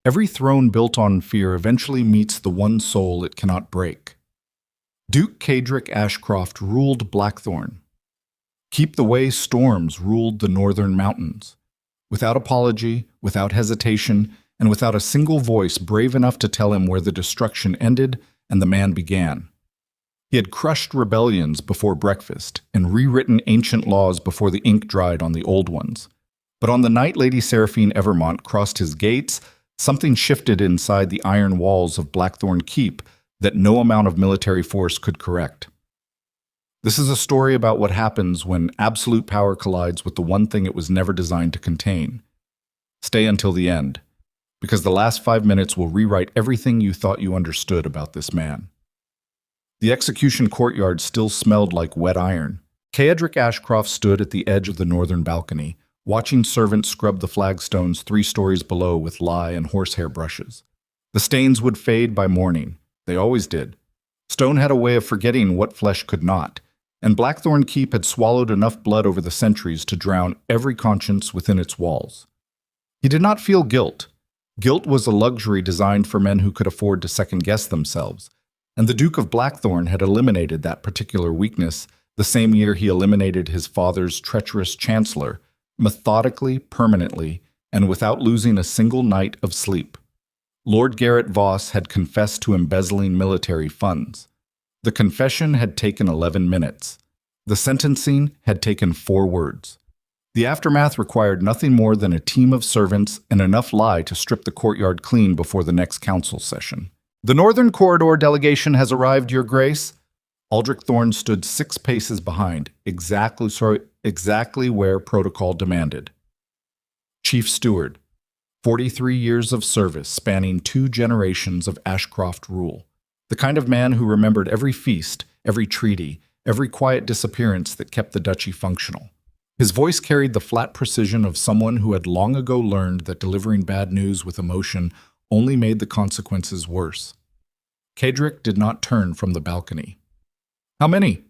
Every throne built on fear eventually meets the one soul it cannot break. Duke Cadric Ashcroft ruled Blackthorn. Keep the Way Storms ruled the northern mountains. Without apology, without hesitation, and without a single voice brave enough to tell him where the destruction ended and the man began. He had crushed rebellions before breakfast and rewritten ancient laws before the ink dried on the old ones. But on the night Lady Seraphine Evermont crossed his gates, something shifted inside the iron walls of Blackthorn Keep that no amount of military force could correct. This is a story about what happens when absolute power collides with the one thing it was never designed to contain. Stay until the end, because the last 5 minutes will rewrite everything you thought you understood about this man. The execution courtyard still smelled like wet iron. Cadric Ashcroft stood at the edge of the northern balcony, watching servants scrub the flagstones 3 stories below with lye and horsehair brushes. The stains would fade by morning. They always did. Stone had a way of forgetting what flesh could not, and Blackthorn Keep had swallowed enough blood over the centuries to drown every conscience within its walls. He did not feel guilt. Guilt was a luxury designed for men who could afford to second-guess themselves, and the Duke of Blackthorn had eliminated that particular weakness the same year he eliminated his father's treacherous chancellor, methodically, permanently, and without losing a single night of sleep. Lord Garrett Voss had confessed to embezzling military funds. The confession had taken 11 minutes. The sentencing had taken 4 words. The aftermath required nothing more than a team of servants and enough lie to strip the courtyard clean before the next council session. "The Northern Corridor delegation has arrived, Your Grace." Aldrich Thorne stood 6 paces behind, exactly where protocol demanded. Chief Steward, 43 years of service spanning 2 generations of Ashcroft rule. The kind of man who remembered every feast, every treaty, every quiet disappearance that kept the duchy functional. His voice carried the flat precision of someone who had long ago learned that delivering bad news with emotion only made the consequences worse. Cadric did not turn from the balcony. "How many?"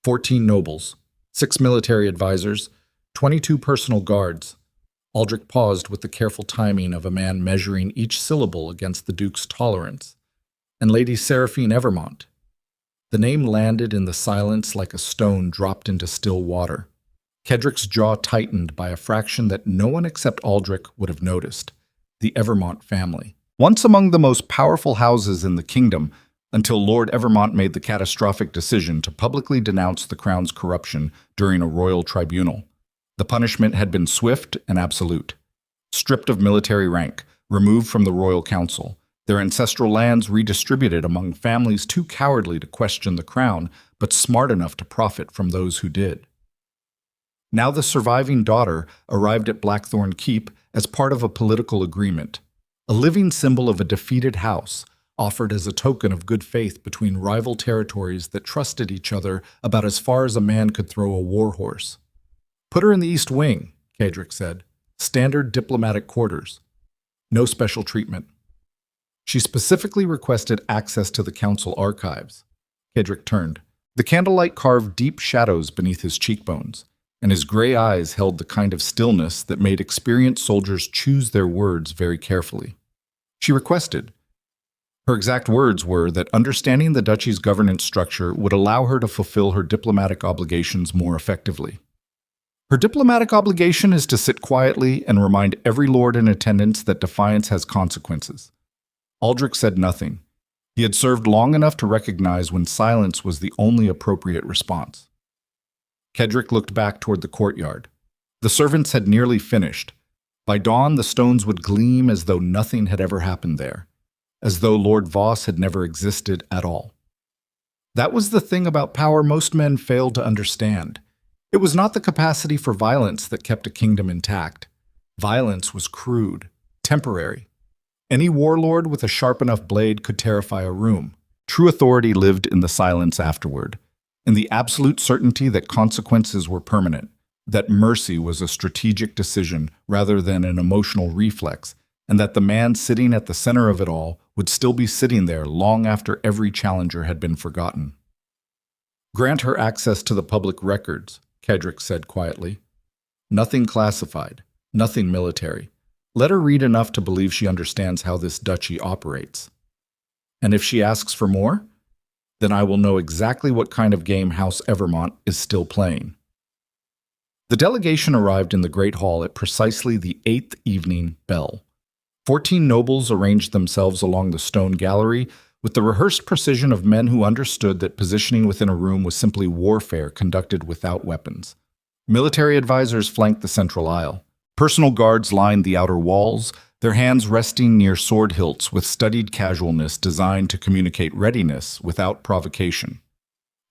14 nobles, 6 military advisors, 22 personal guards. Aldrich paused with the careful timing of a man measuring each syllable against the Duke's tolerance. "And Lady Seraphine Evermont." The name landed in the silence like a stone dropped into still water. Kedric's jaw tightened by a fraction that no one except Aldrich would have noticed: the Evermont family. Once among the most powerful houses in the kingdom, until Lord Evermont made the catastrophic decision to publicly denounce the crown's corruption during a royal tribunal. The punishment had been swift and absolute. Stripped of military rank, removed from the royal council, their ancestral lands redistributed among families too cowardly to question the crown, but smart enough to profit from those who did. Now the surviving daughter arrived at Blackthorn Keep as part of a political agreement, a living symbol of a defeated house, offered as a token of good faith between rival territories that trusted each other about as far as a man could throw a warhorse. "Put her in the East Wing," Cadric said. "Standard diplomatic quarters. No special treatment." She specifically requested access to the council archives. Cadric turned. The candlelight carved deep shadows beneath his cheekbones, and his gray eyes held the kind of stillness that made experienced soldiers choose their words very carefully. She requested. Her exact words were that understanding the duchy's governance structure would allow her to fulfill her diplomatic obligations more effectively. Her diplomatic obligation is to sit quietly and remind every lord in attendance that defiance has consequences. Aldrich said nothing. He had served long enough to recognize when silence was the only appropriate response. Cadric looked back toward the courtyard. The servants had nearly finished. By dawn, the stones would gleam as though nothing had ever happened there, as though Lord Voss had never existed at all. That was the thing about power most men failed to understand. It was not the capacity for violence that kept a kingdom intact. Violence was crude, temporary. Any warlord with a sharp enough blade could terrify a room. True authority lived in the silence afterward, in the absolute certainty that consequences were permanent, that mercy was a strategic decision rather than an emotional reflex, and that the man sitting at the center of it all would still be sitting there long after every challenger had been forgotten. "Grant her access to the public records," Cadric said quietly. "Nothing classified, nothing military. Let her read enough to believe she understands how this duchy operates. And if she asks for more, then I will know exactly what kind of game House Evermont is still playing. The delegation arrived in the Great Hall at precisely the 8th evening bell. 14 nobles arranged themselves along the stone gallery with the rehearsed precision of men who understood that positioning within a room was simply warfare conducted without weapons. Military advisors flanked the central aisle. Personal guards lined the outer walls, their hands resting near sword hilts with studied casualness designed to communicate readiness without provocation.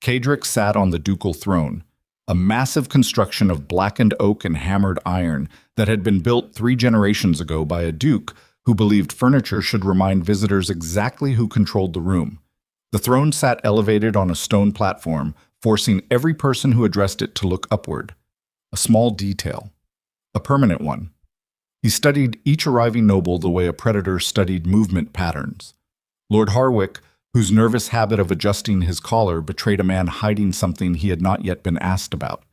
Cadric sat on the ducal throne, a massive construction of blackened oak and hammered iron that had been built 3 generations ago by a duke who believed furniture should remind visitors exactly who controlled the room. The throne sat elevated on a stone platform, forcing every person who addressed it to look upward. A small detail. A permanent one. He studied each arriving noble the way a predator studied movement patterns. Lord Harwick, whose nervous habit of adjusting his collar betrayed a man hiding something he had not yet been asked about.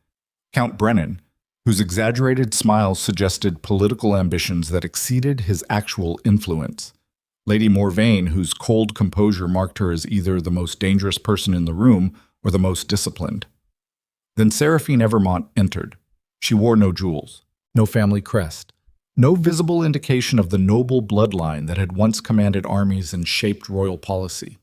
Count Brennan, whose exaggerated smile suggested political ambitions that exceeded his actual influence. Lady Morvain, whose cold composure marked her as either the most dangerous person in the room or the most disciplined. Then Seraphine Evermont entered. She wore no jewels, no family crest, no visible indication of the noble bloodline that had once commanded armies and shaped royal policy.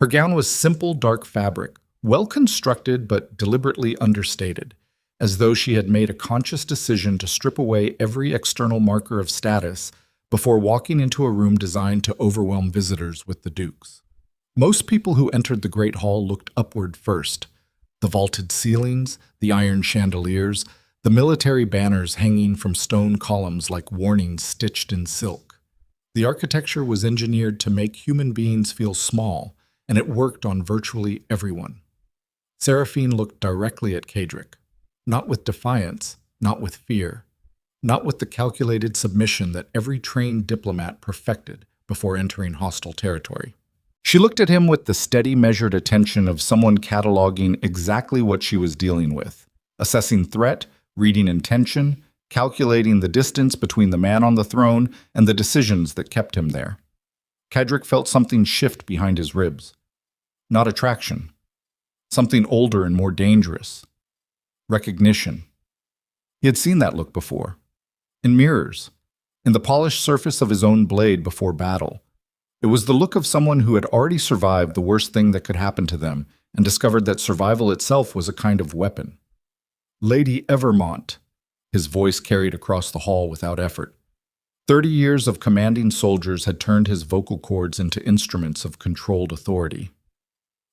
Her gown was simple, dark fabric, well constructed but deliberately understated, as though she had made a conscious decision to strip away every external marker of status before walking into a room designed to overwhelm visitors with the dukes. Most people who entered the Great Hall looked upward first. The vaulted ceilings, the iron chandeliers, the military banners hanging from stone columns like warnings stitched in silk. The architecture was engineered to make human beings feel small, and it worked on virtually everyone. Seraphine looked directly at Cadric, not with defiance, not with fear, not with the calculated submission that every trained diplomat perfected before entering hostile territory. She looked at him with the steady, measured attention of someone cataloging exactly what she was dealing with, assessing threat, reading intention, calculating the distance between the man on the throne and the decisions that kept him there. Cadric felt something shift behind his ribs. Not attraction. Something older and more dangerous. Recognition. He had seen that look before. In mirrors. In the polished surface of his own blade before battle. It was the look of someone who had already survived the worst thing that could happen to them and discovered that survival itself was a kind of weapon. Lady Evermont, his voice carried across the hall without effort. 30 years of commanding soldiers had turned his vocal cords into instruments of controlled authority.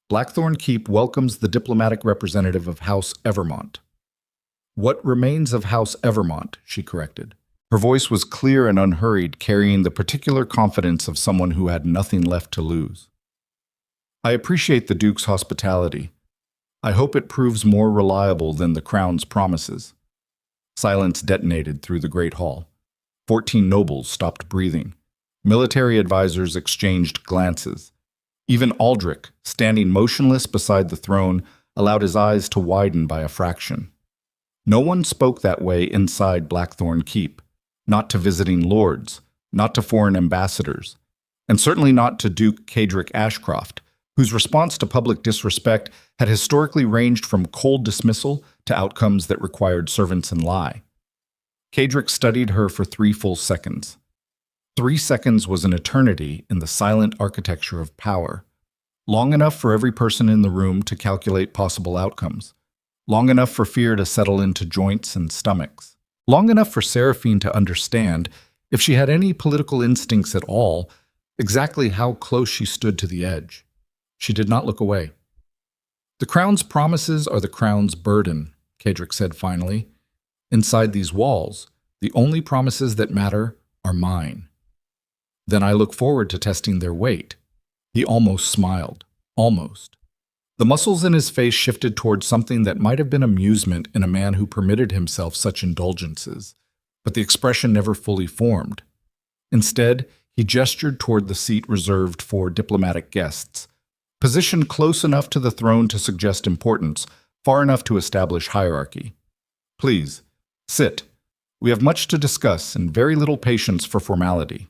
Blackthorn Keep welcomes the diplomatic representative of House Evermont. What remains of House Evermont, she corrected. Her voice was clear and unhurried, carrying the particular confidence of someone who had nothing left to lose. I appreciate the Duke's hospitality. I hope it proves more reliable than the Crown's promises. Silence detonated through the Great Hall. 14 nobles stopped breathing. Military advisors exchanged glances. Even Aldrich, standing motionless beside the throne, allowed his eyes to widen by a fraction. No one spoke that way inside Blackthorn Keep, not to visiting lords, not to foreign ambassadors, and certainly not to Duke Cadric Ashcroft, whose response to public disrespect had historically ranged from cold dismissal to outcomes that required servants and lie. Cadric studied her for 3 full seconds. 3 seconds was an eternity in the silent architecture of power, long enough for every person in the room to calculate possible outcomes, long enough for fear to settle into joints and stomachs, long enough for Seraphine to understand, if she had any political instincts at all, exactly how close she stood to the edge. She did not look away. The Crown's promises are the Crown's burden, Cadric said finally. Inside these walls, the only promises that matter are mine. Then I look forward to testing their weight. He almost smiled. Almost. The muscles in his face shifted towards something that might have been amusement in a man who permitted himself such indulgences, but the expression never fully formed. Instead, he gestured toward the seat reserved for diplomatic guests, positioned close enough to the throne to suggest importance, far enough to establish hierarchy. Please, sit. We have much to discuss and very little patience for formality.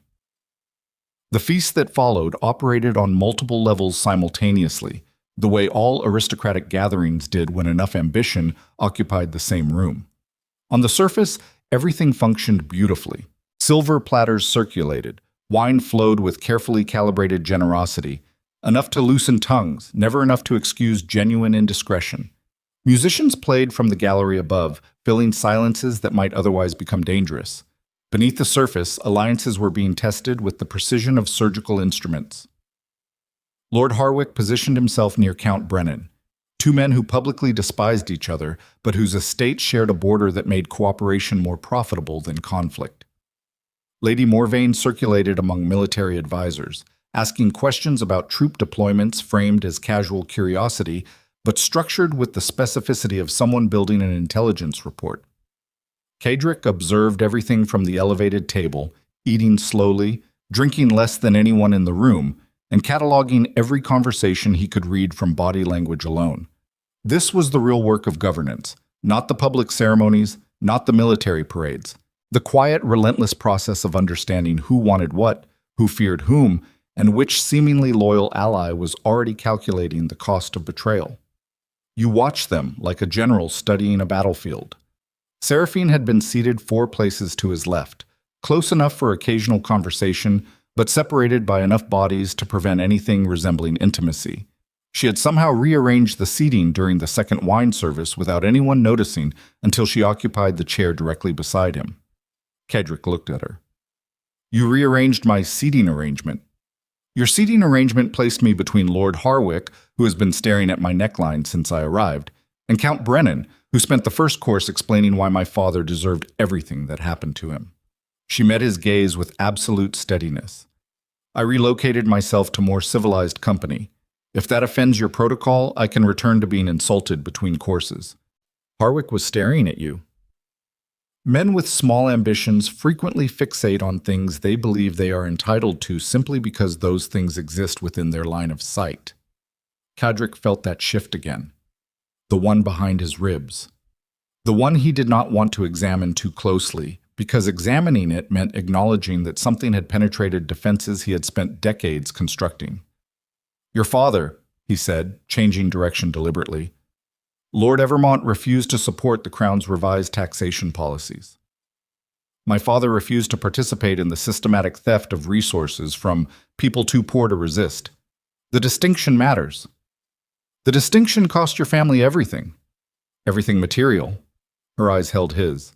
The feast that followed operated on multiple levels simultaneously, the way all aristocratic gatherings did when enough ambition occupied the same room. On the surface, everything functioned beautifully. Silver platters circulated, wine flowed with carefully calibrated generosity, enough to loosen tongues, never enough to excuse genuine indiscretion. Musicians played from the gallery above, filling silences that might otherwise become dangerous. Beneath the surface, alliances were being tested with the precision of surgical instruments. Lord Harwick positioned himself near Count Brennan, two men who publicly despised each other, but whose estates shared a border that made cooperation more profitable than conflict. Lady Morvane circulated among military advisors, asking questions about troop deployments framed as casual curiosity, but structured with the specificity of someone building an intelligence report. Cadric observed everything from the elevated table, eating slowly, drinking less than anyone in the room, and cataloging every conversation he could read from body language alone. This was the real work of governance, not the public ceremonies, not the military parades. The quiet, relentless process of understanding who wanted what, who feared whom, and which seemingly loyal ally was already calculating the cost of betrayal. You watched them like a general studying a battlefield. Seraphine had been seated 4 places to his left, close enough for occasional conversation, but separated by enough bodies to prevent anything resembling intimacy. She had somehow rearranged the seating during the second wine service without anyone noticing until she occupied the chair directly beside him. Cadric looked at her. "You rearranged my seating arrangement." "Your seating arrangement placed me between Lord Harwick, who has been staring at my neckline since I arrived, and Count Brennan, who spent the first course explaining why my father deserved everything that happened to him." She met his gaze with absolute steadiness. "I relocated myself to more civilized company. If that offends your protocol, I can return to being insulted between courses." Harwick was staring at you. Men with small ambitions frequently fixate on things they believe they are entitled to simply because those things exist within their line of sight. Cadric felt that shift again. The one behind his ribs. The one he did not want to examine too closely, because examining it meant acknowledging that something had penetrated defenses he had spent decades constructing. "Your father," he said, changing direction deliberately. "Lord Evermont refused to support the Crown's revised taxation policies. My father refused to participate in the systematic theft of resources from people too poor to resist. The distinction matters. The distinction cost your family everything. Everything material." Her eyes held his.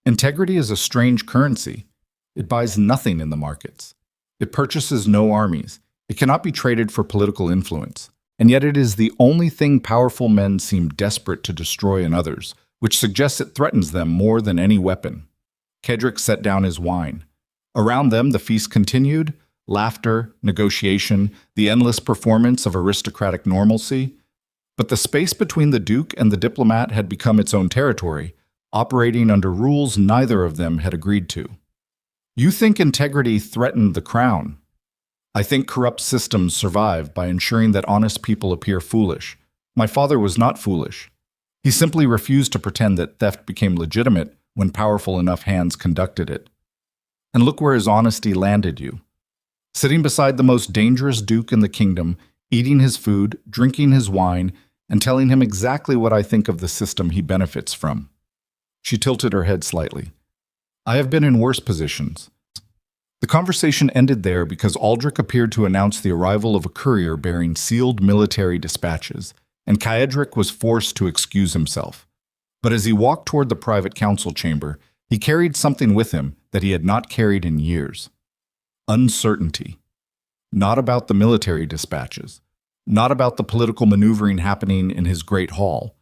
"Integrity is a strange currency. It buys nothing in the markets. It purchases no armies. It cannot be traded for political influence. And yet it is the only thing powerful men seem desperate to destroy in others, which suggests it threatens them more than any weapon." Cadric set down his wine. Around them the feast continued, laughter, negotiation, the endless performance of aristocratic normalcy. But the space between the Duke and the diplomat had become its own territory, operating under rules neither of them had agreed to. "You think integrity threatened the Crown. I think corrupt systems survive by ensuring that honest people appear foolish. My father was not foolish. He simply refused to pretend that theft became legitimate when powerful enough hands conducted it. And look where his honesty landed you. Sitting beside the most dangerous duke in the kingdom, eating his food, drinking his wine, and telling him exactly what I think of the system he benefits from." She tilted her head slightly. "I have been in worse positions." The conversation ended there because Aldrich appeared to announce the arrival of a courier bearing sealed military dispatches, and Cadric was forced to excuse himself. But as he walked toward the private council chamber, he carried something with him that he had not carried in years. Uncertainty. Not about the military dispatches. Not about the political maneuvering happening in his great hall.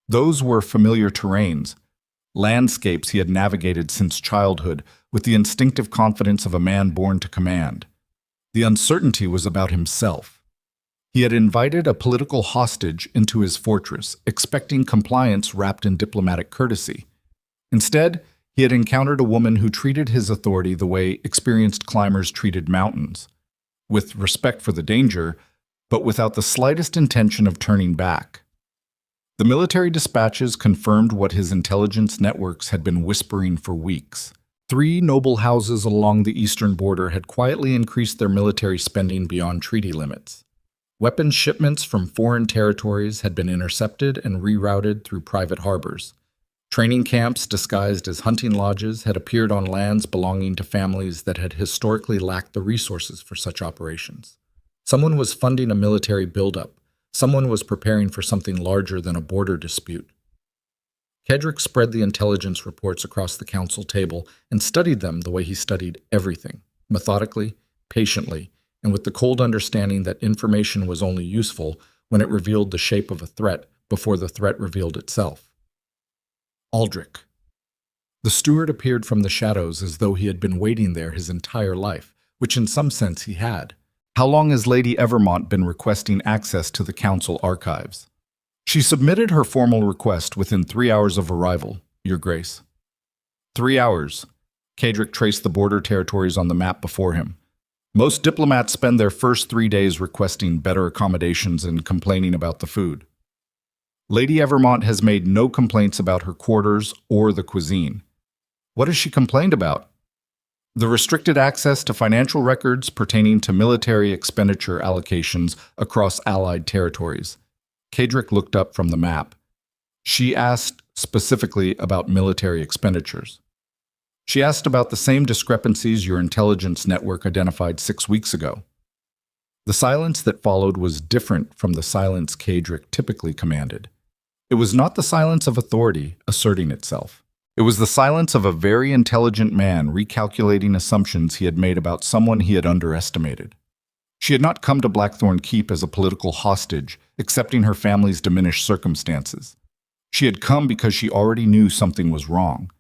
Those were familiar terrains, landscapes he had navigated since childhood with the instinctive confidence of a man born to command. The uncertainty was about himself. He had invited a political hostage into his fortress, expecting compliance wrapped in diplomatic courtesy. Instead, he had encountered a woman who treated his authority the way experienced climbers treated mountains, with respect for the danger, but without the slightest intention of turning back. The military dispatches confirmed what his intelligence networks had been whispering for weeks. 3 noble houses along the eastern border had quietly increased their military spending beyond treaty limits. Weapons shipments from foreign territories had been intercepted and rerouted through private harbors. Training camps disguised as hunting lodges had appeared on lands belonging to families that had historically lacked the resources for such operations. Someone was funding a military buildup. Someone was preparing for something larger than a border dispute. Kedrick spread the intelligence reports across the council table and studied them the way he studied everything, methodically, patiently, and with the cold understanding that information was only useful when it revealed the shape of a threat before the threat revealed itself. Aldrich. The steward appeared from the shadows as though he had been waiting there his entire life, which in some sense he had. How long has Lady Evermont been requesting access to the council archives? She submitted her formal request within 3 hours of arrival, Your Grace. 3 hours. Kedrick traced the border territories on the map before him. Most diplomats spend their first 3 days requesting better accommodations and complaining about the food. Lady Evermont has made no complaints about her quarters or the cuisine. What has she complained about? The restricted access to financial records pertaining to military expenditure allocations across Allied territories. Kedrick looked up from the map. She asked specifically about military expenditures. She asked about the same discrepancies your intelligence network identified 6 weeks ago. The silence that followed was different from the silence Kedrick typically commanded. It was not the silence of authority asserting itself. It was the silence of a very intelligent man recalculating assumptions he had made about someone he had underestimated. She had not come to Blackthorn Keep as a political hostage, accepting her family's diminished circumstances. She had come because she already knew something was wrong,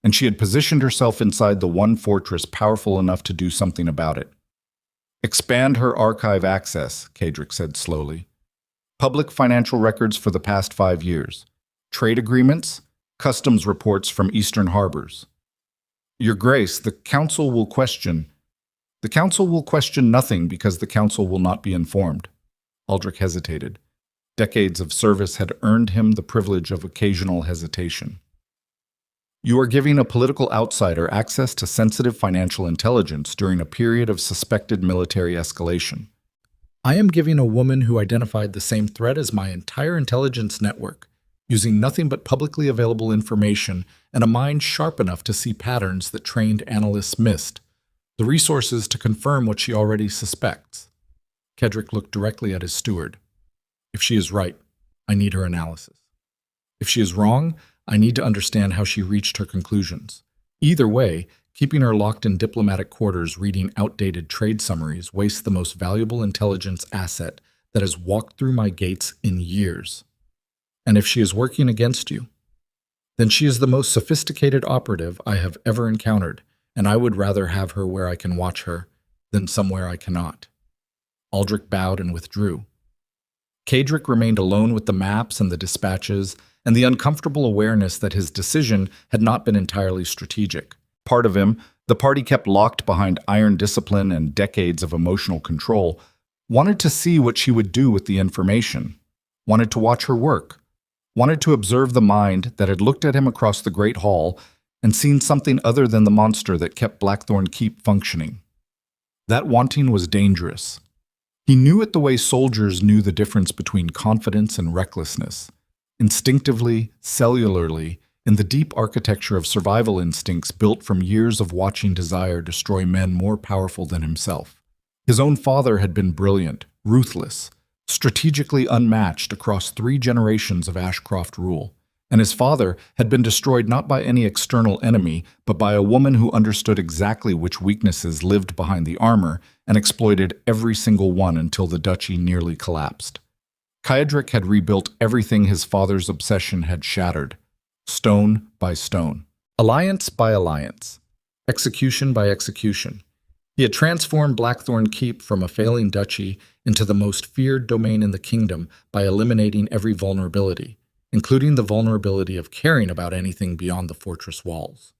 and she had positioned herself inside the one fortress powerful enough to do something about it. Expand her archive access, Kedrick said slowly. Public financial records for the past 5 years. Trade agreements, customs reports from eastern harbors. Your Grace, the Council will question nothing because the Council will not be informed. Aldrich hesitated. Decades of service had earned him the privilege of occasional hesitation. You are giving a political outsider access to sensitive financial intelligence during a period of suspected military escalation. I am giving a woman who identified the same threat as my entire intelligence network, using nothing but publicly available information and a mind sharp enough to see patterns that trained analysts missed, the resources to confirm what she already suspects. Kedrick looked directly at his steward. If she is right, I need her analysis. If she is wrong, I need to understand how she reached her conclusions. Either way, keeping her locked in diplomatic quarters reading outdated trade summaries wastes the most valuable intelligence asset that has walked through my gates in years. And if she is working against you, then she is the most sophisticated operative I have ever encountered, and I would rather have her where I can watch her than somewhere I cannot. Aldrich bowed and withdrew. Kedrick remained alone with the maps and the dispatches and the uncomfortable awareness that his decision had not been entirely strategic. Part of him, the party kept locked behind iron discipline and decades of emotional control, wanted to see what she would do with the information, wanted to watch her work, wanted to observe the mind that had looked at him across the great hall and seen something other than the monster that kept Blackthorn Keep functioning. That wanting was dangerous. He knew it the way soldiers knew the difference between confidence and recklessness. Instinctively, cellularly, in the deep architecture of survival instincts built from years of watching desire destroy men more powerful than himself. His own father had been brilliant, ruthless, strategically unmatched across 3 generations of Ashcroft rule, and his father had been destroyed not by any external enemy, but by a woman who understood exactly which weaknesses lived behind the armor and exploited every single one until the duchy nearly collapsed. Kedrick had rebuilt everything his father's obsession had shattered, stone by stone, alliance by alliance, execution by execution. He had transformed Blackthorn Keep from a failing duchy into the most feared domain in the kingdom by eliminating every vulnerability, including the vulnerability of caring about anything beyond the fortress walls.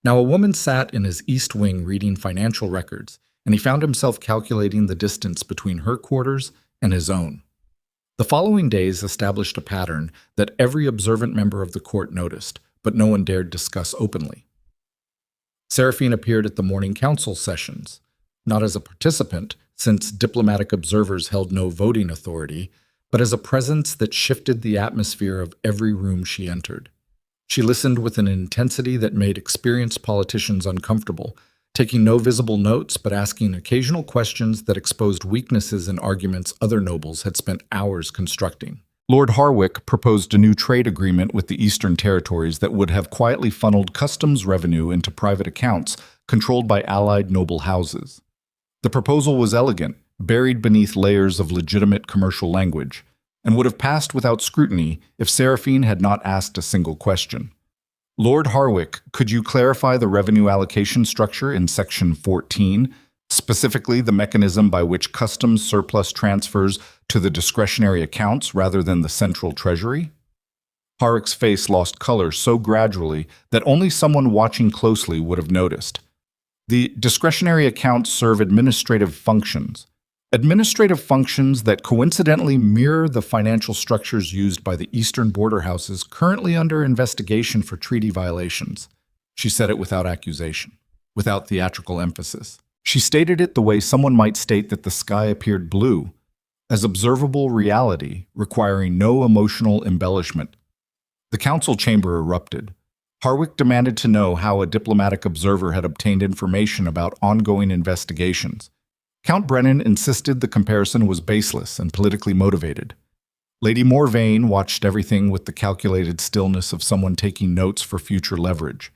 Now a woman sat in his east wing reading financial records, and he found himself calculating the distance between her quarters and his own. The following days established a pattern that every observant member of the court noticed, but no one dared discuss openly. Seraphine appeared at the morning council sessions, not as a participant, since diplomatic observers held no voting authority, but as a presence that shifted the atmosphere of every room she entered. She listened with an intensity that made experienced politicians uncomfortable, taking no visible notes but asking occasional questions that exposed weaknesses in arguments other nobles had spent hours constructing. Lord Harwick proposed a new trade agreement with the Eastern Territories that would have quietly funneled customs revenue into private accounts controlled by allied noble houses. The proposal was elegant, buried beneath layers of legitimate commercial language, and would have passed without scrutiny if Seraphine had not asked a single question. Lord Harwick, could you clarify the revenue allocation structure in Section 14, specifically the mechanism by which customs surplus transfers to the discretionary accounts rather than the central treasury? Harwick's face lost color so gradually that only someone watching closely would have noticed. The discretionary accounts serve administrative functions that coincidentally mirror the financial structures used by the Eastern border houses currently under investigation for treaty violations. She said it without accusation, without theatrical emphasis. She stated it the way someone might state that the sky appeared blue, as observable reality, requiring no emotional embellishment. The council chamber erupted. Harwick demanded to know how a diplomatic observer had obtained information about ongoing investigations. Count Brennan insisted the comparison was baseless and politically motivated. Lady Morvain watched everything with the calculated stillness of someone taking notes for future leverage.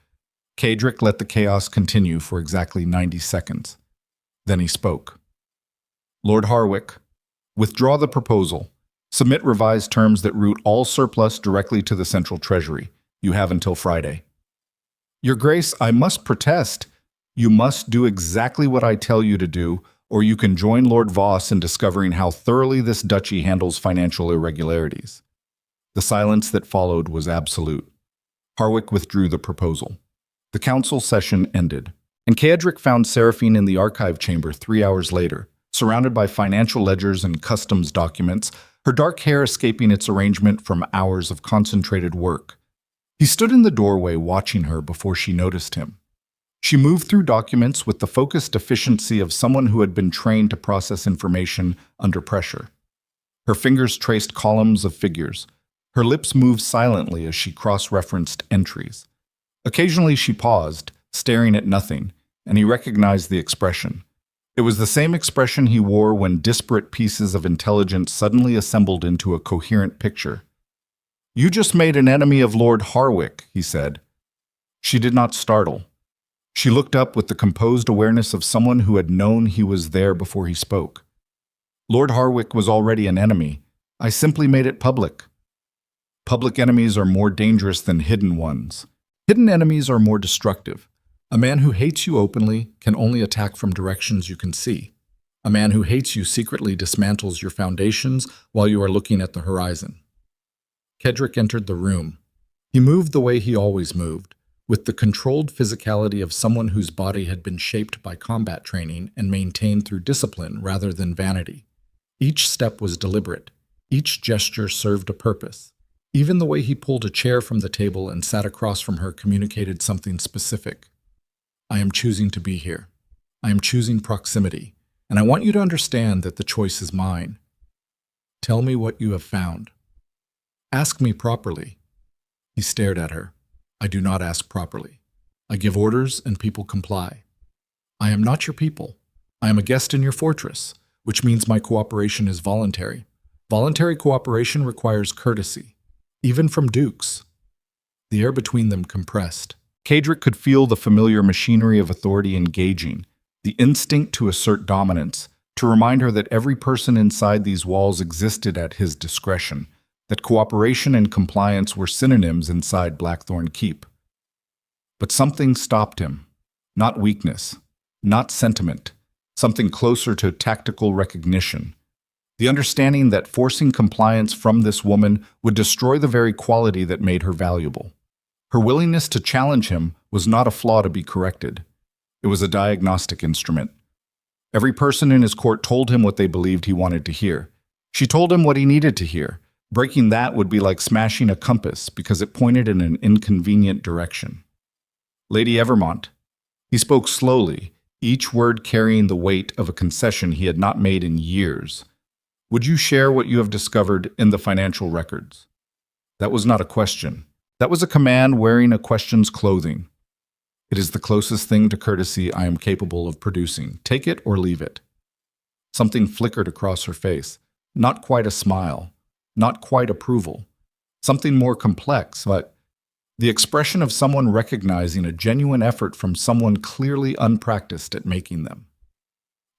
Cadric let the chaos continue for exactly 90 seconds. Then he spoke. Lord Harwick, withdraw the proposal. Submit revised terms that route all surplus directly to the Central Treasury. You have until Friday. Your Grace, I must protest. You must do exactly what I tell you to do, or you can join Lord Voss in discovering how thoroughly this duchy handles financial irregularities. The silence that followed was absolute. Harwick withdrew the proposal. The council session ended, and Cadric found Seraphine in the archive chamber 3 hours later, surrounded by financial ledgers and customs documents, her dark hair escaping its arrangement from hours of concentrated work. He stood in the doorway watching her before she noticed him. She moved through documents with the focused efficiency of someone who had been trained to process information under pressure. Her fingers traced columns of figures. Her lips moved silently as she cross-referenced entries. Occasionally she paused, staring at nothing, and he recognized the expression. It was the same expression he wore when disparate pieces of intelligence suddenly assembled into a coherent picture. You just made an enemy of Lord Harwick, he said. She did not startle. She looked up with the composed awareness of someone who had known he was there before he spoke. Lord Harwick was already an enemy. I simply made it public. Public enemies are more dangerous than hidden ones. Hidden enemies are more destructive. A man who hates you openly can only attack from directions you can see. A man who hates you secretly dismantles your foundations while you are looking at the horizon. Cadric entered the room. He moved the way he always moved, with the controlled physicality of someone whose body had been shaped by combat training and maintained through discipline rather than vanity. Each step was deliberate. Each gesture served a purpose. Even the way he pulled a chair from the table and sat across from her communicated something specific. I am choosing to be here. I am choosing proximity, and I want you to understand that the choice is mine. Tell me what you have found. Ask me properly. He stared at her. I do not ask properly. I give orders and people comply. I am not your people. I am a guest in your fortress, which means my cooperation is voluntary. Voluntary cooperation requires courtesy, even from dukes. The air between them compressed. Cadric could feel the familiar machinery of authority engaging, the instinct to assert dominance, to remind her that every person inside these walls existed at his discretion, that cooperation and compliance were synonyms inside Blackthorn Keep. But something stopped him. Not weakness, not sentiment, something closer to tactical recognition. The understanding that forcing compliance from this woman would destroy the very quality that made her valuable. Her willingness to challenge him was not a flaw to be corrected. It was a diagnostic instrument. Every person in his court told him what they believed he wanted to hear. She told him what he needed to hear. Breaking that would be like smashing a compass because it pointed in an inconvenient direction. Lady Evermont. He spoke slowly, each word carrying the weight of a concession he had not made in years. Would you share what you have discovered in the financial records? That was not a question. That was a command wearing a question's clothing. It is the closest thing to courtesy I am capable of producing. Take it or leave it. Something flickered across her face. Not quite a smile. Not quite approval. Something more complex, but the expression of someone recognizing a genuine effort from someone clearly unpracticed at making them.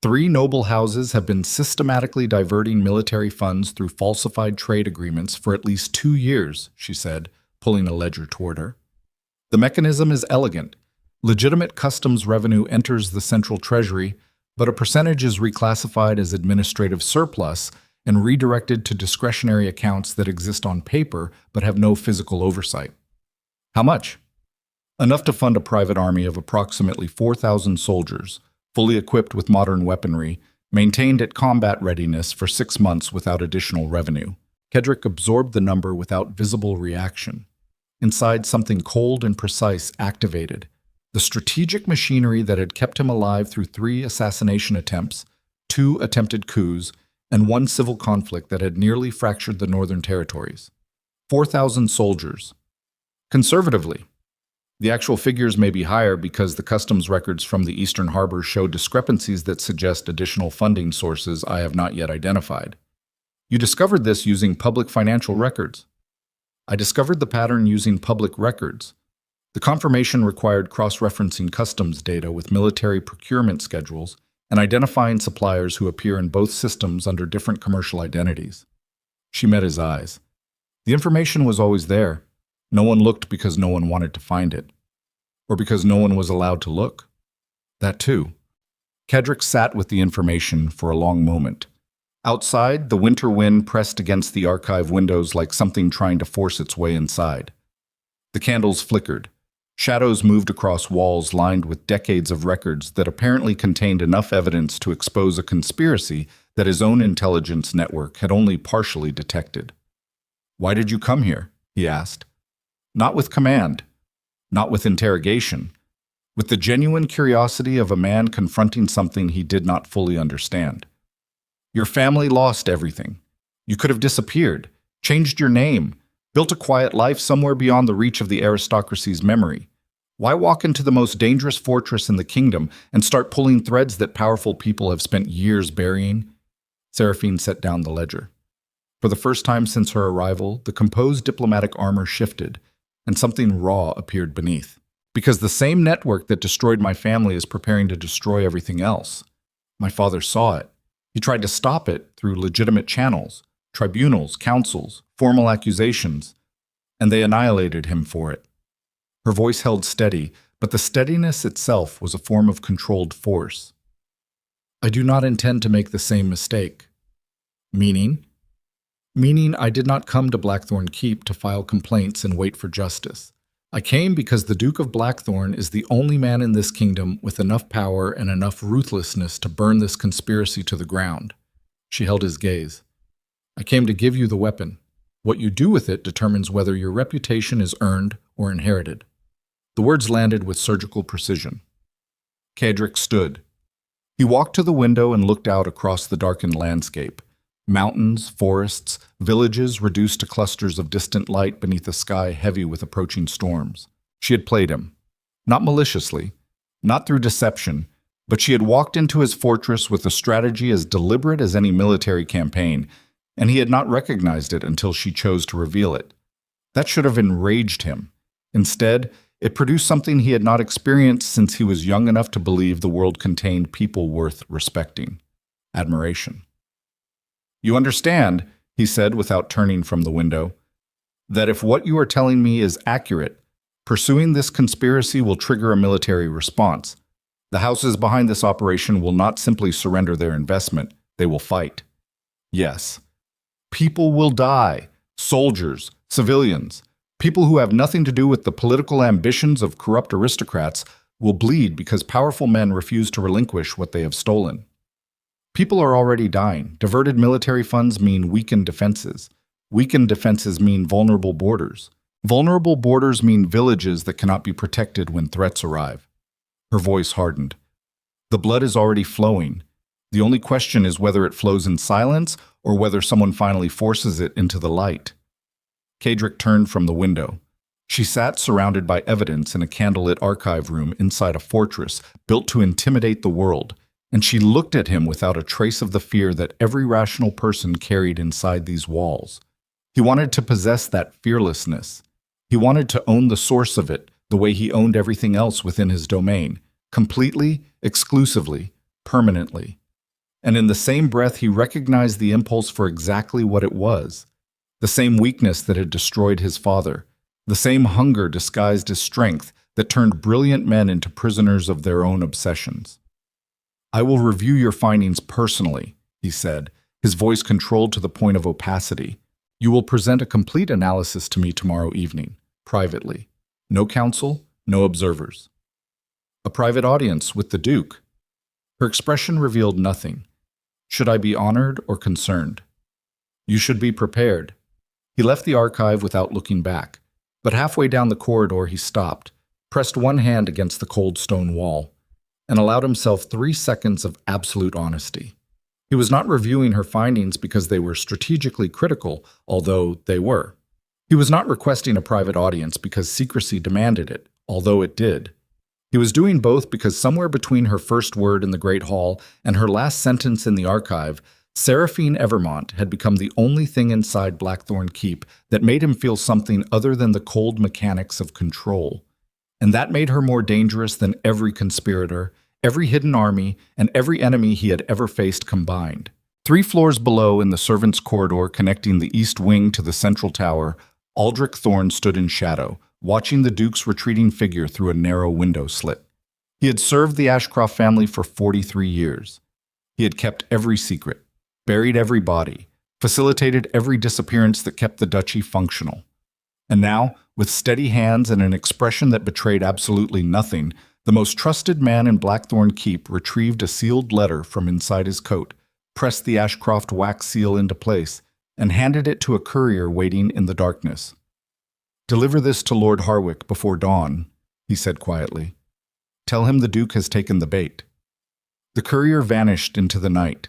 3 noble houses have been systematically diverting military funds through falsified trade agreements for at least 2 years, she said, pulling a ledger toward her. The mechanism is elegant. Legitimate customs revenue enters the central treasury, but a percentage is reclassified as administrative surplus and redirected to discretionary accounts that exist on paper but have no physical oversight. How much? Enough to fund a private army of approximately 4,000 soldiers, fully equipped with modern weaponry, maintained at combat readiness for 6 months without additional revenue. Kedrick absorbed the number without visible reaction. Inside, something cold and precise activated. The strategic machinery that had kept him alive through 3 assassination attempts, 2 attempted coups, and 1 civil conflict that had nearly fractured the Northern Territories. 4,000 soldiers. Conservatively, the actual figures may be higher because the customs records from the Eastern Harbor show discrepancies that suggest additional funding sources I have not yet identified. You discovered this using public financial records. I discovered the pattern using public records. The confirmation required cross-referencing customs data with military procurement schedules and identifying suppliers who appear in both systems under different commercial identities. She met his eyes. The information was always there. No one looked because no one wanted to find it, or because no one was allowed to look. That too. Kedrick sat with the information for a long moment. Outside, the winter wind pressed against the archive windows like something trying to force its way inside. The candles flickered. Shadows moved across walls lined with decades of records that apparently contained enough evidence to expose a conspiracy that his own intelligence network had only partially detected. "Why did you come here?" he asked. Not with command, not with interrogation, with the genuine curiosity of a man confronting something he did not fully understand. Your family lost everything. You could have disappeared, changed your name, built a quiet life somewhere beyond the reach of the aristocracy's memory. Why walk into the most dangerous fortress in the kingdom and start pulling threads that powerful people have spent years burying? Seraphine set down the ledger. For the first time since her arrival, the composed diplomatic armor shifted, and something raw appeared beneath. Because the same network that destroyed my family is preparing to destroy everything else. My father saw it. He tried to stop it through legitimate channels, tribunals, councils, formal accusations, and they annihilated him for it. Her voice held steady, but the steadiness itself was a form of controlled force. I do not intend to make the same mistake. Meaning? Meaning I did not come to Blackthorn Keep to file complaints and wait for justice. I came because the Duke of Blackthorn is the only man in this kingdom with enough power and enough ruthlessness to burn this conspiracy to the ground. She held his gaze. I came to give you the weapon. What you do with it determines whether your reputation is earned or inherited. The words landed with surgical precision. Kedrick stood. He walked to the window and looked out across the darkened landscape. Mountains, forests, villages reduced to clusters of distant light beneath a sky heavy with approaching storms. She had played him. Not maliciously, not through deception, but she had walked into his fortress with a strategy as deliberate as any military campaign, and he had not recognized it until she chose to reveal it. That should have enraged him. Instead, it produced something he had not experienced since he was young enough to believe the world contained people worth respecting. Admiration. You understand, he said without turning from the window, that if what you are telling me is accurate, pursuing this conspiracy will trigger a military response. The houses behind this operation will not simply surrender their investment, they will fight. Yes. People will die. Soldiers, civilians, people who have nothing to do with the political ambitions of corrupt aristocrats will bleed because powerful men refuse to relinquish what they have stolen. People are already dying. Diverted military funds mean weakened defenses. Weakened defenses mean vulnerable borders. Vulnerable borders mean villages that cannot be protected when threats arrive. Her voice hardened. The blood is already flowing. The only question is whether it flows in silence or whether someone finally forces it into the light. Kadrick turned from the window. She sat surrounded by evidence in a candlelit archive room inside a fortress built to intimidate the world, and she looked at him without a trace of the fear that every rational person carried inside these walls. He wanted to possess that fearlessness. He wanted to own the source of it the way he owned everything else within his domain, completely, exclusively, permanently. And in the same breath, he recognized the impulse for exactly what it was. The same weakness that had destroyed his father. The same hunger disguised as strength that turned brilliant men into prisoners of their own obsessions. "I will review your findings personally," he said, his voice controlled to the point of opacity. "You will present a complete analysis to me tomorrow evening, privately. No counsel, no observers." A private audience with the Duke. Her expression revealed nothing. Should I be honored or concerned? "You should be prepared." He left the archive without looking back, but halfway down the corridor he stopped, pressed one hand against the cold stone wall, and allowed himself 3 seconds of absolute honesty. He was not reviewing her findings because they were strategically critical, although they were. He was not requesting a private audience because secrecy demanded it, although it did. He was doing both because somewhere between her first word in the Great Hall and her last sentence in the archive, Seraphine Evermont had become the only thing inside Blackthorn Keep that made him feel something other than the cold mechanics of control. And that made her more dangerous than every conspirator, every hidden army, and every enemy he had ever faced combined. 3 floors below, in the servants' corridor connecting the east wing to the central tower, Aldrich Thorne stood in shadow, watching the Duke's retreating figure through a narrow window slit. He had served the Ashcroft family for 43 years. He had kept every secret, buried every body, facilitated every disappearance that kept the duchy functional. And now, with steady hands and an expression that betrayed absolutely nothing, the most trusted man in Blackthorn Keep retrieved a sealed letter from inside his coat, pressed the Ashcroft wax seal into place, and handed it to a courier waiting in the darkness. "Deliver this to Lord Harwick before dawn," he said quietly. "Tell him the Duke has taken the bait." The courier vanished into the night.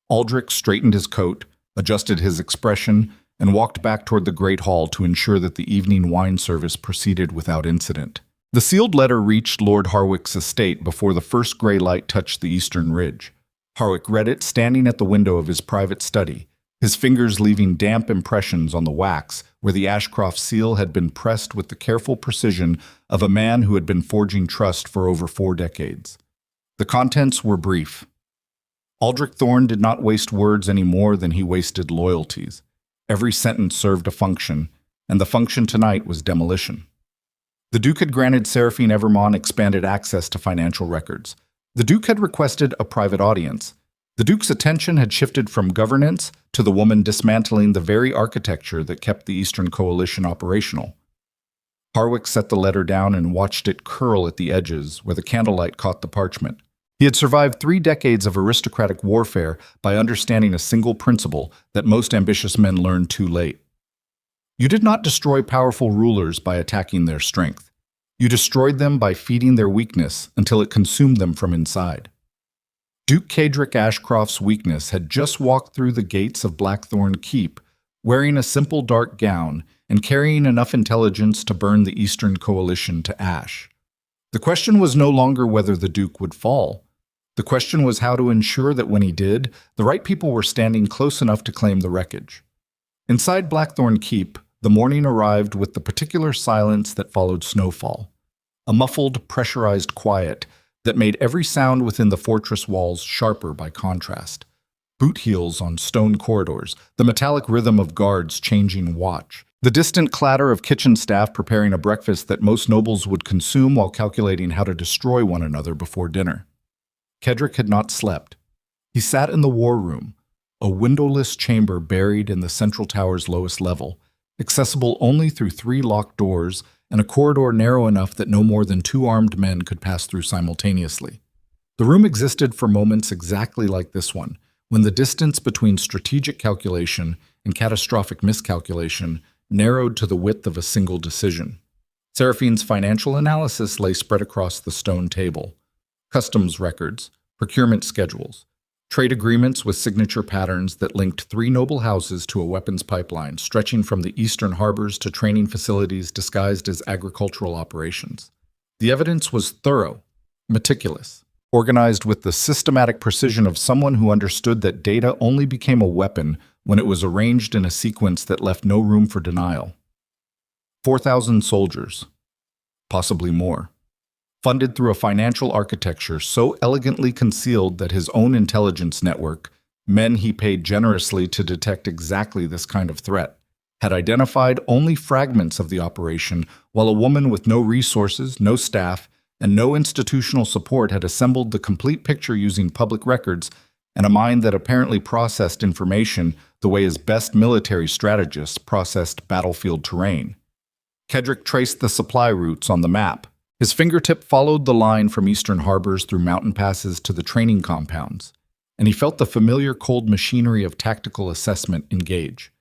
Aldrich straightened his coat, adjusted his expression, and walked back toward the Great Hall to ensure that the evening wine service proceeded without incident. The sealed letter reached Lord Harwick's estate before the first gray light touched the eastern ridge. Harwick read it standing at the window of his private study, his fingers leaving damp impressions on the wax where the Ashcroft seal had been pressed with the careful precision of a man who had been forging trust for over 4 decades. The contents were brief. Aldrich Thorne did not waste words any more than he wasted loyalties. Every sentence served a function, and the function tonight was demolition. The Duke had granted Seraphine Evermont expanded access to financial records. The Duke had requested a private audience. The Duke's attention had shifted from governance to the woman dismantling the very architecture that kept the Eastern Coalition operational. Harwick set the letter down and watched it curl at the edges where the candlelight caught the parchment. He had survived 3 decades of aristocratic warfare by understanding a single principle that most ambitious men learn too late. You did not destroy powerful rulers by attacking their strength. You destroyed them by feeding their weakness until it consumed them from inside. Duke Kadrick Ashcroft's weakness had just walked through the gates of Blackthorn Keep, wearing a simple dark gown and carrying enough intelligence to burn the Eastern Coalition to ash. The question was no longer whether the Duke would fall. The question was how to ensure that when he did, the right people were standing close enough to claim the wreckage. Inside Blackthorn Keep, the morning arrived with the particular silence that followed snowfall, a muffled, pressurized quiet that made every sound within the fortress walls sharper by contrast. Boot heels on stone corridors, the metallic rhythm of guards changing watch, the distant clatter of kitchen staff preparing a breakfast that most nobles would consume while calculating how to destroy one another before dinner. Kadrick had not slept. He sat in the war room, a windowless chamber buried in the central tower's lowest level, accessible only through 3 locked doors and a corridor narrow enough that no more than 2 armed men could pass through simultaneously. The room existed for moments exactly like this one, when the distance between strategic calculation and catastrophic miscalculation narrowed to the width of a single decision. Seraphine's financial analysis lay spread across the stone table. Customs records, procurement schedules, trade agreements with signature patterns that linked three noble houses to a weapons pipeline stretching from the eastern harbors to training facilities disguised as agricultural operations. The evidence was thorough, meticulous, organized with the systematic precision of someone who understood that data only became a weapon when it was arranged in a sequence that left no room for denial. 4,000 soldiers, possibly more, funded through a financial architecture so elegantly concealed that his own intelligence network, men he paid generously to detect exactly this kind of threat, had identified only fragments of the operation, while a woman with no resources, no staff, and no institutional support had assembled the complete picture using public records and a mind that apparently processed information the way his best military strategists processed battlefield terrain. Kedrick traced the supply routes on the map. His fingertip followed the line from eastern harbors through mountain passes to the training compounds, and he felt the familiar cold machinery of tactical assessment engage,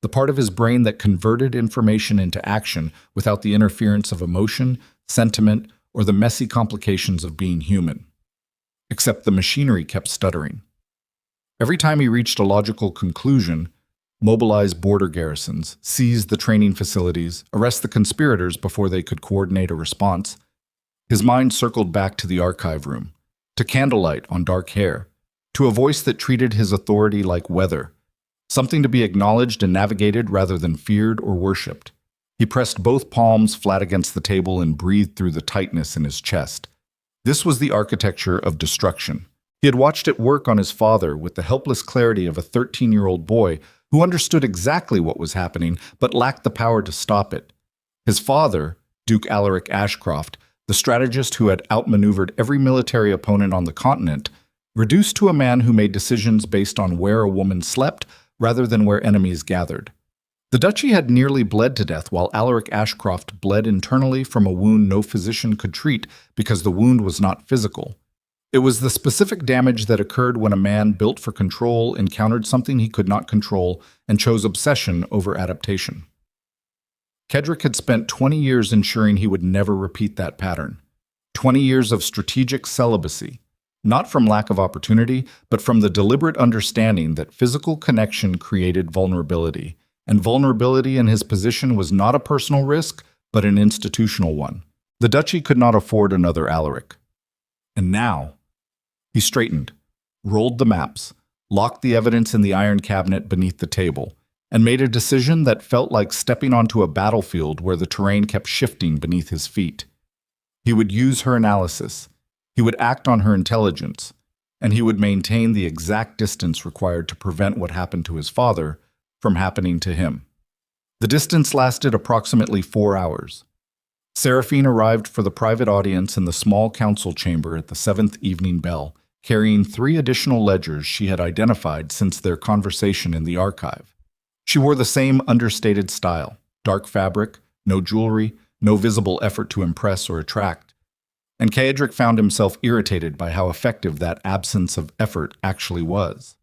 the part of his brain that converted information into action without the interference of emotion, sentiment, or the messy complications of being human. Except the machinery kept stuttering. Every time he reached a logical conclusion, mobilize border garrisons, seize the training facilities, arrest the conspirators before they could coordinate a response, his mind circled back to the archive room, to candlelight on dark hair, to a voice that treated his authority like weather, something to be acknowledged and navigated rather than feared or worshipped. He pressed both palms flat against the table and breathed through the tightness in his chest. This was the architecture of destruction. He had watched it work on his father with the helpless clarity of a 13-year-old boy who understood exactly what was happening but lacked the power to stop it. His father, Duke Alaric Ashcroft, the strategist who had outmaneuvered every military opponent on the continent, reduced to a man who made decisions based on where a woman slept rather than where enemies gathered. The duchy had nearly bled to death while Alaric Ashcroft bled internally from a wound no physician could treat because the wound was not physical. It was the specific damage that occurred when a man built for control encountered something he could not control and chose obsession over adaptation. Kedrick had spent 20 years ensuring he would never repeat that pattern. 20 years of strategic celibacy, not from lack of opportunity, but from the deliberate understanding that physical connection created vulnerability, and vulnerability in his position was not a personal risk, but an institutional one. The duchy could not afford another Alaric. And now, he straightened, rolled the maps, locked the evidence in the iron cabinet beneath the table, and made a decision that felt like stepping onto a battlefield where the terrain kept shifting beneath his feet. He would use her analysis, he would act on her intelligence, and he would maintain the exact distance required to prevent what happened to his father from happening to him. The distance lasted approximately 4 hours. Seraphine arrived for the private audience in the small council chamber at the 7th evening bell, carrying 3 additional ledgers she had identified since their conversation in the archive. She wore the same understated style, dark fabric, no jewelry, no visible effort to impress or attract. And Kedrick found himself irritated by how effective that absence of effort actually was.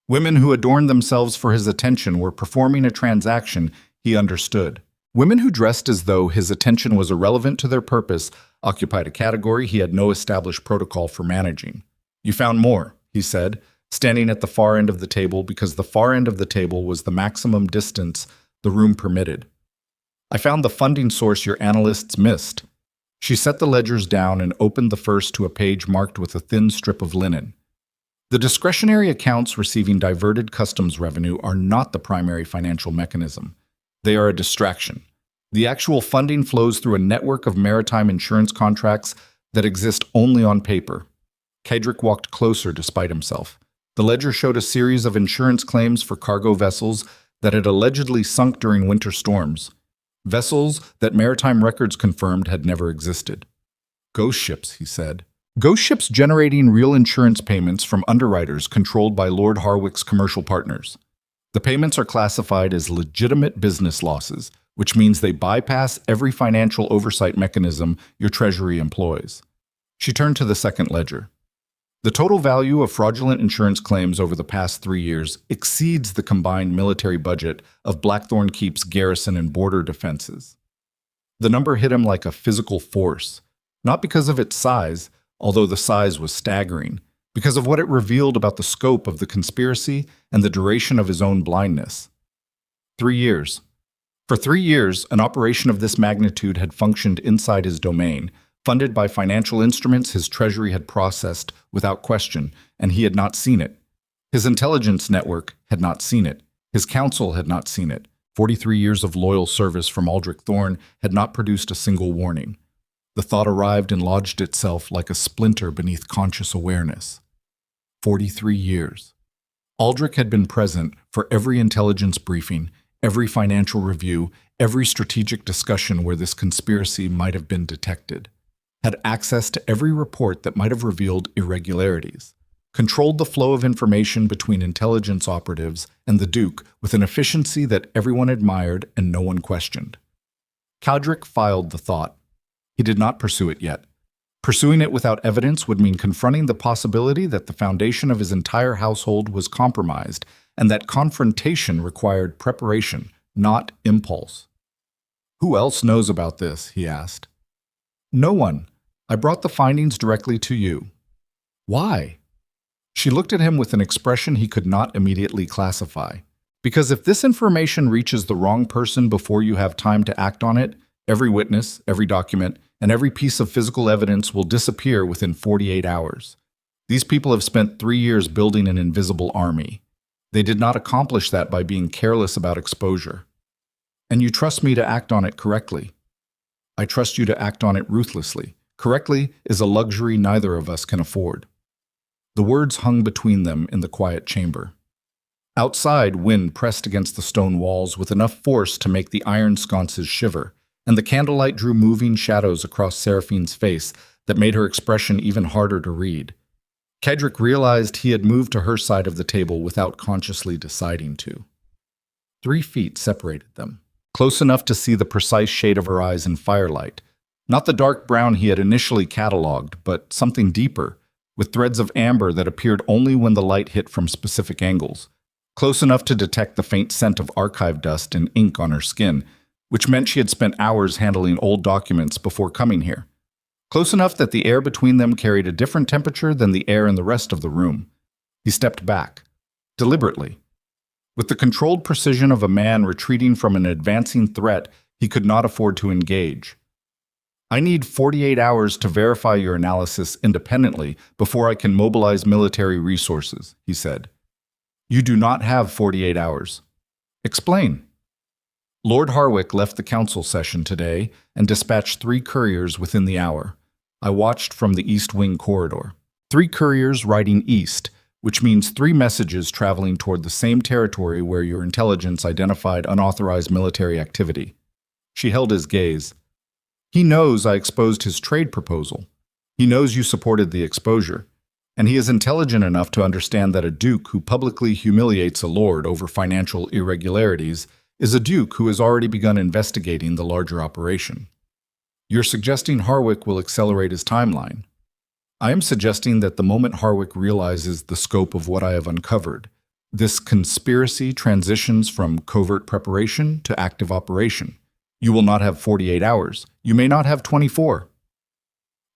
Women who adorned themselves for his attention were performing a transaction he understood. Women who dressed as though his attention was irrelevant to their purpose occupied a category he had no established protocol for managing. "You found more," he said, standing at the far end of the table because the far end of the table was the maximum distance the room permitted. "I found the funding source your analysts missed." She set the ledgers down and opened the first to a page marked with a thin strip of linen. The discretionary accounts receiving diverted customs revenue are not the primary financial mechanism. They are a distraction. The actual funding flows through a network of maritime insurance contracts that exist only on paper. Kedrick walked closer despite himself. The ledger showed a series of insurance claims for cargo vessels that had allegedly sunk during winter storms. Vessels that maritime records confirmed had never existed. "Ghost ships," he said. "Ghost ships generating real insurance payments from underwriters controlled by Lord Harwick's commercial partners. The payments are classified as legitimate business losses, which means they bypass every financial oversight mechanism your treasury employs." She turned to the second ledger. The total value of fraudulent insurance claims over the past 3 years exceeds the combined military budget of Blackthorn Keep's garrison and border defenses. The number hit him like a physical force, not because of its size, although the size was staggering, because of what it revealed about the scope of the conspiracy and the duration of his own blindness. 3 years. For 3 years, an operation of this magnitude had functioned inside his domain, funded by financial instruments his treasury had processed without question, and he had not seen it. His intelligence network had not seen it. His counsel had not seen it. 43 years of loyal service from Aldrich Thorne had not produced a single warning. The thought arrived and lodged itself like a splinter beneath conscious awareness. 43 years. Aldrich had been present for every intelligence briefing, every financial review, every strategic discussion where this conspiracy might have been detected, had access to every report that might have revealed irregularities, controlled the flow of information between intelligence operatives and the Duke with an efficiency that everyone admired and no one questioned. Caldric filed the thought. He did not pursue it yet. Pursuing it without evidence would mean confronting the possibility that the foundation of his entire household was compromised, and that confrontation required preparation, not impulse. "Who else knows about this?" he asked. "No one. I brought the findings directly to you." "Why?" She looked at him with an expression he could not immediately classify. "Because if this information reaches the wrong person before you have time to act on it, every witness, every document, and every piece of physical evidence will disappear within 48 hours. These people have spent 3 years building an invisible army. They did not accomplish that by being careless about exposure. And you trust me to act on it correctly. I trust you to act on it ruthlessly. Correctly is a luxury neither of us can afford." The words hung between them in the quiet chamber. Outside, wind pressed against the stone walls with enough force to make the iron sconces shiver, and the candlelight drew moving shadows across Seraphine's face that made her expression even harder to read. Cedric realized he had moved to her side of the table without consciously deciding to. 3 feet separated them, close enough to see the precise shade of her eyes in firelight. Not the dark brown he had initially catalogued, but something deeper, with threads of amber that appeared only when the light hit from specific angles. Close enough to detect the faint scent of archive dust and ink on her skin, which meant she had spent hours handling old documents before coming here. Close enough that the air between them carried a different temperature than the air in the rest of the room. He stepped back, deliberately. With the controlled precision of a man retreating from an advancing threat he could not afford to engage. "I need 48 hours to verify your analysis independently before I can mobilize military resources," he said. "You do not have 48 hours. Explain." Lord Harwick left the council session today and dispatched 3 couriers within the hour. I watched from the East Wing corridor. 3 couriers riding east, which means 3 messages traveling toward the same territory where your intelligence identified unauthorized military activity. She held his gaze. "He knows I exposed his trade proposal. He knows you supported the exposure. And he is intelligent enough to understand that a duke who publicly humiliates a lord over financial irregularities is a duke who has already begun investigating the larger operation. You're suggesting Harwick will accelerate his timeline. I am suggesting that the moment Harwick realizes the scope of what I have uncovered, this conspiracy transitions from covert preparation to active operation. You will not have 48 hours. You may not have 24.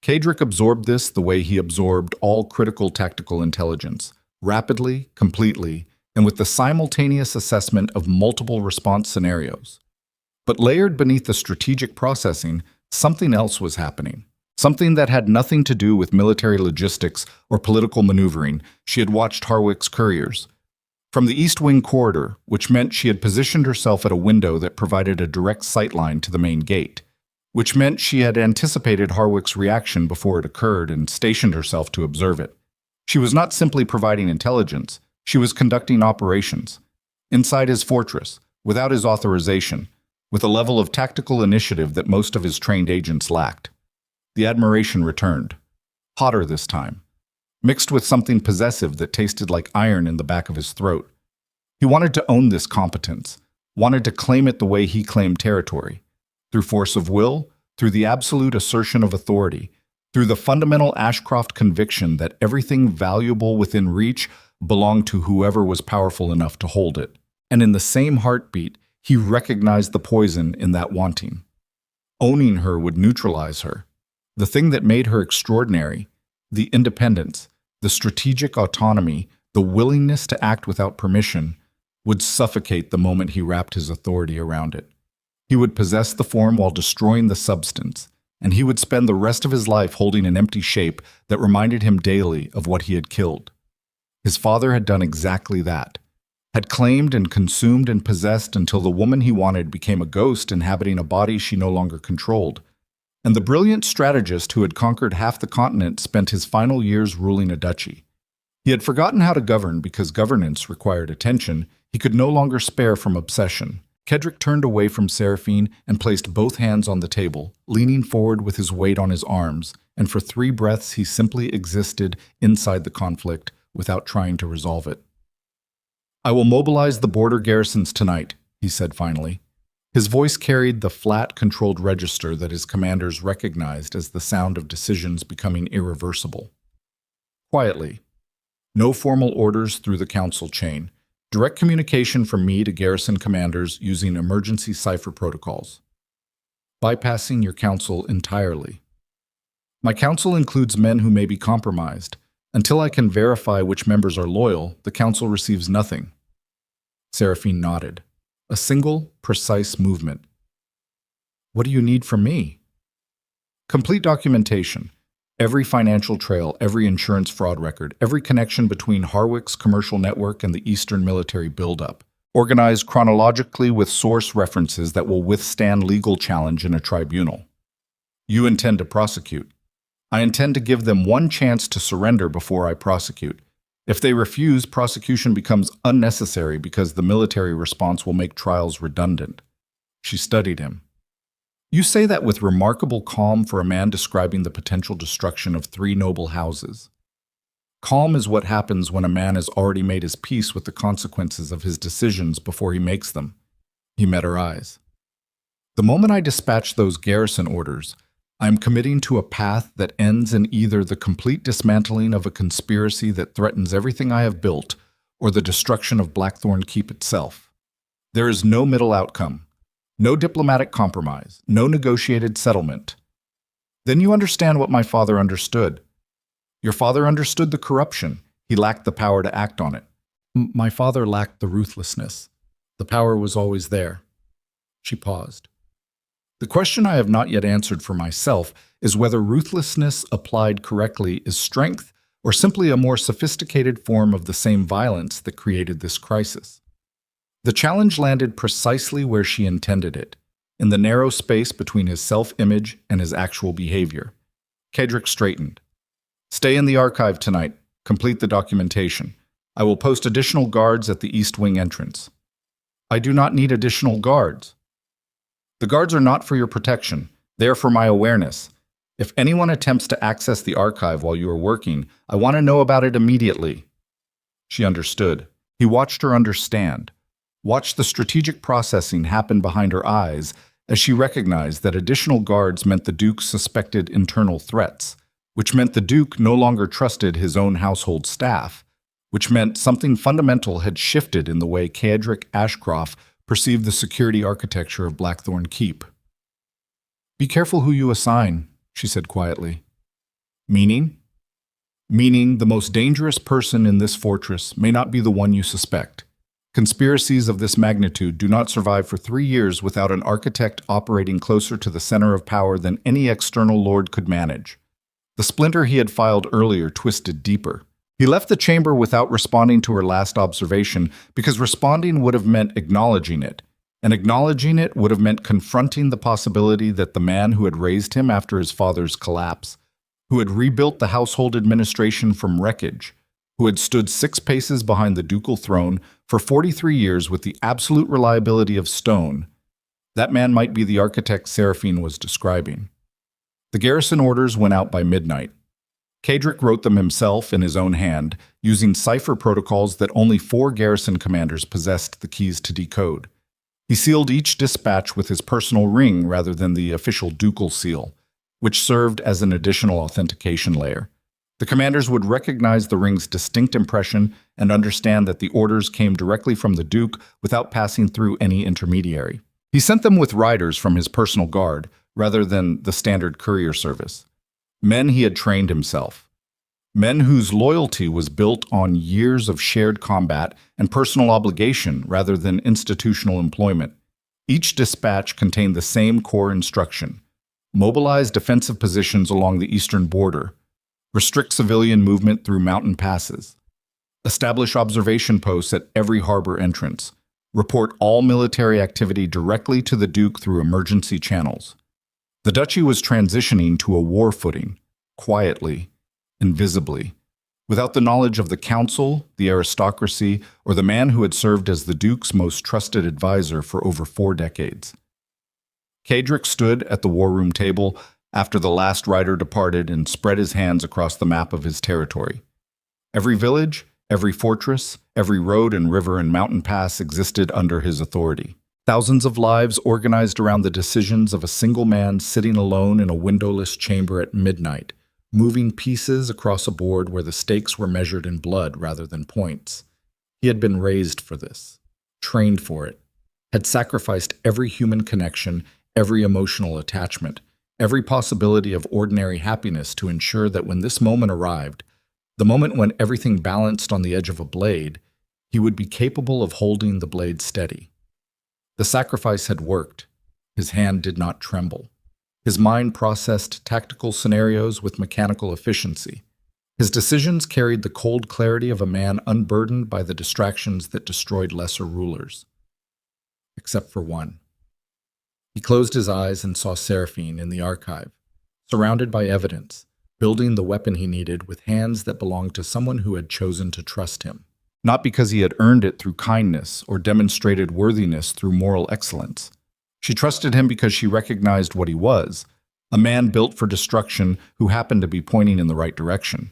Cedric absorbed this the way he absorbed all critical tactical intelligence, rapidly, completely, and with the simultaneous assessment of multiple response scenarios. But layered beneath the strategic processing, something else was happening. Something that had nothing to do with military logistics or political maneuvering. She had watched Harwick's couriers. From the East Wing corridor, which meant she had positioned herself at a window that provided a direct sightline to the main gate, which meant she had anticipated Harwick's reaction before it occurred and stationed herself to observe it. She was not simply providing intelligence, she was conducting operations. Inside his fortress, without his authorization, with a level of tactical initiative that most of his trained agents lacked. The admiration returned, hotter this time, mixed with something possessive that tasted like iron in the back of his throat. He wanted to own this competence, wanted to claim it the way he claimed territory, through force of will, through the absolute assertion of authority, through the fundamental Ashcroft conviction that everything valuable within reach belonged to whoever was powerful enough to hold it. And in the same heartbeat, he recognized the poison in that wanting. Owning her would neutralize her. The thing that made her extraordinary, the independence, the strategic autonomy, the willingness to act without permission, would suffocate the moment he wrapped his authority around it. He would possess the form while destroying the substance, and he would spend the rest of his life holding an empty shape that reminded him daily of what he had killed. His father had done exactly that, had claimed and consumed and possessed until the woman he wanted became a ghost inhabiting a body she no longer controlled. And the brilliant strategist who had conquered half the continent spent his final years ruling a duchy. He had forgotten how to govern because governance required attention he could no longer spare from obsession. Kedrick turned away from Seraphine and placed both hands on the table, leaning forward with his weight on his arms, and for 3 breaths he simply existed inside the conflict without trying to resolve it. "I will mobilize the border garrisons tonight," he said finally. His voice carried the flat, controlled register that his commanders recognized as the sound of decisions becoming irreversible. Quietly. No formal orders through the council chain. Direct communication from me to garrison commanders using emergency cipher protocols. Bypassing your council entirely. My council includes men who may be compromised. Until I can verify which members are loyal, the council receives nothing. Seraphine nodded. A single, precise movement. "What do you need from me?" "Complete documentation. Every financial trail, every insurance fraud record, every connection between Harwick's commercial network and the Eastern military buildup, organized chronologically with source references that will withstand legal challenge in a tribunal. You intend to prosecute. I intend to give them one chance to surrender before I prosecute. If they refuse, prosecution becomes unnecessary because the military response will make trials redundant." She studied him. "You say that with remarkable calm for a man describing the potential destruction of 3 noble houses. Calm is what happens when a man has already made his peace with the consequences of his decisions before he makes them." He met her eyes. "The moment I dispatch those garrison orders, I am committing to a path that ends in either the complete dismantling of a conspiracy that threatens everything I have built or the destruction of Blackthorn Keep itself. There is no middle outcome. No diplomatic compromise, no negotiated settlement." "Then you understand what my father understood." "Your father understood the corruption. He lacked the power to act on it." "My father lacked the ruthlessness. The power was always there." She paused. "The question I have not yet answered for myself is whether ruthlessness applied correctly is strength or simply a more sophisticated form of the same violence that created this crisis." The challenge landed precisely where she intended it, in the narrow space between his self-image and his actual behavior. Kedrick straightened. "Stay in the archive tonight. Complete the documentation. I will post additional guards at the East Wing entrance." "I do not need additional guards." "The guards are not for your protection. They are for my awareness. If anyone attempts to access the archive while you are working, I want to know about it immediately." She understood. He watched her understand. Watched the strategic processing happen behind her eyes as she recognized that additional guards meant the Duke suspected internal threats, which meant the Duke no longer trusted his own household staff, which meant something fundamental had shifted in the way Kedrick Ashcroft perceived the security architecture of Blackthorn Keep. "Be careful who you assign," she said quietly. "Meaning?" "Meaning the most dangerous person in this fortress may not be the one you suspect. Conspiracies of this magnitude do not survive for 3 years without an architect operating closer to the center of power than any external lord could manage." The splinter he had filed earlier twisted deeper. He left the chamber without responding to her last observation because responding would have meant acknowledging it, and acknowledging it would have meant confronting the possibility that the man who had raised him after his father's collapse, who had rebuilt the household administration from wreckage, who had stood 6 paces behind the ducal throne for 43 years with the absolute reliability of stone, that man might be the architect Seraphine was describing. The garrison orders went out by midnight. Kedrick wrote them himself in his own hand, using cipher protocols that only 4 garrison commanders possessed the keys to decode. He sealed each dispatch with his personal ring rather than the official ducal seal, which served as an additional authentication layer. The commanders would recognize the ring's distinct impression and understand that the orders came directly from the Duke without passing through any intermediary. He sent them with riders from his personal guard, rather than the standard courier service. Men he had trained himself. Men whose loyalty was built on years of shared combat and personal obligation rather than institutional employment. Each dispatch contained the same core instruction: mobilize defensive positions along the eastern border, restrict civilian movement through mountain passes, establish observation posts at every harbor entrance, report all military activity directly to the Duke through emergency channels. The duchy was transitioning to a war footing, quietly, invisibly, without the knowledge of the council, the aristocracy, or the man who had served as the Duke's most trusted advisor for over 4 decades. Cadric stood at the war room table after the last rider departed and spread his hands across the map of his territory. Every village, every fortress, every road and river and mountain pass existed under his authority. Thousands of lives organized around the decisions of a single man sitting alone in a windowless chamber at midnight, moving pieces across a board where the stakes were measured in blood rather than points. He had been raised for this, trained for it, had sacrificed every human connection, every emotional attachment, every possibility of ordinary happiness to ensure that when this moment arrived, the moment when everything balanced on the edge of a blade, he would be capable of holding the blade steady. The sacrifice had worked. His hand did not tremble. His mind processed tactical scenarios with mechanical efficiency. His decisions carried the cold clarity of a man unburdened by the distractions that destroyed lesser rulers. Except for one. He closed his eyes and saw Seraphine in the archive, surrounded by evidence, building the weapon he needed with hands that belonged to someone who had chosen to trust him. Not because he had earned it through kindness or demonstrated worthiness through moral excellence. She trusted him because she recognized what he was, a man built for destruction who happened to be pointing in the right direction.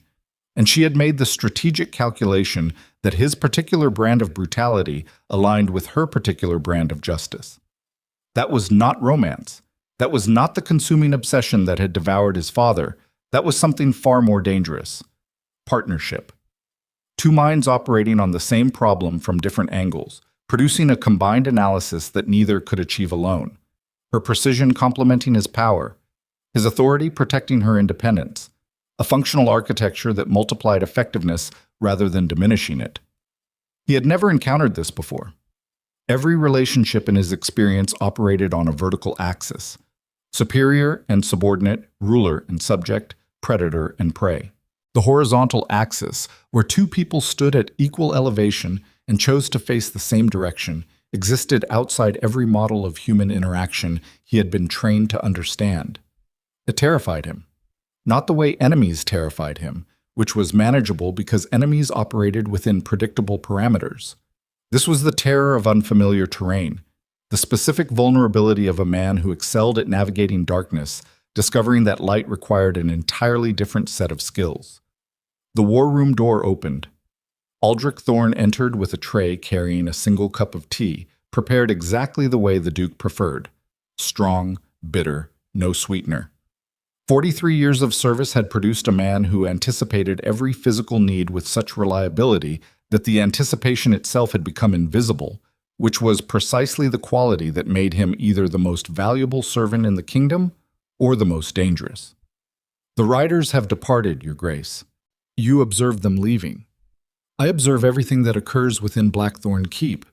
And she had made the strategic calculation that his particular brand of brutality aligned with her particular brand of justice. That was not romance. That was not the consuming obsession that had devoured his father. That was something far more dangerous. Partnership. 2 minds operating on the same problem from different angles, producing a combined analysis that neither could achieve alone. Her precision complementing his power, his authority protecting her independence, a functional architecture that multiplied effectiveness rather than diminishing it. He had never encountered this before. Every relationship in his experience operated on a vertical axis: superior and subordinate, ruler and subject, predator and prey. The horizontal axis, where 2 people stood at equal elevation and chose to face the same direction, existed outside every model of human interaction he had been trained to understand. It terrified him. Not the way enemies terrified him, which was manageable because enemies operated within predictable parameters. This was the terror of unfamiliar terrain, the specific vulnerability of a man who excelled at navigating darkness, discovering that light required an entirely different set of skills. The war room door opened. Aldrich Thorne entered with a tray carrying a single cup of tea, prepared exactly the way the Duke preferred: strong, bitter, no sweetener. 43 years of service had produced a man who anticipated every physical need with such reliability that the anticipation itself had become invisible, which was precisely the quality that made him either the most valuable servant in the kingdom or the most dangerous. "The riders have departed, Your Grace. You observe them leaving. I observe everything that occurs within Blackthorn Keep.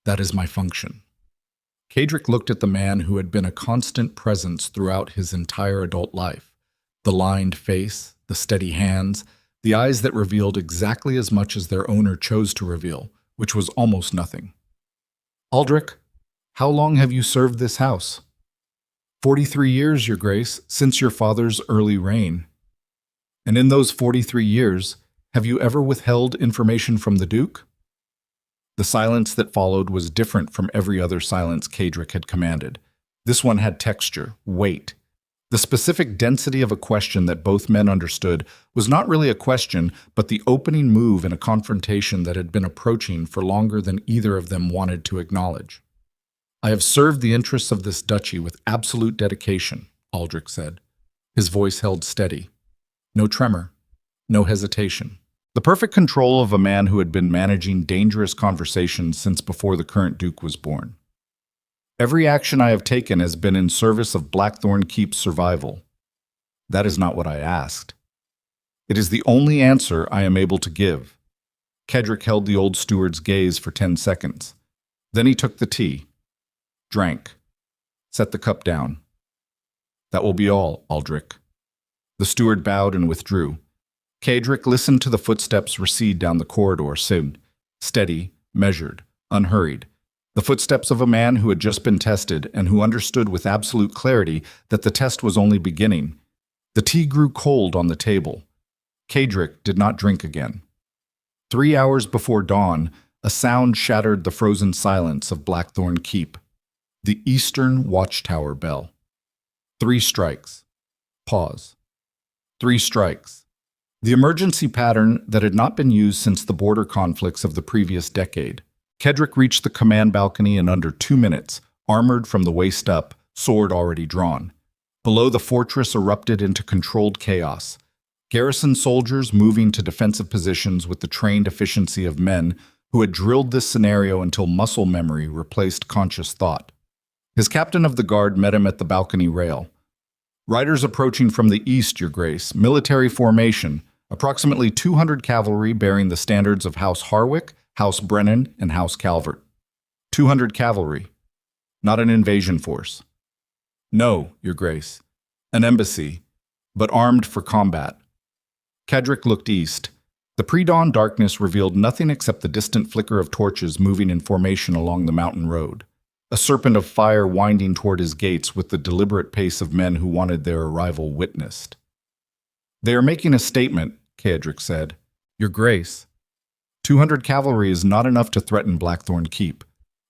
That is my function." Cadric looked at the man who had been a constant presence throughout his entire adult life. The lined face, the steady hands, the eyes that revealed exactly as much as their owner chose to reveal, which was almost nothing. "Aldrich, how long have you served this house?" 43 years, Your Grace, since your father's early reign." "And in those 43 years, have you ever withheld information from the Duke?" The silence that followed was different from every other silence Cadric had commanded. This one had texture, weight. The specific density of a question that both men understood was not really a question, but the opening move in a confrontation that had been approaching for longer than either of them wanted to acknowledge. "I have served the interests of this duchy with absolute dedication," Aldrich said. His voice held steady. No tremor, no hesitation. The perfect control of a man who had been managing dangerous conversations since before the current Duke was born. Every action I have taken has been in service of Blackthorn Keep's survival. That is not what I asked. It is the only answer I am able to give. Kedrick held the old steward's gaze for 10 seconds. Then he took the tea, drank, set the cup down. That will be all, Aldrich. The steward bowed and withdrew. Kedrick listened to the footsteps recede down the corridor, soon, steady, measured, unhurried. The footsteps of a man who had just been tested and who understood with absolute clarity that the test was only beginning. The tea grew cold on the table. Kedrick did not drink again. 3 hours before dawn, a sound shattered the frozen silence of Blackthorn Keep. The Eastern Watchtower bell. 3 strikes. Pause. 3 strikes. The emergency pattern that had not been used since the border conflicts of the previous decade. Kedrick reached the command balcony in under 2 minutes, armored from the waist up, sword already drawn. Below, the fortress erupted into controlled chaos. Garrison soldiers moving to defensive positions with the trained efficiency of men who had drilled this scenario until muscle memory replaced conscious thought. His captain of the guard met him at the balcony rail. Riders approaching from the east, Your Grace, military formation, approximately 200 cavalry bearing the standards of House Harwick, House Brennan, and House Calvert. 200 cavalry, not an invasion force. No, Your Grace, an embassy, but armed for combat. Kedrick looked east. The pre-dawn darkness revealed nothing except the distant flicker of torches moving in formation along the mountain road. A serpent of fire winding toward his gates with the deliberate pace of men who wanted their arrival witnessed. They are making a statement, Kedrick said. Your Grace, 200 cavalry is not enough to threaten Blackthorn Keep.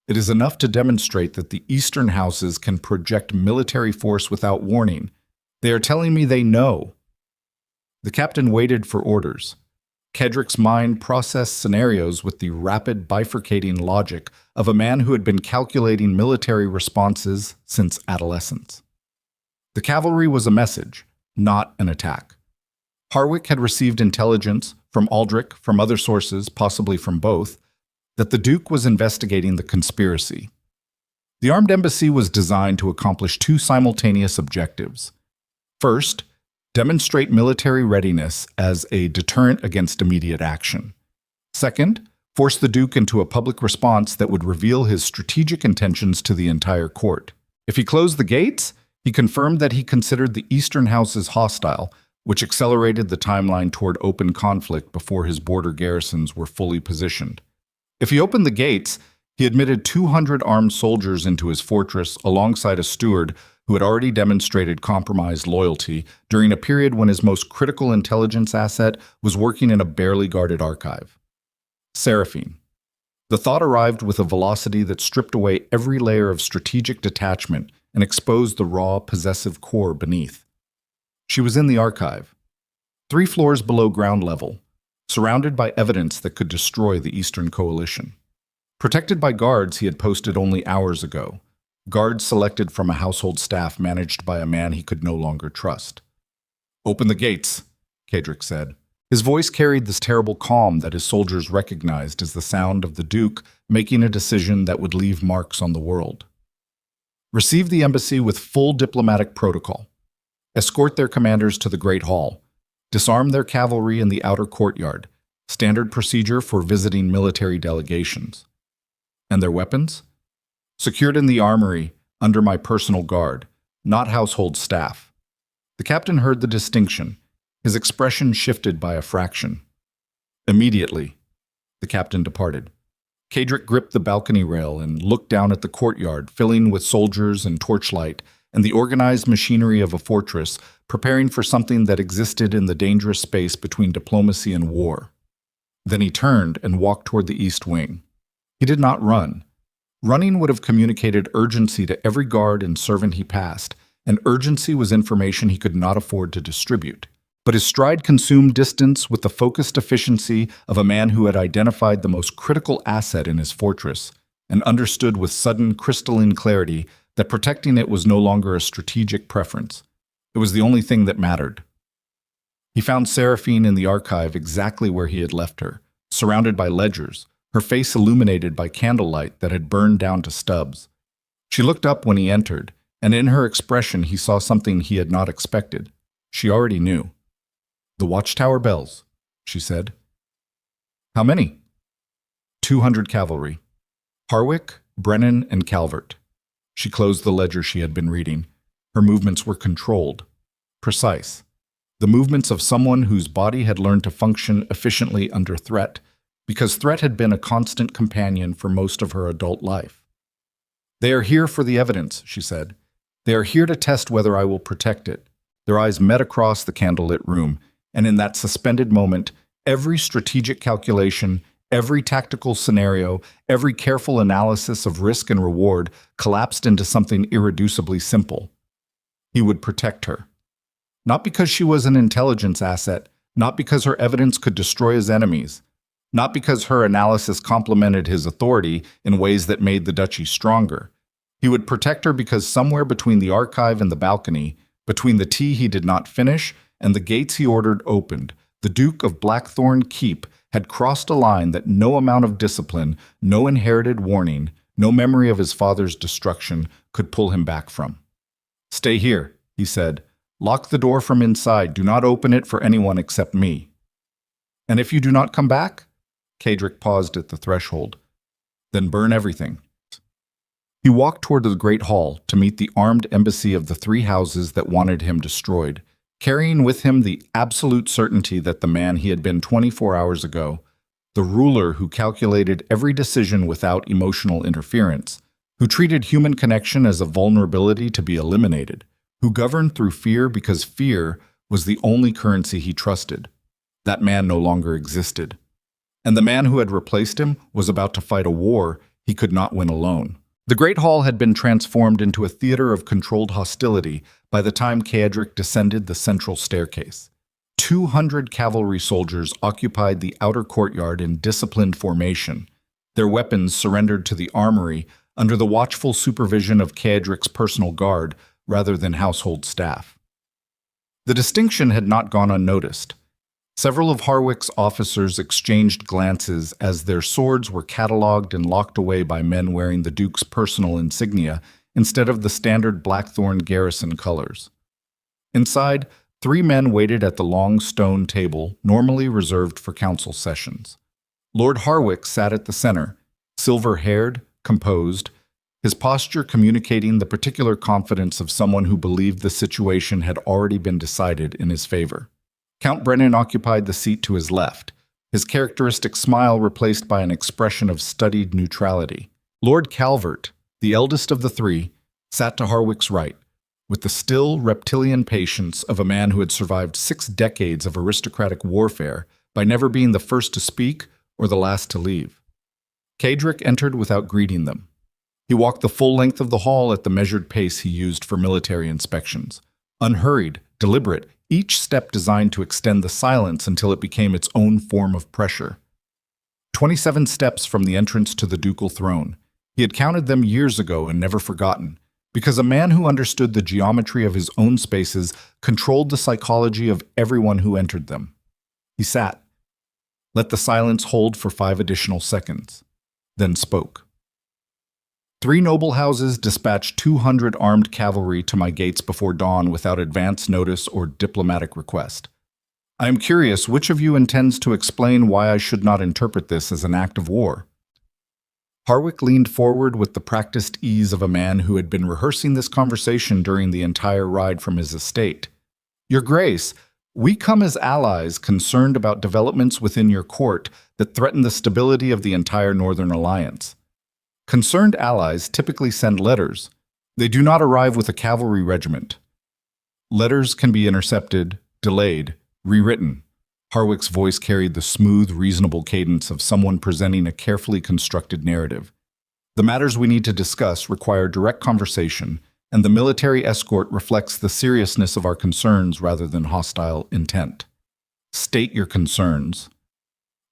It is enough to demonstrate that the eastern houses can project military force without warning. They are telling me they know. The captain waited for orders. Kedrick's mind processed scenarios with the rapid bifurcating logic of a man who had been calculating military responses since adolescence. The cavalry was a message, not an attack. Harwick had received intelligence from Aldrich, from other sources, possibly from both, that the Duke was investigating the conspiracy. The armed embassy was designed to accomplish 2 simultaneous objectives. First, demonstrate military readiness as a deterrent against immediate action. Second, force the Duke into a public response that would reveal his strategic intentions to the entire court. If he closed the gates, he confirmed that he considered the eastern houses hostile, which accelerated the timeline toward open conflict before his border garrisons were fully positioned. If he opened the gates, he admitted 200 armed soldiers into his fortress alongside a steward who had already demonstrated compromised loyalty during a period when his most critical intelligence asset was working in a barely guarded archive. Seraphine. The thought arrived with a velocity that stripped away every layer of strategic detachment and exposed the raw, possessive core beneath. She was in the archive, 3 floors below ground level, surrounded by evidence that could destroy the Eastern Coalition. Protected by guards he had posted only hours ago, guards selected from a household staff managed by a man he could no longer trust. "Open the gates," Kedrick said. His voice carried this terrible calm that his soldiers recognized as the sound of the Duke making a decision that would leave marks on the world. Receive the embassy with full diplomatic protocol. Escort their commanders to the Great Hall. Disarm their cavalry in the outer courtyard, standard procedure for visiting military delegations. And their weapons? Secured in the armory, under my personal guard, not household staff. The captain heard the distinction. His expression shifted by a fraction. Immediately, the captain departed. Kedrick gripped the balcony rail and looked down at the courtyard, filling with soldiers and torchlight, and the organized machinery of a fortress, preparing for something that existed in the dangerous space between diplomacy and war. Then he turned and walked toward the east wing. He did not run. Running would have communicated urgency to every guard and servant he passed, and urgency was information he could not afford to distribute. But his stride consumed distance with the focused efficiency of a man who had identified the most critical asset in his fortress and understood with sudden crystalline clarity that protecting it was no longer a strategic preference. It was the only thing that mattered. He found Seraphine in the archive exactly where he had left her, surrounded by ledgers, her face illuminated by candlelight that had burned down to stubs. She looked up when he entered, and in her expression he saw something he had not expected. She already knew. "The watchtower bells," she said. "How many?" 200 cavalry. Harwick, Brennan, and Calvert. She closed the ledger she had been reading. Her movements were controlled, precise. The movements of someone whose body had learned to function efficiently under threat, because threat had been a constant companion for most of her adult life. "They are here for the evidence," she said. "They are here to test whether I will protect it." Their eyes met across the candlelit room, and in that suspended moment, every strategic calculation, every tactical scenario, every careful analysis of risk and reward collapsed into something irreducibly simple. He would protect her. Not because she was an intelligence asset, not because her evidence could destroy his enemies, not because her analysis complemented his authority in ways that made the duchy stronger. He would protect her because somewhere between the archive and the balcony, between the tea he did not finish and the gates he ordered opened, the Duke of Blackthorn Keep had crossed a line that no amount of discipline, no inherited warning, no memory of his father's destruction could pull him back from. "Stay here," he said. "Lock the door from inside. Do not open it for anyone except me." "And if you do not come back?" Cadric paused at the threshold. "Then burn everything." He walked toward the great hall to meet the armed embassy of the three houses that wanted him destroyed, carrying with him the absolute certainty that the man he had been 24 hours ago, the ruler who calculated every decision without emotional interference, who treated human connection as a vulnerability to be eliminated, who governed through fear because fear was the only currency he trusted. That man no longer existed. And the man who had replaced him was about to fight a war he could not win alone. The Great Hall had been transformed into a theater of controlled hostility by the time Cadric descended the central staircase. 200 cavalry soldiers occupied the outer courtyard in disciplined formation, their weapons surrendered to the armory under the watchful supervision of Cadric's personal guard rather than household staff. The distinction had not gone unnoticed. Several of Harwick's officers exchanged glances as their swords were catalogued and locked away by men wearing the Duke's personal insignia instead of the standard Blackthorn garrison colors. Inside, 3 men waited at the long stone table normally reserved for council sessions. Lord Harwick sat at the center, silver-haired, composed, his posture communicating the particular confidence of someone who believed the situation had already been decided in his favor. Count Brennan occupied the seat to his left, his characteristic smile replaced by an expression of studied neutrality. Lord Calvert, the eldest of the 3, sat to Harwick's right, with the still, reptilian patience of a man who had survived 6 decades of aristocratic warfare by never being the first to speak or the last to leave. Cadric entered without greeting them. He walked the full length of the hall at the measured pace he used for military inspections, unhurried, deliberate, each step designed to extend the silence until it became its own form of pressure. 27 steps from the entrance to the ducal throne. He had counted them years ago and never forgotten, because a man who understood the geometry of his own spaces controlled the psychology of everyone who entered them. He sat, let the silence hold for 5 additional seconds, then spoke. 3 noble houses dispatched 200 armed cavalry to my gates before dawn without advance notice or diplomatic request. I am curious which of you intends to explain why I should not interpret this as an act of war. Harwick leaned forward with the practiced ease of a man who had been rehearsing this conversation during the entire ride from his estate. Your Grace, we come as allies concerned about developments within your court that threaten the stability of the entire Northern Alliance. Concerned allies typically send letters. They do not arrive with a cavalry regiment. Letters can be intercepted, delayed, rewritten. Harwick's voice carried the smooth, reasonable cadence of someone presenting a carefully constructed narrative. The matters we need to discuss require direct conversation, and the military escort reflects the seriousness of our concerns rather than hostile intent. State your concerns.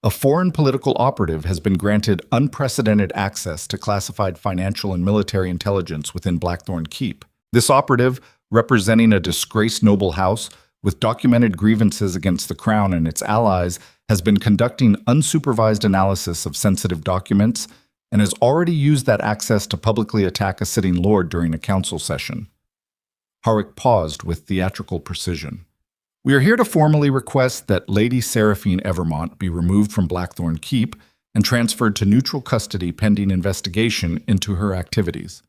A foreign political operative has been granted unprecedented access to classified financial and military intelligence within Blackthorn Keep. This operative, representing a disgraced noble house with documented grievances against the crown and its allies, has been conducting unsupervised analysis of sensitive documents and has already used that access to publicly attack a sitting lord during a council session. Harwick paused with theatrical precision. We are here to formally request that Lady Seraphine Evermont be removed from Blackthorn Keep and transferred to neutral custody pending investigation into her activities.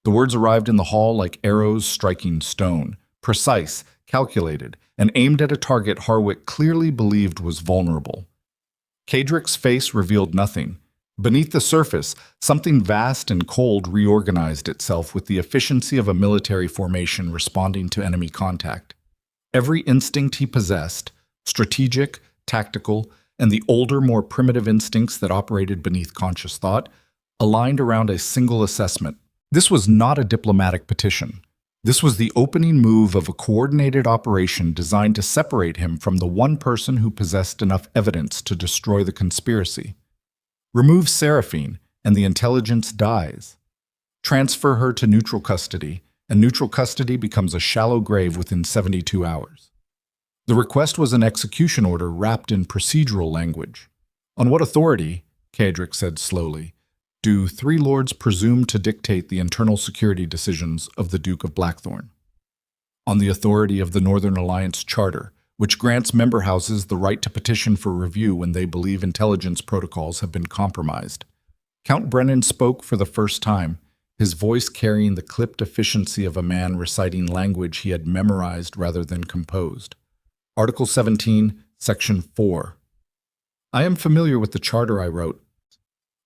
The words arrived in the hall like arrows striking stone, precise, calculated, and aimed at a target Harwick clearly believed was vulnerable. Cadrick's face revealed nothing. Beneath the surface, something vast and cold reorganized itself with the efficiency of a military formation responding to enemy contact. Every instinct he possessed, strategic, tactical, and the older, more primitive instincts that operated beneath conscious thought, aligned around a single assessment. This was not a diplomatic petition. This was the opening move of a coordinated operation designed to separate him from the one person who possessed enough evidence to destroy the conspiracy. Remove Seraphine, and the intelligence dies. Transfer her to neutral custody, and neutral custody becomes a shallow grave within 72 hours. The request was an execution order wrapped in procedural language. On what authority, Cadrick said slowly, do 3 lords presume to dictate the internal security decisions of the Duke of Blackthorn? On the authority of the Northern Alliance Charter, which grants member houses the right to petition for review when they believe intelligence protocols have been compromised. Count Brennan spoke for the first time, his voice carrying the clipped efficiency of a man reciting language he had memorized rather than composed. Article 17, Section 4. I am familiar with the charter I wrote.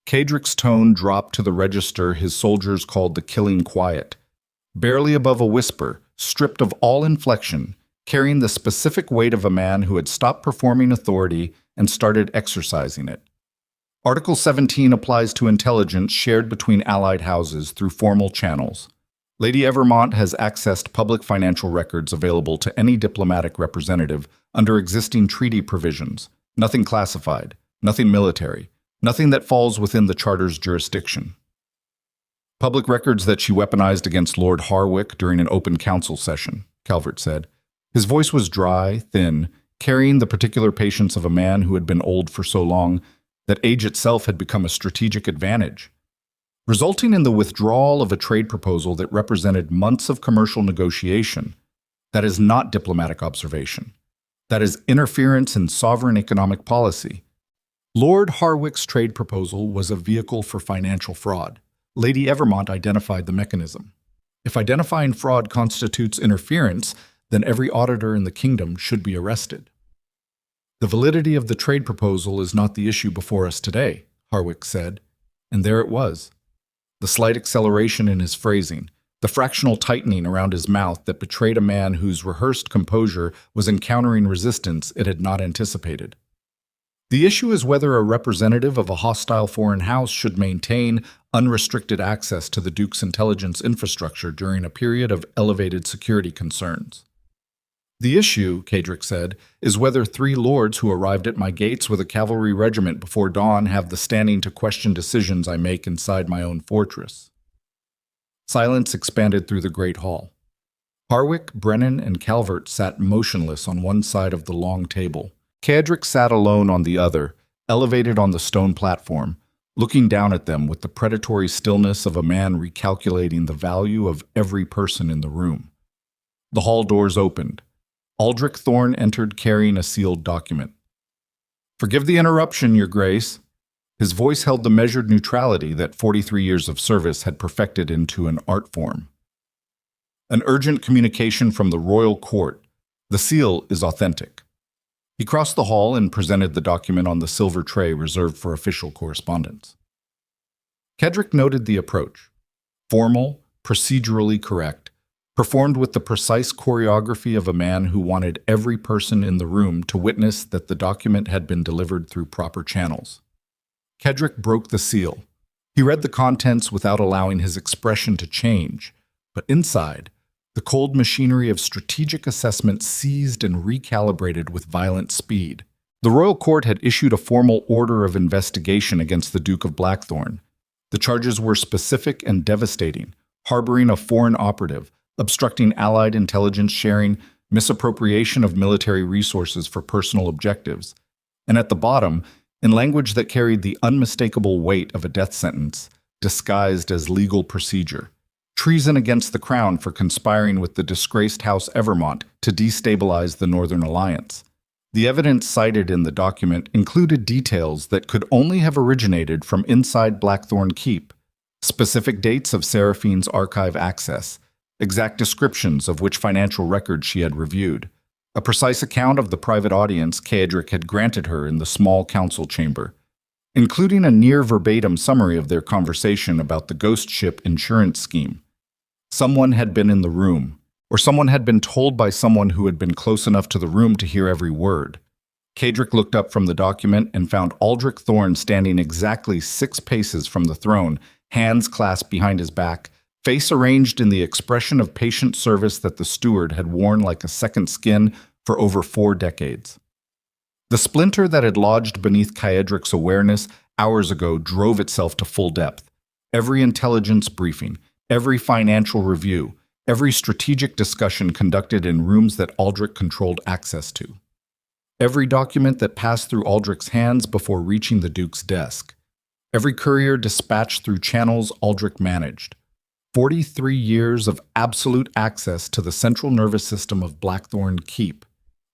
Cadrick's tone dropped to the register his soldiers called the killing quiet, barely above a whisper, stripped of all inflection, carrying the specific weight of a man who had stopped performing authority and started exercising it. Article 17 applies to intelligence shared between allied houses through formal channels. Lady Evermont has accessed public financial records available to any diplomatic representative under existing treaty provisions. Nothing classified, nothing military, nothing that falls within the Charter's jurisdiction. Public records that she weaponized against Lord Harwick during an open council session, Calvert said. His voice was dry, thin, carrying the particular patience of a man who had been old for so long that age itself had become a strategic advantage, resulting in the withdrawal of a trade proposal that represented months of commercial negotiation. That is not diplomatic observation. That is interference in sovereign economic policy. Lord Harwick's trade proposal was a vehicle for financial fraud. Lady Evermont identified the mechanism. If identifying fraud constitutes interference, then every auditor in the kingdom should be arrested. The validity of the trade proposal is not the issue before us today, Harwick said, and there it was. The slight acceleration in his phrasing, the fractional tightening around his mouth that betrayed a man whose rehearsed composure was encountering resistance it had not anticipated. The issue is whether a representative of a hostile foreign house should maintain unrestricted access to the Duke's intelligence infrastructure during a period of elevated security concerns. The issue, Cadrick said, is whether 3 lords who arrived at my gates with a cavalry regiment before dawn have the standing to question decisions I make inside my own fortress. Silence expanded through the great hall. Harwick, Brennan, and Calvert sat motionless on one side of the long table. Cadrick sat alone on the other, elevated on the stone platform, looking down at them with the predatory stillness of a man recalculating the value of every person in the room. The hall doors opened. Aldrich Thorne entered carrying a sealed document. Forgive the interruption, Your Grace. His voice held the measured neutrality that 43 years of service had perfected into an art form. An urgent communication from the royal court. The seal is authentic. He crossed the hall and presented the document on the silver tray reserved for official correspondence. Cadrick noted the approach. Formal, procedurally correct, performed with the precise choreography of a man who wanted every person in the room to witness that the document had been delivered through proper channels. Cadrick broke the seal. He read the contents without allowing his expression to change, but inside, the cold machinery of strategic assessment seized and recalibrated with violent speed. The royal court had issued a formal order of investigation against the Duke of Blackthorn. The charges were specific and devastating: harboring a foreign operative, obstructing Allied intelligence sharing, misappropriation of military resources for personal objectives. And at the bottom, in language that carried the unmistakable weight of a death sentence, disguised as legal procedure, treason against the crown for conspiring with the disgraced House Evermont to destabilize the Northern Alliance. The evidence cited in the document included details that could only have originated from inside Blackthorn Keep, specific dates of Seraphine's archive access, exact descriptions of which financial records she had reviewed, a precise account of the private audience Kaedric had granted her in the small council chamber, including a near-verbatim summary of their conversation about the ghost ship insurance scheme. Someone had been in the room, or someone had been told by someone who had been close enough to the room to hear every word. Kaedric looked up from the document and found Aldrich Thorne standing exactly 6 paces from the throne, hands clasped behind his back, face arranged in the expression of patient service that the steward had worn like a second skin for over 4 decades. The splinter that had lodged beneath Kaedric's awareness hours ago drove itself to full depth. Every intelligence briefing, every financial review, every strategic discussion conducted in rooms that Aldrich controlled access to. Every document that passed through Aldrich's hands before reaching the Duke's desk. Every courier dispatched through channels Aldrich managed. 43 years of absolute access to the central nervous system of Blackthorn Keep.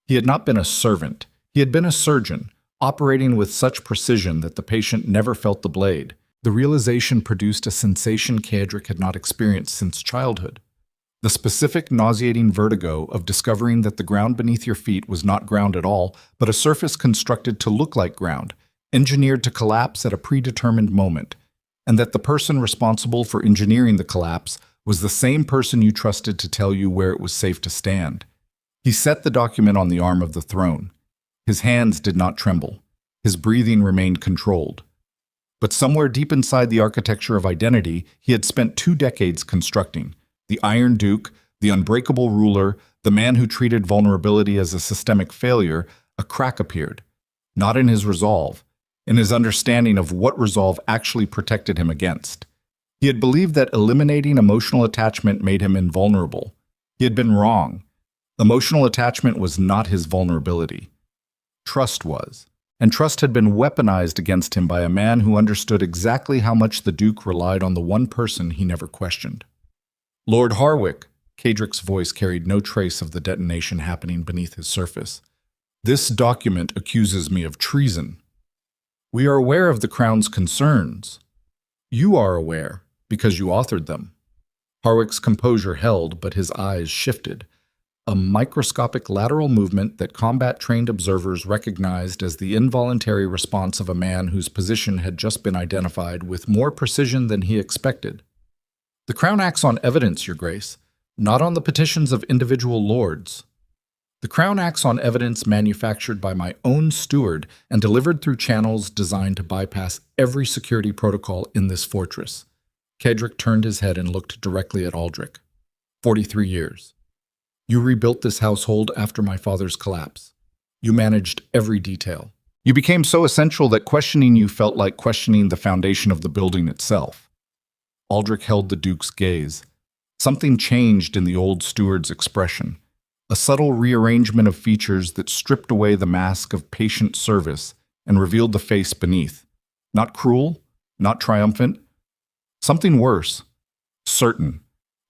He had not been a servant. He had been a surgeon, operating with such precision that the patient never felt the blade. The realization produced a sensation Kaedric had not experienced since childhood. The specific nauseating vertigo of discovering that the ground beneath your feet was not ground at all, but a surface constructed to look like ground, engineered to collapse at a predetermined moment, and that the person responsible for engineering the collapse was the same person you trusted to tell you where it was safe to stand. He set the document on the arm of the throne. His hands did not tremble. His breathing remained controlled. But somewhere deep inside the architecture of identity, he had spent 2 decades constructing. The Iron Duke, the unbreakable ruler, the man who treated vulnerability as a systemic failure, a crack appeared. Not in his resolve, in his understanding of what resolve actually protected him against. He had believed that eliminating emotional attachment made him invulnerable. He had been wrong. Emotional attachment was not his vulnerability. Trust was. And trust had been weaponized against him by a man who understood exactly how much the Duke relied on the one person he never questioned. Lord Harwick, Kaedric's voice carried no trace of the detonation happening beneath his surface. This document accuses me of treason. We are aware of the Crown's concerns. You are aware, because you authored them. Harwick's composure held, but his eyes shifted. A microscopic lateral movement that combat-trained observers recognized as the involuntary response of a man whose position had just been identified with more precision than he expected. The Crown acts on evidence, Your Grace, not on the petitions of individual lords. The Crown acts on evidence manufactured by my own steward and delivered through channels designed to bypass every security protocol in this fortress. Kaedric turned his head and looked directly at Aldrich. 43 years. You rebuilt this household after my father's collapse. You managed every detail. You became so essential that questioning you felt like questioning the foundation of the building itself. Aldrich held the Duke's gaze. Something changed in the old steward's expression. A subtle rearrangement of features that stripped away the mask of patient service and revealed the face beneath. Not cruel, not triumphant. Something worse. Certain.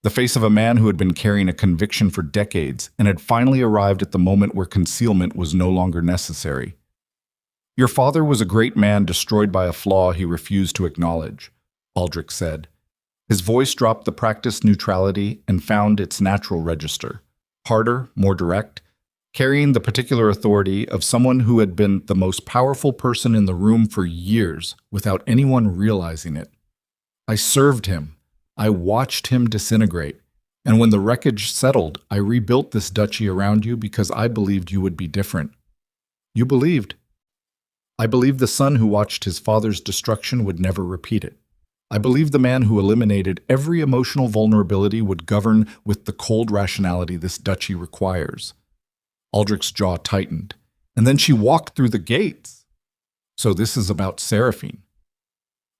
The face of a man who had been carrying a conviction for decades and had finally arrived at the moment where concealment was no longer necessary. Your father was a great man destroyed by a flaw he refused to acknowledge, Aldrich said. His voice dropped the practiced neutrality and found its natural register. Harder, more direct, carrying the particular authority of someone who had been the most powerful person in the room for years without anyone realizing it. I served him. I watched him disintegrate. And when the wreckage settled, I rebuilt this duchy around you because I believed you would be different. You believed. I believed the son who watched his father's destruction would never repeat it. I believed the man who eliminated every emotional vulnerability would govern with the cold rationality this duchy requires. Aldrich's jaw tightened. And then she walked through the gates. So this is about Seraphine.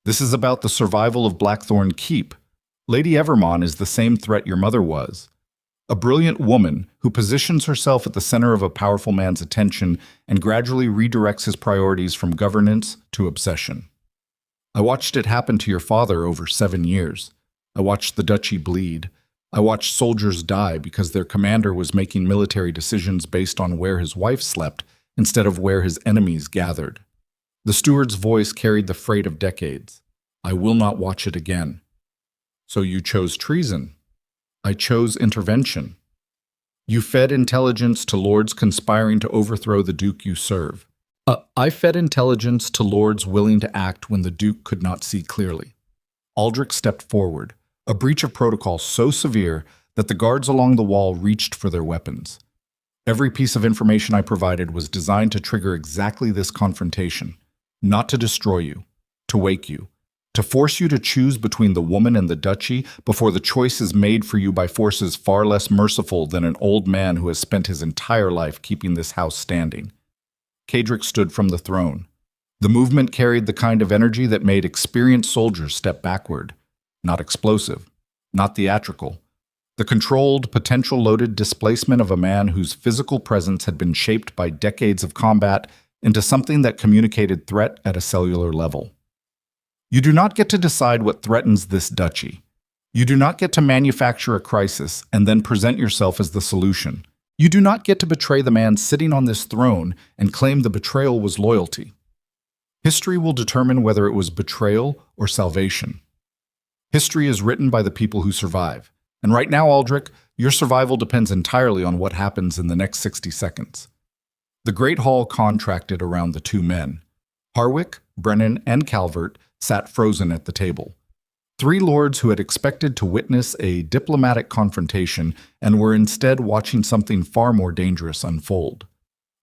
This is about the survival of Blackthorn Keep. Lady Evermont is the same threat your mother was. A brilliant woman who positions herself at the center of a powerful man's attention and gradually redirects his priorities from governance to obsession. I watched it happen to your father over 7 years. I watched the duchy bleed. I watched soldiers die because their commander was making military decisions based on where his wife slept instead of where his enemies gathered. The steward's voice carried the freight of decades. I will not watch it again. So you chose treason. I chose intervention. You fed intelligence to lords conspiring to overthrow the duke you serve. I fed intelligence to lords willing to act when the duke could not see clearly. Aldrich stepped forward, a breach of protocol so severe that the guards along the wall reached for their weapons. Every piece of information I provided was designed to trigger exactly this confrontation, not to destroy you, to wake you, to force you to choose between the woman and the duchy before the choice is made for you by forces far less merciful than an old man who has spent his entire life keeping this house standing. Cadric stood from the throne. The movement carried the kind of energy that made experienced soldiers step backward. Not explosive, not theatrical. The controlled, potential-loaded displacement of a man whose physical presence had been shaped by decades of combat into something that communicated threat at a cellular level. You do not get to decide what threatens this duchy. You do not get to manufacture a crisis and then present yourself as the solution. You do not get to betray the man sitting on this throne and claim the betrayal was loyalty. History will determine whether it was betrayal or salvation. History is written by the people who survive. And right now, Aldrich, your survival depends entirely on what happens in the next 60 seconds. The Great Hall contracted around the two men. Harwick, Brennan, and Calvert sat frozen at the table. 3 lords who had expected to witness a diplomatic confrontation and were instead watching something far more dangerous unfold.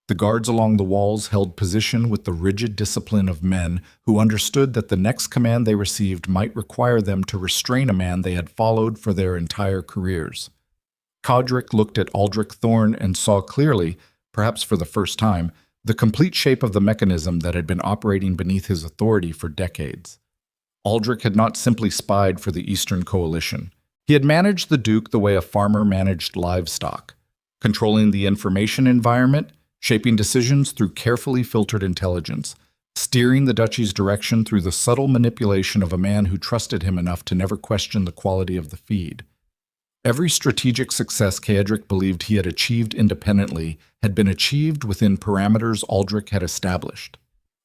The guards along the walls held position with the rigid discipline of men who understood that the next command they received might require them to restrain a man they had followed for their entire careers. Cadric looked at Aldrich Thorne and saw clearly, perhaps for the first time, the complete shape of the mechanism that had been operating beneath his authority for decades. Aldrich had not simply spied for the Eastern Coalition. He had managed the Duke the way a farmer managed livestock, controlling the information environment, shaping decisions through carefully filtered intelligence, steering the duchy's direction through the subtle manipulation of a man who trusted him enough to never question the quality of the feed. Every strategic success Cadric believed he had achieved independently had been achieved within parameters Aldrich had established.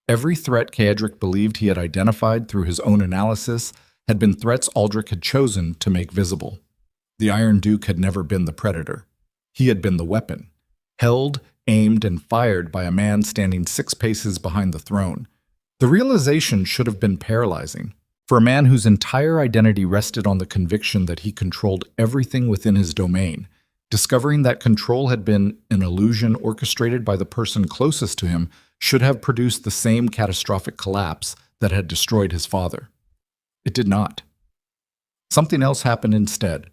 Every threat Cadric believed he had identified through his own analysis had been threats Aldrich had chosen to make visible. The Iron Duke had never been the predator. He had been the weapon, held, aimed, and fired by a man standing 6 paces behind the throne. The realization should have been paralyzing. For a man whose entire identity rested on the conviction that he controlled everything within his domain, discovering that control had been an illusion orchestrated by the person closest to him should have produced the same catastrophic collapse that had destroyed his father. It did not. Something else happened instead.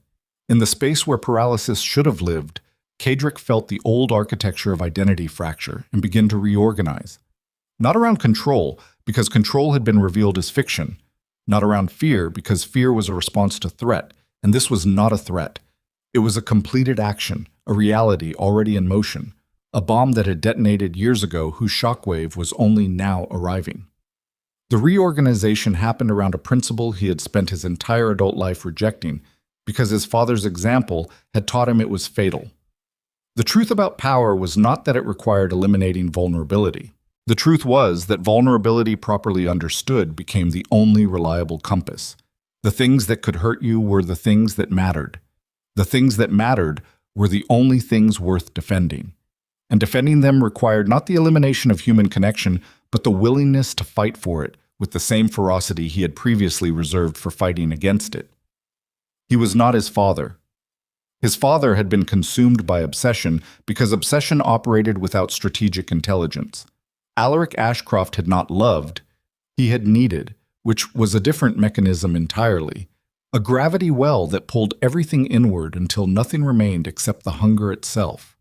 In the space where paralysis should have lived, Cadric felt the old architecture of identity fracture and begin to reorganize. Not around control, because control had been revealed as fiction. Not around fear, because fear was a response to threat, and this was not a threat. It was a completed action, a reality already in motion, a bomb that had detonated years ago whose shockwave was only now arriving. The reorganization happened around a principle he had spent his entire adult life rejecting, because his father's example had taught him it was fatal. The truth about power was not that it required eliminating vulnerability. The truth was that vulnerability properly understood became the only reliable compass. The things that could hurt you were the things that mattered. The things that mattered were the only things worth defending. And defending them required not the elimination of human connection, but the willingness to fight for it with the same ferocity he had previously reserved for fighting against it. He was not his father. His father had been consumed by obsession because obsession operated without strategic intelligence. Alaric Ashcroft had not loved, he had needed, which was a different mechanism entirely, a gravity well that pulled everything inward until nothing remained except the hunger itself.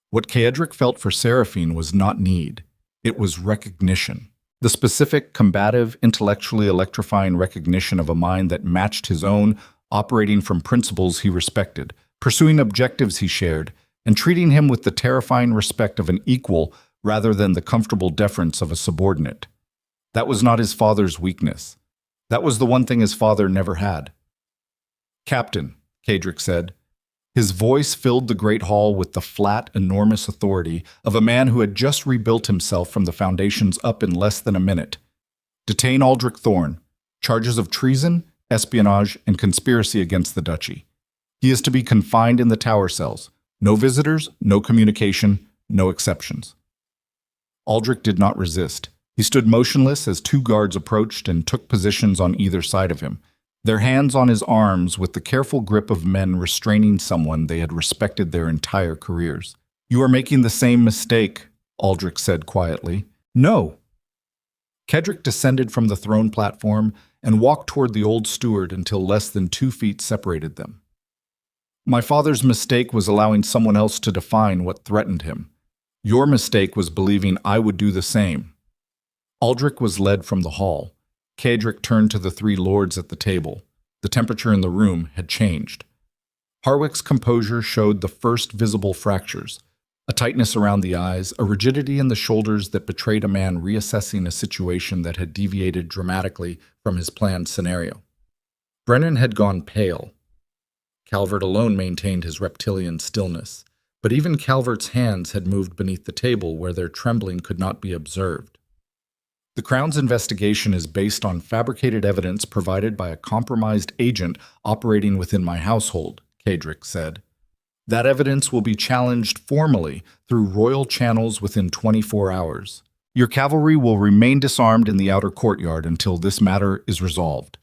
What Cadric felt for Seraphine was not need, it was recognition. The specific, combative, intellectually electrifying recognition of a mind that matched his own, operating from principles he respected, pursuing objectives he shared, and treating him with the terrifying respect of an equal rather than the comfortable deference of a subordinate. That was not his father's weakness. That was the one thing his father never had. "Captain," Kadrick said. His voice filled the great hall with the flat, enormous authority of a man who had just rebuilt himself from the foundations up in less than a minute. "Detain Aldrich Thorne. Charges of treason, espionage, and conspiracy against the duchy. He is to be confined in the tower cells. No visitors, no communication, no exceptions." Aldrich did not resist. He stood motionless as two guards approached and took positions on either side of him, their hands on his arms with the careful grip of men restraining someone they had respected their entire careers. "You are making the same mistake," Aldrich said quietly. "No." Kedrick descended from the throne platform and walked toward the old steward until less than 2 feet separated them. "My father's mistake was allowing someone else to define what threatened him. Your mistake was believing I would do the same." Aldrich was led from the hall. Kadrick turned to the 3 lords at the table. The temperature in the room had changed. Harwick's composure showed the first visible fractures, a tightness around the eyes, a rigidity in the shoulders that betrayed a man reassessing a situation that had deviated dramatically from his planned scenario. Brennan had gone pale. Calvert alone maintained his reptilian stillness, but even Calvert's hands had moved beneath the table where their trembling could not be observed. "The Crown's investigation is based on fabricated evidence provided by a compromised agent operating within my household," Kadrick said. "That evidence will be challenged formally through royal channels within 24 hours. Your cavalry will remain disarmed in the outer courtyard until this matter is resolved.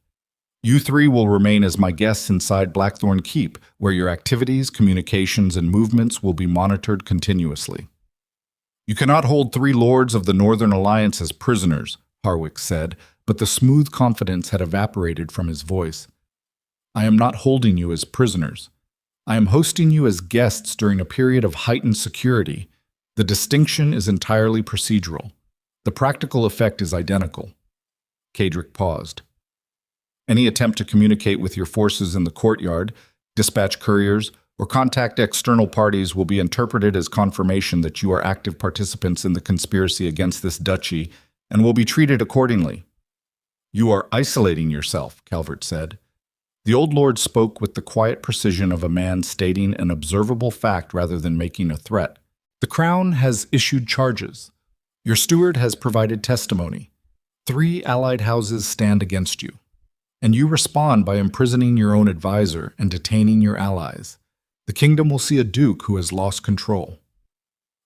You 3 will remain as my guests inside Blackthorn Keep, where your activities, communications, and movements will be monitored continuously." "You cannot hold 3 lords of the Northern Alliance as prisoners," Harwick said, but the smooth confidence had evaporated from his voice. "I am not holding you as prisoners. I am hosting you as guests during a period of heightened security. The distinction is entirely procedural. The practical effect is identical." Kadrick paused. "Any attempt to communicate with your forces in the courtyard, dispatch couriers, or contact external parties will be interpreted as confirmation that you are active participants in the conspiracy against this duchy and will be treated accordingly." "You are isolating yourself," Calvert said. The old lord spoke with the quiet precision of a man stating an observable fact rather than making a threat. "The Crown has issued charges. Your steward has provided testimony. 3 allied houses stand against you. And you respond by imprisoning your own advisor and detaining your allies. The kingdom will see a duke who has lost control.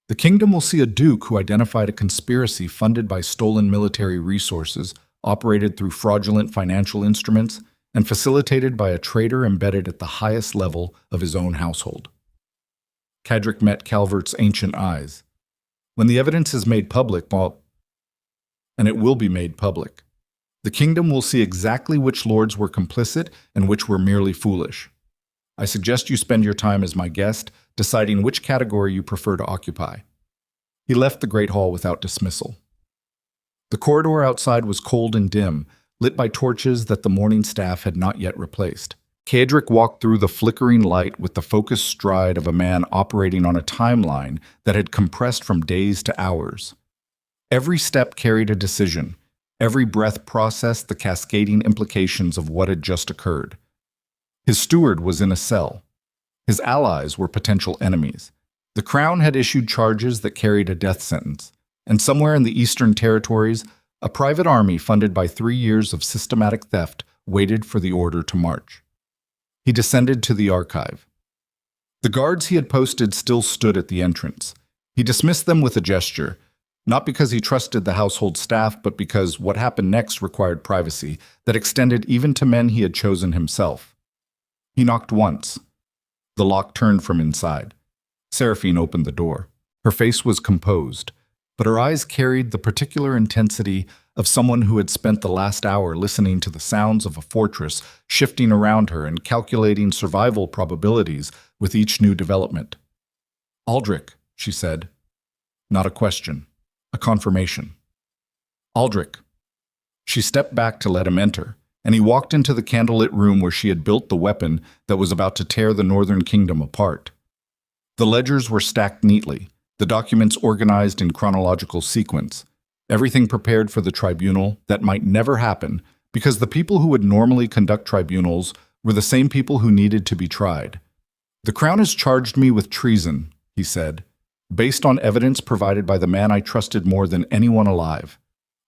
The kingdom will see a duke who identified a conspiracy funded by stolen military resources, operated through fraudulent financial instruments, and facilitated by a traitor embedded at the highest level of his own household." Kadrick met Calvert's ancient eyes. "When the evidence is made public, and it will be made public, the kingdom will see exactly which lords were complicit and which were merely foolish. I suggest you spend your time as my guest, deciding which category you prefer to occupy." He left the great hall without dismissal. The corridor outside was cold and dim, lit by torches that the morning staff had not yet replaced. Kadrick walked through the flickering light with the focused stride of a man operating on a timeline that had compressed from days to hours. Every step carried a decision. Every breath processed the cascading implications of what had just occurred. His steward was in a cell. His allies were potential enemies. The Crown had issued charges that carried a death sentence, and somewhere in the Eastern Territories, a private army funded by 3 years of systematic theft waited for the order to march. He descended to the archive. The guards he had posted still stood at the entrance. He dismissed them with a gesture, not because he trusted the household staff, but because what happened next required privacy that extended even to men he had chosen himself. He knocked once. The lock turned from inside. Seraphine opened the door. Her face was composed, but her eyes carried the particular intensity of someone who had spent the last hour listening to the sounds of a fortress shifting around her and calculating survival probabilities with each new development. "Aldrich," she said. Not a question, a confirmation. "Aldrich." She stepped back to let him enter. and he walked into the candlelit room where she had built the weapon that was about to tear the Northern Kingdom apart. The ledgers were stacked neatly, the documents organized in chronological sequence, everything prepared for the tribunal that might never happen because the people who would normally conduct tribunals were the same people who needed to be tried. "The Crown has charged me with treason," he said, "based on evidence provided by the man I trusted more than anyone alive."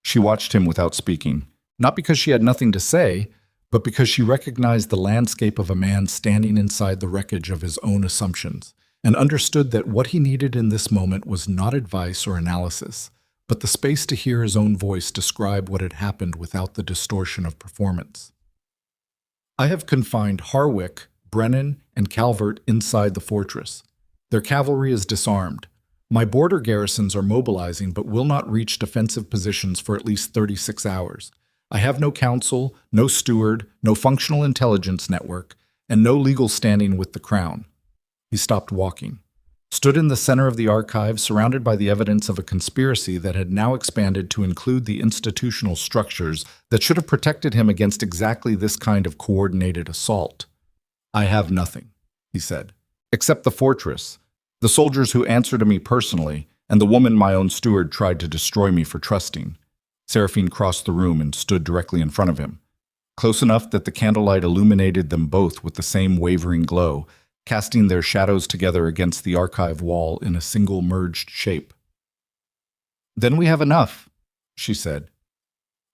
She watched him without speaking, not because she had nothing to say, but because she recognized the landscape of a man standing inside the wreckage of his own assumptions, and understood that what he needed in this moment was not advice or analysis, but the space to hear his own voice describe what had happened without the distortion of performance. "I have confined Harwick, Brennan, and Calvert inside the fortress. Their cavalry is disarmed. My border garrisons are mobilizing but will not reach defensive positions for at least 36 hours. I have no council, no steward, no functional intelligence network, and no legal standing with the Crown." He stopped walking, stood in the center of the archive, surrounded by the evidence of a conspiracy that had now expanded to include the institutional structures that should have protected him against exactly this kind of coordinated assault. "I have nothing," he said, "except the fortress, the soldiers who answer to me personally, and the woman my own steward tried to destroy me for trusting." Seraphine crossed the room and stood directly in front of him, close enough that the candlelight illuminated them both with the same wavering glow, casting their shadows together against the archive wall in a single merged shape. "Then we have enough," she said.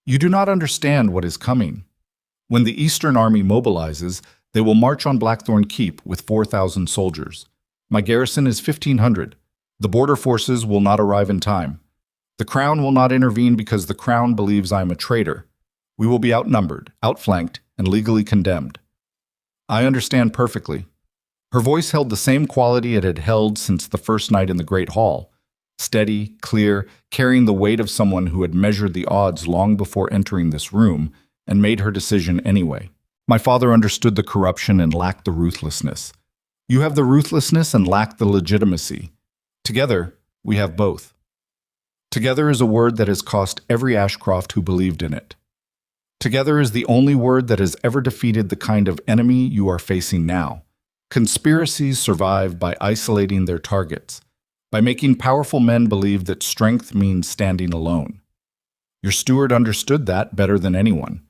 "You do not understand what is coming. When the Eastern Army mobilizes, they will march on Blackthorn Keep with 4,000 soldiers. My garrison is 1,500. The border forces will not arrive in time. The Crown will not intervene because the Crown believes I am a traitor. We will be outnumbered, outflanked, and legally condemned." "I understand perfectly." Her voice held the same quality it had held since the first night in the Great Hall, steady, clear, carrying the weight of someone who had measured the odds long before entering this room and made her decision anyway. "My father understood the corruption and lacked the ruthlessness. You have the ruthlessness and lack the legitimacy. Together, we have both. Together is a word that has cost every Ashcroft who believed in it. Together is the only word that has ever defeated the kind of enemy you are facing now. Conspiracies survive by isolating their targets, by making powerful men believe that strength means standing alone. Your steward understood that better than anyone.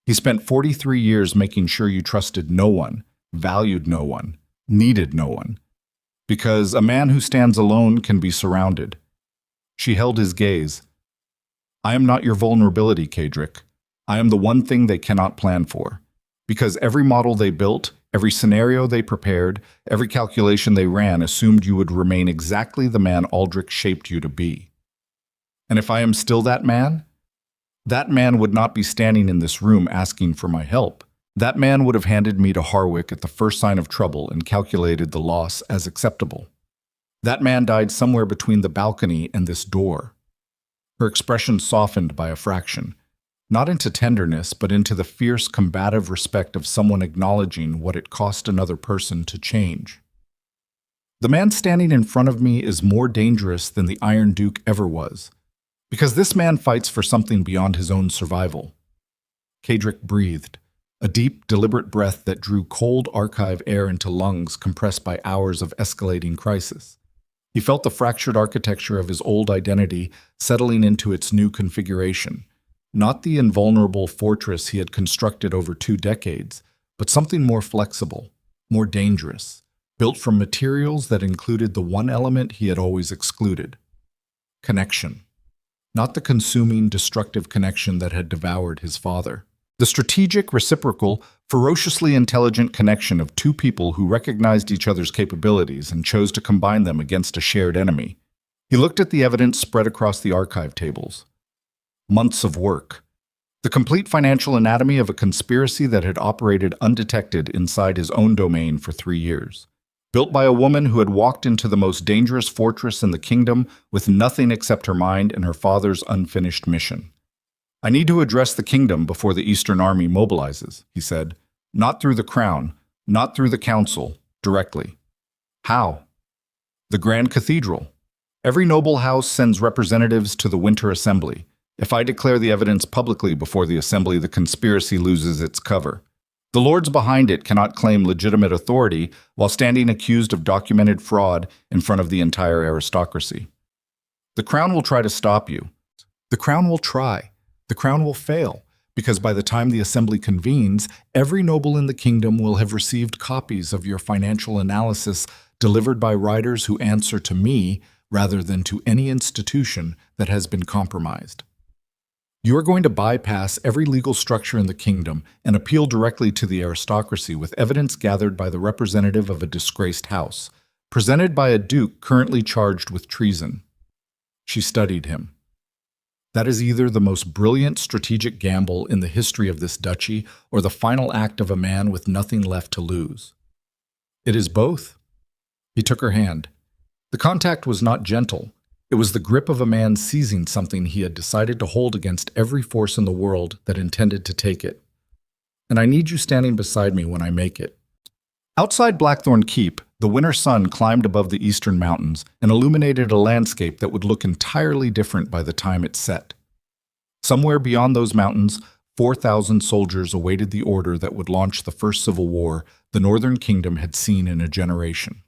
He spent 43 years making sure you trusted no one, valued no one, needed no one. Because a man who stands alone can be surrounded." She held his gaze. "I am not your vulnerability, Cadric. I am the one thing they cannot plan for. Because every model they built, every scenario they prepared, every calculation they ran assumed you would remain exactly the man Aldrich shaped you to be. And if I am still that man would not be standing in this room asking for my help. That man would have handed me to Harwick at the first sign of trouble and calculated the loss as acceptable. That man died somewhere between the balcony and this door." Her expression softened by a fraction, not into tenderness, but into the fierce, combative respect of someone acknowledging what it cost another person to change. "The man standing in front of me is more dangerous than the Iron Duke ever was, because this man fights for something beyond his own survival." Cadric breathed, a deep, deliberate breath that drew cold archive air into lungs compressed by hours of escalating crisis. He felt the fractured architecture of his old identity settling into its new configuration. Not the invulnerable fortress he had constructed over 2 decades, but something more flexible, more dangerous, built from materials that included the one element he had always excluded: connection. Not the consuming, destructive connection that had devoured his father. The strategic, reciprocal, ferociously intelligent connection of 2 people who recognized each other's capabilities and chose to combine them against a shared enemy. He looked at the evidence spread across the archive tables. Months of work. The complete financial anatomy of a conspiracy that had operated undetected inside his own domain for 3 years. Built by a woman who had walked into the most dangerous fortress in the kingdom with nothing except her mind and her father's unfinished mission. "I need to address the kingdom before the Eastern Army mobilizes," he said. "Not through the Crown, not through the Council, directly." "How?" "The Grand Cathedral. Every noble house sends representatives to the Winter Assembly. If I declare the evidence publicly before the assembly, the conspiracy loses its cover. The lords behind it cannot claim legitimate authority while standing accused of documented fraud in front of the entire aristocracy. The crown will try to stop you. The crown will try. The crown will fail, because by the time the assembly convenes, every noble in the kingdom will have received copies of your financial analysis delivered by writers who answer to me rather than to any institution that has been compromised. You are going to bypass every legal structure in the kingdom and appeal directly to the aristocracy with evidence gathered by the representative of a disgraced house, presented by a duke currently charged with treason. She studied him. That is either the most brilliant strategic gamble in the history of this duchy or the final act of a man with nothing left to lose. It is both. He took her hand. The contact was not gentle. It was the grip of a man seizing something he had decided to hold against every force in the world that intended to take it. And I need you standing beside me when I make it. Outside Blackthorn Keep, the winter sun climbed above the eastern mountains and illuminated a landscape that would look entirely different by the time it set. Somewhere beyond those mountains, 4,000 soldiers awaited the order that would launch the first civil war the Northern Kingdom had seen in a generation.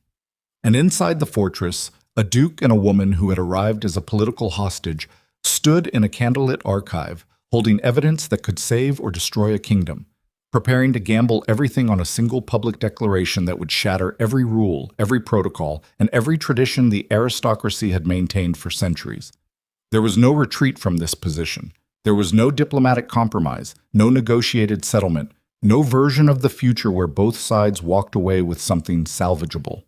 And inside the fortress, a duke and a woman who had arrived as a political hostage stood in a candlelit archive, holding evidence that could save or destroy a kingdom, preparing to gamble everything on a single public declaration that would shatter every rule, every protocol, and every tradition the aristocracy had maintained for centuries. There was no retreat from this position. There was no diplomatic compromise, no negotiated settlement, no version of the future where both sides walked away with something salvageable.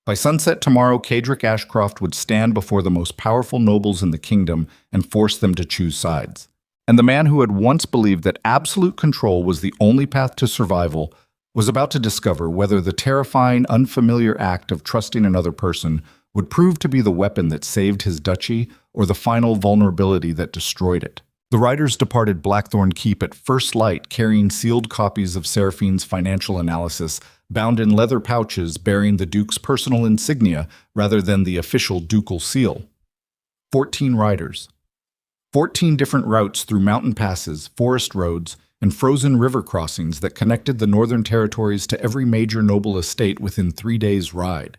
By sunset tomorrow, Cadric Ashcroft would stand before the most powerful nobles in the kingdom and force them to choose sides. And the man who had once believed that absolute control was the only path to survival was about to discover whether the terrifying, unfamiliar act of trusting another person would prove to be the weapon that saved his duchy or the final vulnerability that destroyed it. The riders departed Blackthorn Keep at first light, carrying sealed copies of Seraphine's financial analysis, bound in leather pouches bearing the Duke's personal insignia rather than the official ducal seal. 14 riders. 14 different routes through mountain passes, forest roads, and frozen river crossings that connected the northern territories to every major noble estate within 3 days' ride.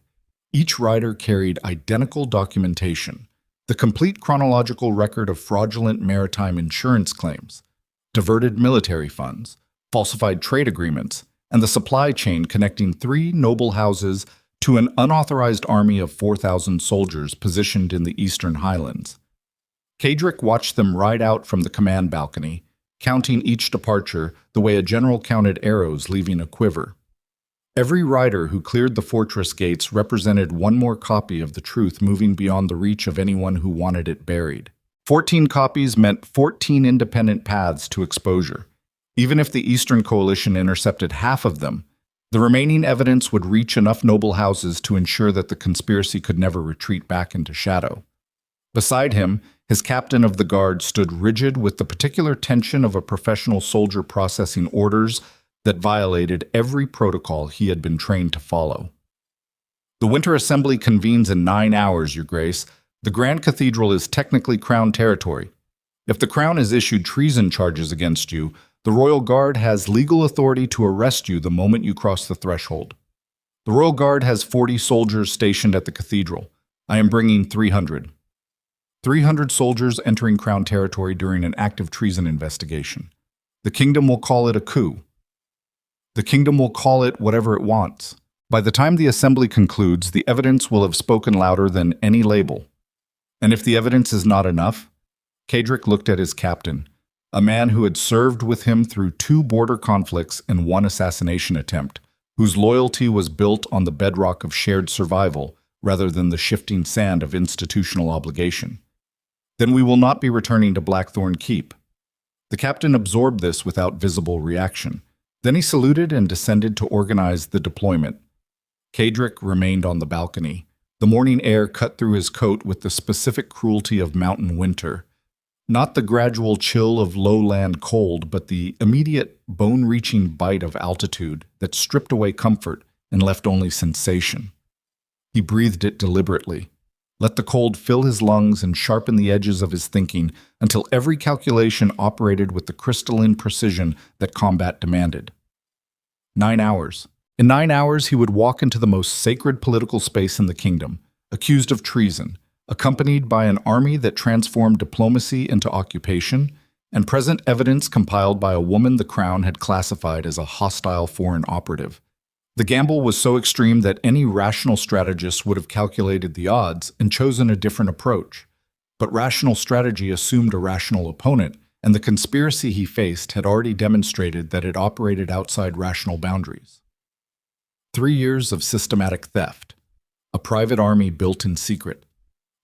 Each rider carried identical documentation, the complete chronological record of fraudulent maritime insurance claims, diverted military funds, falsified trade agreements, and the supply chain connecting 3 noble houses to an unauthorized army of 4,000 soldiers positioned in the eastern highlands. Cadric watched them ride out from the command balcony, counting each departure the way a general counted arrows leaving a quiver. Every rider who cleared the fortress gates represented one more copy of the truth moving beyond the reach of anyone who wanted it buried. 14 copies meant 14 independent paths to exposure. Even if the Eastern Coalition intercepted half of them, the remaining evidence would reach enough noble houses to ensure that the conspiracy could never retreat back into shadow. Beside him, his captain of the guard stood rigid with the particular tension of a professional soldier processing orders that violated every protocol he had been trained to follow. The Winter Assembly convenes in 9 hours, Your Grace. The Grand Cathedral is technically Crown territory. If the Crown has issued treason charges against you, the Royal Guard has legal authority to arrest you the moment you cross the threshold. The Royal Guard has 40 soldiers stationed at the cathedral. I am bringing 300. 300 soldiers entering Crown territory during an active treason investigation. The kingdom will call it a coup. The kingdom will call it whatever it wants. By the time the assembly concludes, the evidence will have spoken louder than any label. And if the evidence is not enough, Cadric looked at his captain, a man who had served with him through 2 border conflicts and 1 assassination attempt, whose loyalty was built on the bedrock of shared survival rather than the shifting sand of institutional obligation. Then we will not be returning to Blackthorn Keep. The captain absorbed this without visible reaction. Then he saluted and descended to organize the deployment. Cadric remained on the balcony. The morning air cut through his coat with the specific cruelty of mountain winter. Not the gradual chill of lowland cold, but the immediate, bone-reaching bite of altitude that stripped away comfort and left only sensation. He breathed it deliberately, Let the cold fill his lungs and sharpen the edges of his thinking until every calculation operated with the crystalline precision that combat demanded. 9 hours. In 9 hours, he would walk into the most sacred political space in the kingdom, accused of treason, accompanied by an army that transformed diplomacy into occupation, and present evidence compiled by a woman the crown had classified as a hostile foreign operative. The gamble was so extreme that any rational strategist would have calculated the odds and chosen a different approach. But rational strategy assumed a rational opponent, and the conspiracy he faced had already demonstrated that it operated outside rational boundaries. 3 years of systematic theft, a private army built in secret,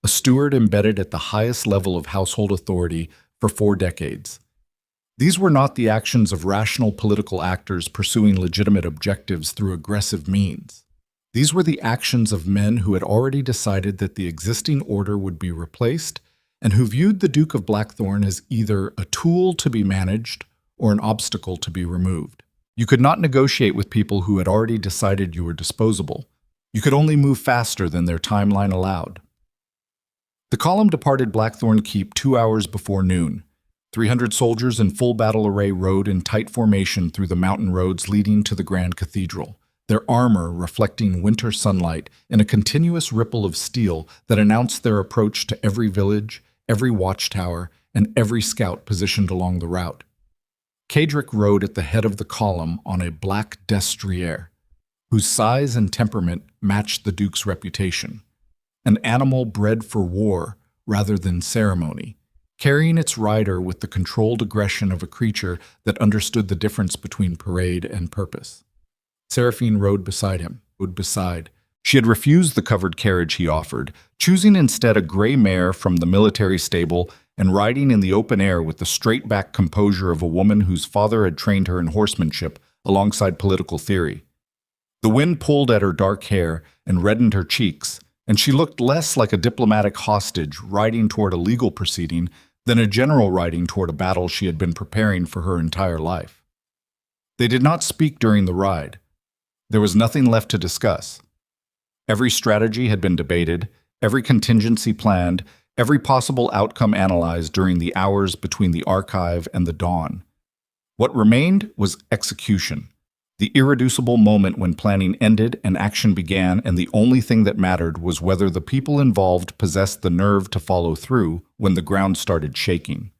a steward embedded at the highest level of household authority for 4 decades. These were not the actions of rational political actors pursuing legitimate objectives through aggressive means. These were the actions of men who had already decided that the existing order would be replaced and who viewed the Duke of Blackthorn as either a tool to be managed or an obstacle to be removed. You could not negotiate with people who had already decided you were disposable. You could only move faster than their timeline allowed. The column departed Blackthorn Keep 2 hours before noon. 300 soldiers in full battle array rode in tight formation through the mountain roads leading to the Grand Cathedral, their armor reflecting winter sunlight in a continuous ripple of steel that announced their approach to every village, every watchtower, and every scout positioned along the route. Cadric rode at the head of the column on a black destrier, whose size and temperament matched the Duke's reputation. An animal bred for war rather than ceremony, carrying its rider with the controlled aggression of a creature that understood the difference between parade and purpose. Seraphine rode beside him. She had refused the covered carriage he offered, choosing instead a gray mare from the military stable and riding in the open air with the straight-back composure of a woman whose father had trained her in horsemanship alongside political theory. The wind pulled at her dark hair and reddened her cheeks, and she looked less like a diplomatic hostage riding toward a legal proceeding than a general riding toward a battle she had been preparing for her entire life. They did not speak during the ride. There was nothing left to discuss. Every strategy had been debated, every contingency planned, every possible outcome analyzed during the hours between the archive and the dawn. What remained was execution, the irreducible moment when planning ended and action began, and the only thing that mattered was whether the people involved possessed the nerve to follow through when the ground started shaking.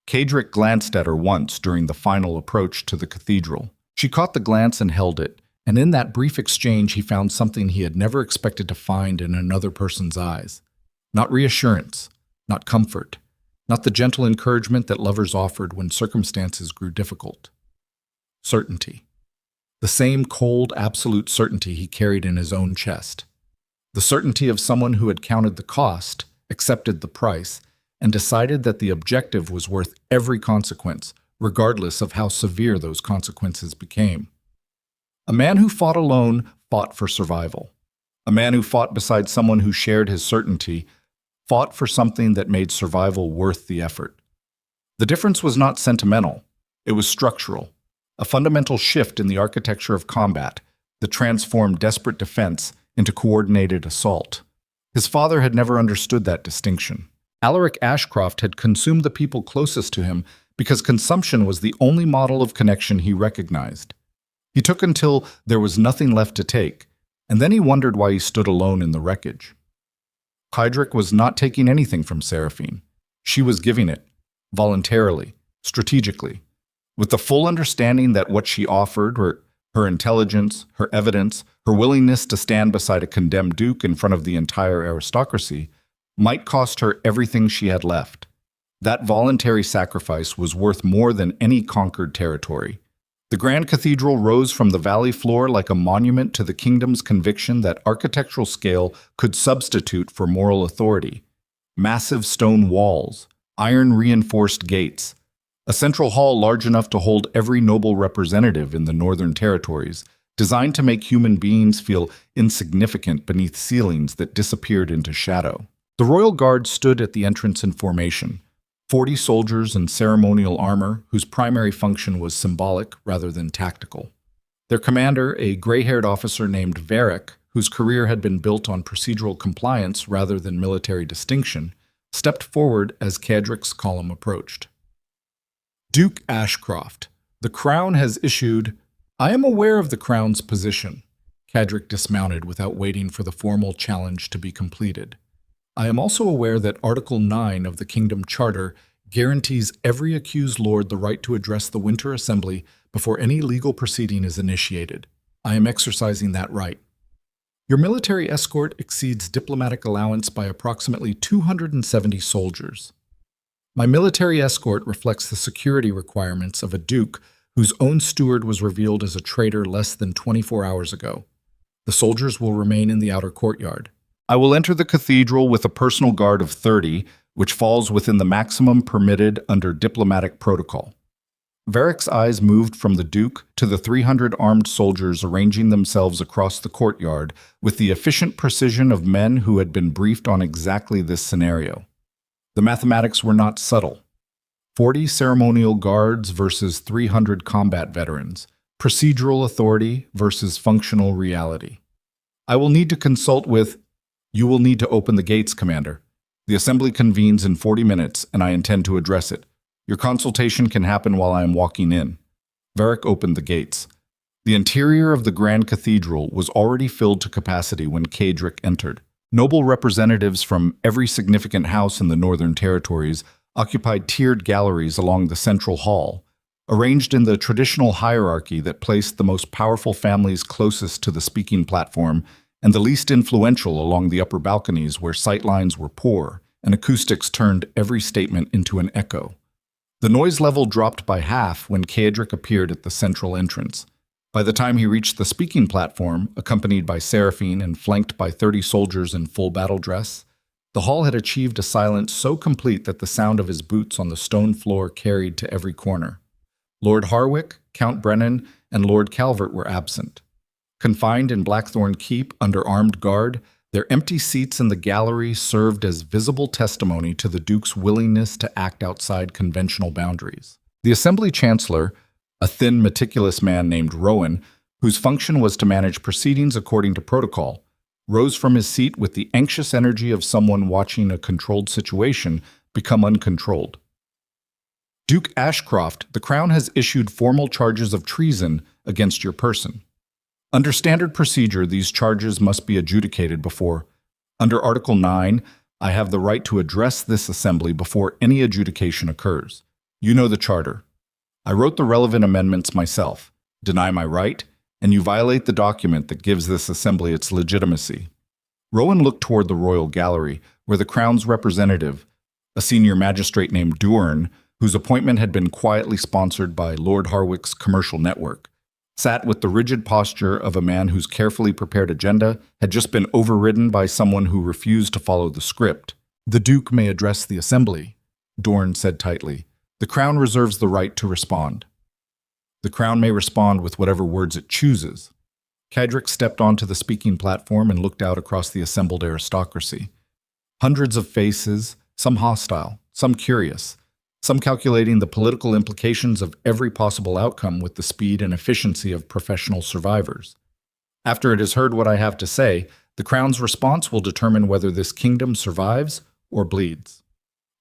Cadric glanced at her once during the final approach to the cathedral. She caught the glance and held it, and in that brief exchange he found something he had never expected to find in another person's eyes. Not reassurance, not comfort, not the gentle encouragement that lovers offered when circumstances grew difficult. Certainty. The same cold, absolute certainty he carried in his own chest. The certainty of someone who had counted the cost, accepted the price, and decided that the objective was worth every consequence, regardless of how severe those consequences became. A man who fought alone fought for survival. A man who fought beside someone who shared his certainty fought for something that made survival worth the effort. The difference was not sentimental, it was structural. A fundamental shift in the architecture of combat that transformed desperate defense into coordinated assault. His father had never understood that distinction. Alaric Ashcroft had consumed the people closest to him because consumption was the only model of connection he recognized. He took until there was nothing left to take, and then he wondered why he stood alone in the wreckage. Cadric was not taking anything from Seraphine. She was giving it, voluntarily, strategically, with the full understanding that what she offered were her intelligence, her evidence, her willingness to stand beside a condemned duke in front of the entire aristocracy, might cost her everything she had left. That voluntary sacrifice was worth more than any conquered territory. The Grand Cathedral rose from the valley floor like a monument to the kingdom's conviction that architectural scale could substitute for moral authority. Massive stone walls, iron-reinforced gates, a central hall large enough to hold every noble representative in the northern territories, designed to make human beings feel insignificant beneath ceilings that disappeared into shadow. The royal guard stood at the entrance in formation, 40 soldiers in ceremonial armor whose primary function was symbolic rather than tactical. Their commander, a gray-haired officer named Varric, whose career had been built on procedural compliance rather than military distinction, stepped forward as Cadrick's column approached. Duke Ashcroft, the Crown has issued— I am aware of the Crown's position. Cadrick dismounted without waiting for the formal challenge to be completed. I am also aware that Article 9 of the Kingdom Charter guarantees every accused lord the right to address the Winter Assembly before any legal proceeding is initiated. I am exercising that right. Your military escort exceeds diplomatic allowance by approximately 270 soldiers. My military escort reflects the security requirements of a duke whose own steward was revealed as a traitor less than 24 hours ago. The soldiers will remain in the outer courtyard. I will enter the cathedral with a personal guard of 30, which falls within the maximum permitted under diplomatic protocol. Varric's eyes moved from the Duke to the 300 armed soldiers arranging themselves across the courtyard with the efficient precision of men who had been briefed on exactly this scenario. The mathematics were not subtle. 40 ceremonial guards versus 300 combat veterans. Procedural authority versus functional reality. I will need to consult with— You will need to open the gates, Commander. The assembly convenes in 40 minutes, and I intend to address it. Your consultation can happen while I am walking in. Varric opened the gates. The interior of the Grand Cathedral was already filled to capacity when Cadrick entered. Noble representatives from every significant house in the Northern Territories occupied tiered galleries along the central hall, arranged in the traditional hierarchy that placed the most powerful families closest to the speaking platform and the least influential along the upper balconies where sightlines were poor and acoustics turned every statement into an echo. The noise level dropped by half when Cadrick appeared at the central entrance. By the time he reached the speaking platform, accompanied by Seraphine and flanked by 30 soldiers in full battle dress, the hall had achieved a silence so complete that the sound of his boots on the stone floor carried to every corner. Lord Harwick, Count Brennan, and Lord Calvert were absent. Confined in Blackthorn Keep under armed guard, their empty seats in the gallery served as visible testimony to the Duke's willingness to act outside conventional boundaries. The Assembly Chancellor, a thin, meticulous man named Rowan, whose function was to manage proceedings according to protocol, rose from his seat with the anxious energy of someone watching a controlled situation become uncontrolled. Duke Ashcroft, the Crown has issued formal charges of treason against your person. Under standard procedure, these charges must be adjudicated before. Under Article 9, I have the right to address this assembly before any adjudication occurs. You know the Charter. I wrote the relevant amendments myself. Deny my right, and you violate the document that gives this assembly its legitimacy. Rowan looked toward the Royal Gallery, where the Crown's representative, a senior magistrate named Durn, whose appointment had been quietly sponsored by Lord Harwick's commercial network, sat with the rigid posture of a man whose carefully prepared agenda had just been overridden by someone who refused to follow the script. The Duke may address the assembly, Dorn said tightly. The Crown reserves the right to respond. The Crown may respond with whatever words it chooses. Cadrick stepped onto the speaking platform and looked out across the assembled aristocracy. Hundreds of faces, some hostile, some curious, some calculating the political implications of every possible outcome with the speed and efficiency of professional survivors. After it has heard what I have to say, the Crown's response will determine whether this kingdom survives or bleeds.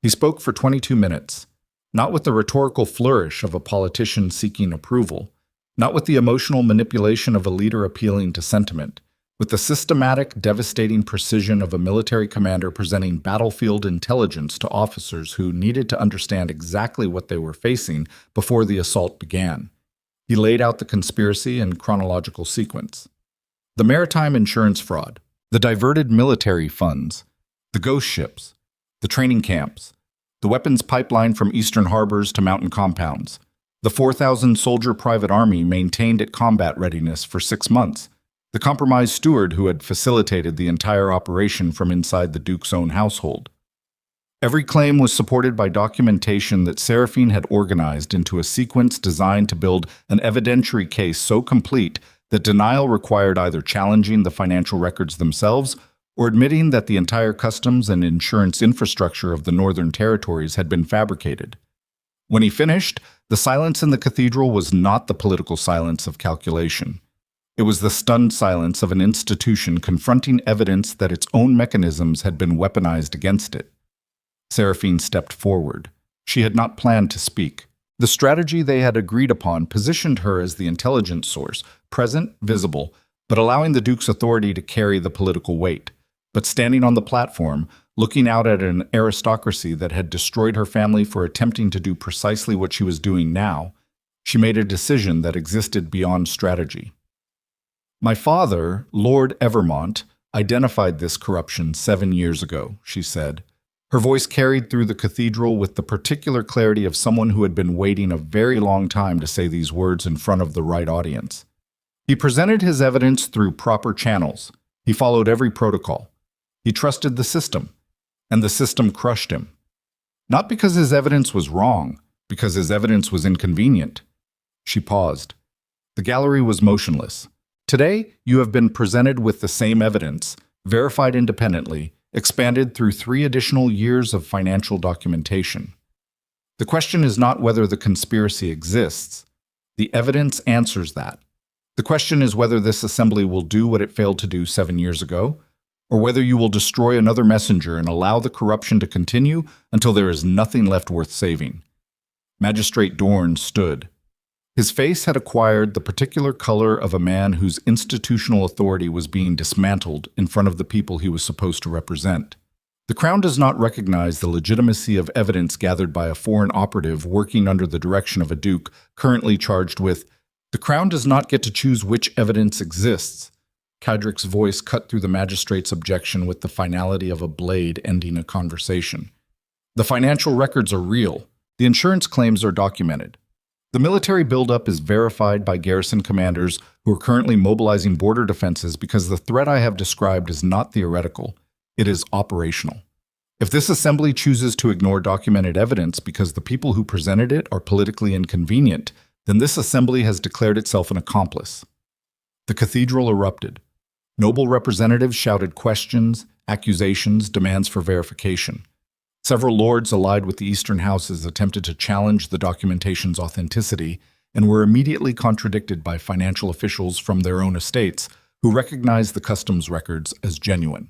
He spoke for 22 minutes, not with the rhetorical flourish of a politician seeking approval, not with the emotional manipulation of a leader appealing to sentiment, with the systematic, devastating precision of a military commander presenting battlefield intelligence to officers who needed to understand exactly what they were facing before the assault began. He laid out the conspiracy in chronological sequence. The maritime insurance fraud, the diverted military funds, the ghost ships, the training camps, the weapons pipeline from eastern harbors to mountain compounds, the 4,000-soldier private army maintained at combat readiness for 6 months, the compromised steward who had facilitated the entire operation from inside the Duke's own household. Every claim was supported by documentation that Seraphine had organized into a sequence designed to build an evidentiary case so complete that denial required either challenging the financial records themselves or admitting that the entire customs and insurance infrastructure of the Northern Territories had been fabricated. When he finished, the silence in the cathedral was not the political silence of calculation. It was the stunned silence of an institution confronting evidence that its own mechanisms had been weaponized against it. Seraphine stepped forward. She had not planned to speak. The strategy they had agreed upon positioned her as the intelligence source, present, visible, but allowing the Duke's authority to carry the political weight. But standing on the platform, looking out at an aristocracy that had destroyed her family for attempting to do precisely what she was doing now, she made a decision that existed beyond strategy. My father, Lord Evermont, identified this corruption 7 years ago, she said. Her voice carried through the cathedral with the particular clarity of someone who had been waiting a very long time to say these words in front of the right audience. He presented his evidence through proper channels. He followed every protocol. He trusted the system, and the system crushed him. Not because his evidence was wrong, because his evidence was inconvenient. She paused. The gallery was motionless. Today, you have been presented with the same evidence, verified independently, expanded through 3 additional years of financial documentation. The question is not whether the conspiracy exists. The evidence answers that. The question is whether this assembly will do what it failed to do 7 years ago, or whether you will destroy another messenger and allow the corruption to continue until there is nothing left worth saving. Magistrate Dorn stood. His face had acquired the particular color of a man whose institutional authority was being dismantled in front of the people he was supposed to represent. The Crown does not recognize the legitimacy of evidence gathered by a foreign operative working under the direction of a duke currently charged with, "The Crown does not get to choose which evidence exists." Cadrick's voice cut through the magistrate's objection with the finality of a blade ending a conversation. The financial records are real. The insurance claims are documented. The military buildup is verified by garrison commanders who are currently mobilizing border defenses because the threat I have described is not theoretical, it is operational. If this assembly chooses to ignore documented evidence because the people who presented it are politically inconvenient, then this assembly has declared itself an accomplice. The cathedral erupted. Noble representatives shouted questions, accusations, demands for verification. Several lords allied with the Eastern Houses attempted to challenge the documentation's authenticity and were immediately contradicted by financial officials from their own estates who recognized the customs records as genuine.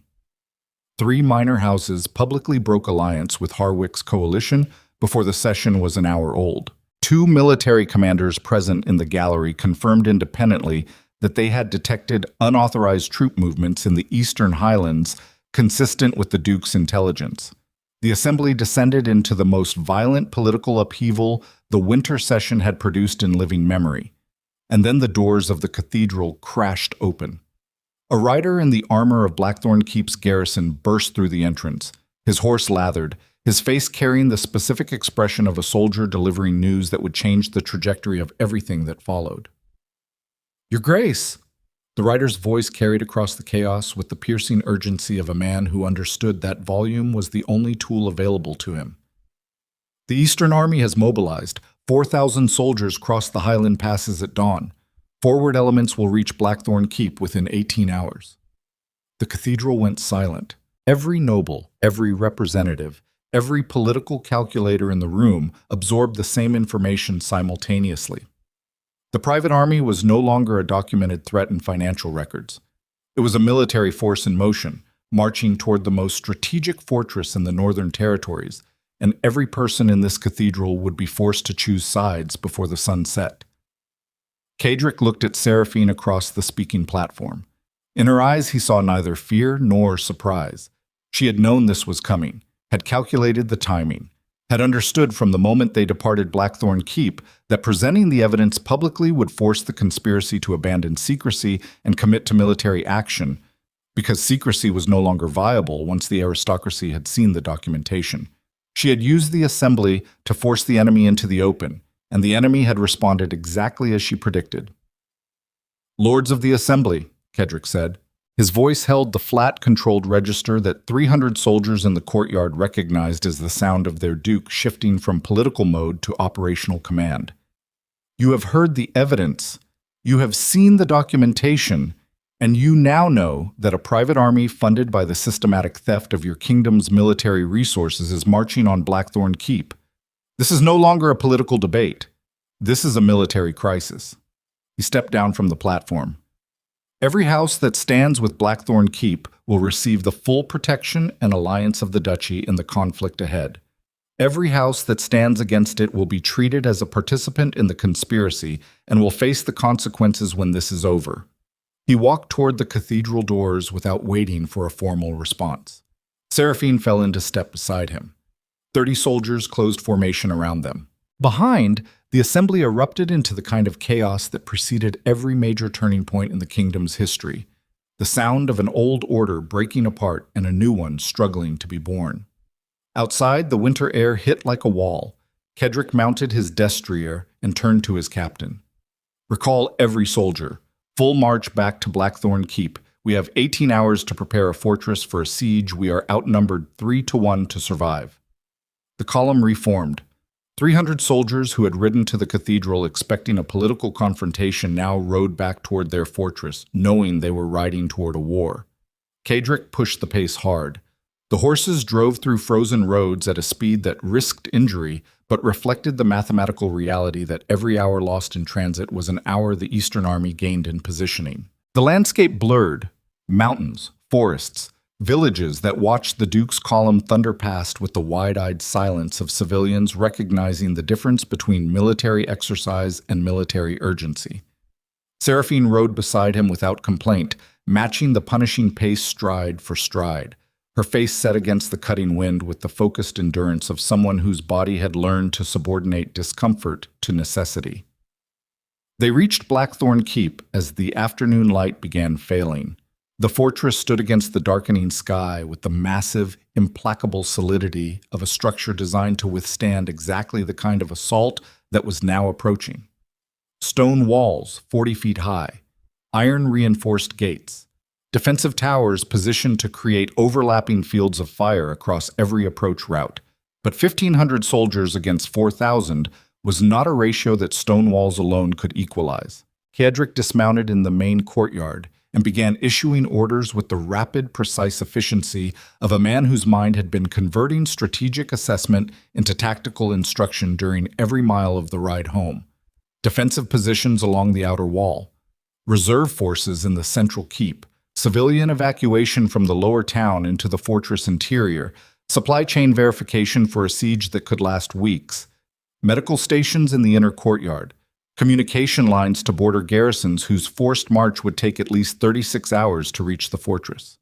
3 minor houses publicly broke alliance with Harwick's coalition before the session was an hour old. 2 military commanders present in the gallery confirmed independently that they had detected unauthorized troop movements in the Eastern Highlands consistent with the Duke's intelligence. The assembly descended into the most violent political upheaval the winter session had produced in living memory, and then the doors of the cathedral crashed open. A rider in the armor of Blackthorn Keep's garrison burst through the entrance, his horse lathered, his face carrying the specific expression of a soldier delivering news that would change the trajectory of everything that followed. "Your Grace!" The rider's voice carried across the chaos with the piercing urgency of a man who understood that volume was the only tool available to him. "The Eastern Army has mobilized. 4,000 soldiers crossed the Highland passes at dawn. Forward elements will reach Blackthorn Keep within 18 hours. The cathedral went silent. Every noble, every representative, every political calculator in the room absorbed the same information simultaneously. The private army was no longer a documented threat in financial records. It was a military force in motion, marching toward the most strategic fortress in the Northern Territories, and every person in this cathedral would be forced to choose sides before the sun set. Cadrick looked at Seraphine across the speaking platform. In her eyes he saw neither fear nor surprise. She had known this was coming, had calculated the timing, had understood from the moment they departed Blackthorn Keep that presenting the evidence publicly would force the conspiracy to abandon secrecy and commit to military action, because secrecy was no longer viable once the aristocracy had seen the documentation. She had used the assembly to force the enemy into the open, and the enemy had responded exactly as she predicted. "Lords of the Assembly," Kedrick said. His voice held the flat, controlled register that 300 soldiers in the courtyard recognized as the sound of their duke shifting from political mode to operational command. "You have heard the evidence. You have seen the documentation, and you now know that a private army funded by the systematic theft of your kingdom's military resources is marching on Blackthorn Keep. This is no longer a political debate. This is a military crisis." He stepped down from the platform. Every house that stands with Blackthorn Keep will receive the full protection and alliance of the duchy in the conflict ahead. Every house that stands against it will be treated as a participant in the conspiracy and will face the consequences when this is over. He walked toward the cathedral doors without waiting for a formal response. Seraphine fell into step beside him. 30 soldiers closed formation around them. Behind, the assembly erupted into the kind of chaos that preceded every major turning point in the kingdom's history, the sound of an old order breaking apart and a new one struggling to be born. Outside, the winter air hit like a wall. Kedrick mounted his destrier and turned to his captain. "Recall every soldier. Full march back to Blackthorn Keep. We have 18 hours to prepare a fortress for a siege. We are outnumbered 3-1 to survive." The column reformed. 300 soldiers who had ridden to the cathedral expecting a political confrontation now rode back toward their fortress, knowing they were riding toward a war. Kedrick pushed the pace hard. The horses drove through frozen roads at a speed that risked injury, but reflected the mathematical reality that every hour lost in transit was an hour the Eastern Army gained in positioning. The landscape blurred. Mountains, forests, villages that watched the Duke's column thunder past with the wide-eyed silence of civilians recognizing the difference between military exercise and military urgency. Seraphine rode beside him without complaint, matching the punishing pace stride for stride, her face set against the cutting wind with the focused endurance of someone whose body had learned to subordinate discomfort to necessity. They reached Blackthorn Keep as the afternoon light began failing. The fortress stood against the darkening sky with the massive, implacable solidity of a structure designed to withstand exactly the kind of assault that was now approaching. Stone walls, 40 feet high, iron-reinforced gates, defensive towers positioned to create overlapping fields of fire across every approach route. But 1,500 soldiers against 4,000 was not a ratio that stone walls alone could equalize. Kedrick dismounted in the main courtyard and began issuing orders with the rapid, precise efficiency of a man whose mind had been converting strategic assessment into tactical instruction during every mile of the ride home. Defensive positions along the outer wall, reserve forces in the central keep, civilian evacuation from the lower town into the fortress interior, supply chain verification for a siege that could last weeks, medical stations in the inner courtyard, communication lines to border garrisons whose forced march would take at least 36 hours to reach the fortress.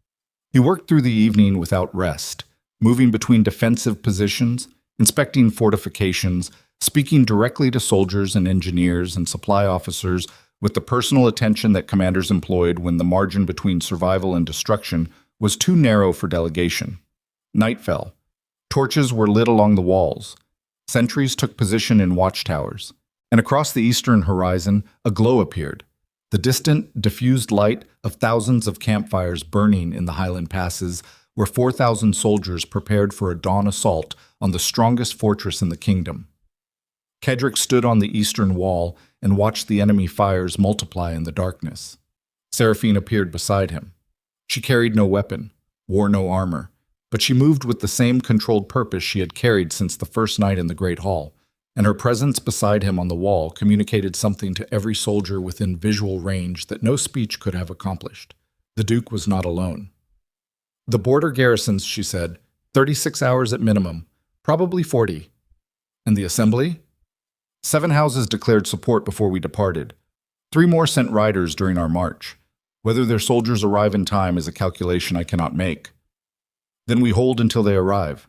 He worked through the evening without rest, moving between defensive positions, inspecting fortifications, speaking directly to soldiers and engineers and supply officers with the personal attention that commanders employed when the margin between survival and destruction was too narrow for delegation. Night fell. Torches were lit along the walls. Sentries took position in watchtowers. And across the eastern horizon, a glow appeared, the distant, diffused light of thousands of campfires burning in the highland passes where 4,000 soldiers prepared for a dawn assault on the strongest fortress in the kingdom. Kedrick stood on the eastern wall and watched the enemy fires multiply in the darkness. Seraphine appeared beside him. She carried no weapon, wore no armor, but she moved with the same controlled purpose she had carried since the first night in the Great Hall, and her presence beside him on the wall communicated something to every soldier within visual range that no speech could have accomplished. The Duke was not alone. "The border garrisons," she said, 36 hours at minimum, probably 40. "And the assembly?" 7 houses declared support before we departed. 3 more sent riders during our march. Whether their soldiers arrive in time is a calculation I cannot make. "Then we hold until they arrive."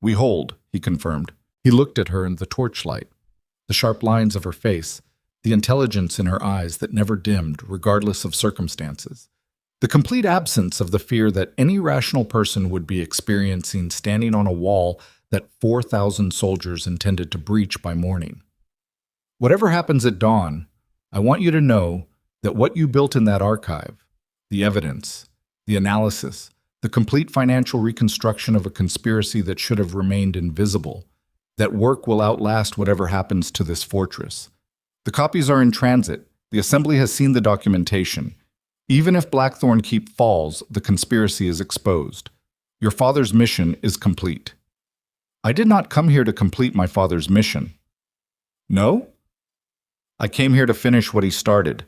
"We hold," he confirmed. He looked at her in the torchlight, the sharp lines of her face, the intelligence in her eyes that never dimmed, regardless of circumstances. The complete absence of the fear that any rational person would be experiencing standing on a wall that 4,000 soldiers intended to breach by morning. "Whatever happens at dawn, I want you to know that what you built in that archive, the evidence, the analysis, the complete financial reconstruction of a conspiracy that should have remained invisible, that work will outlast whatever happens to this fortress. The copies are in transit. The assembly has seen the documentation. Even if Blackthorn Keep falls, the conspiracy is exposed. Your father's mission is complete." "I did not come here to complete my father's mission." "No?" "I came here to finish what he started,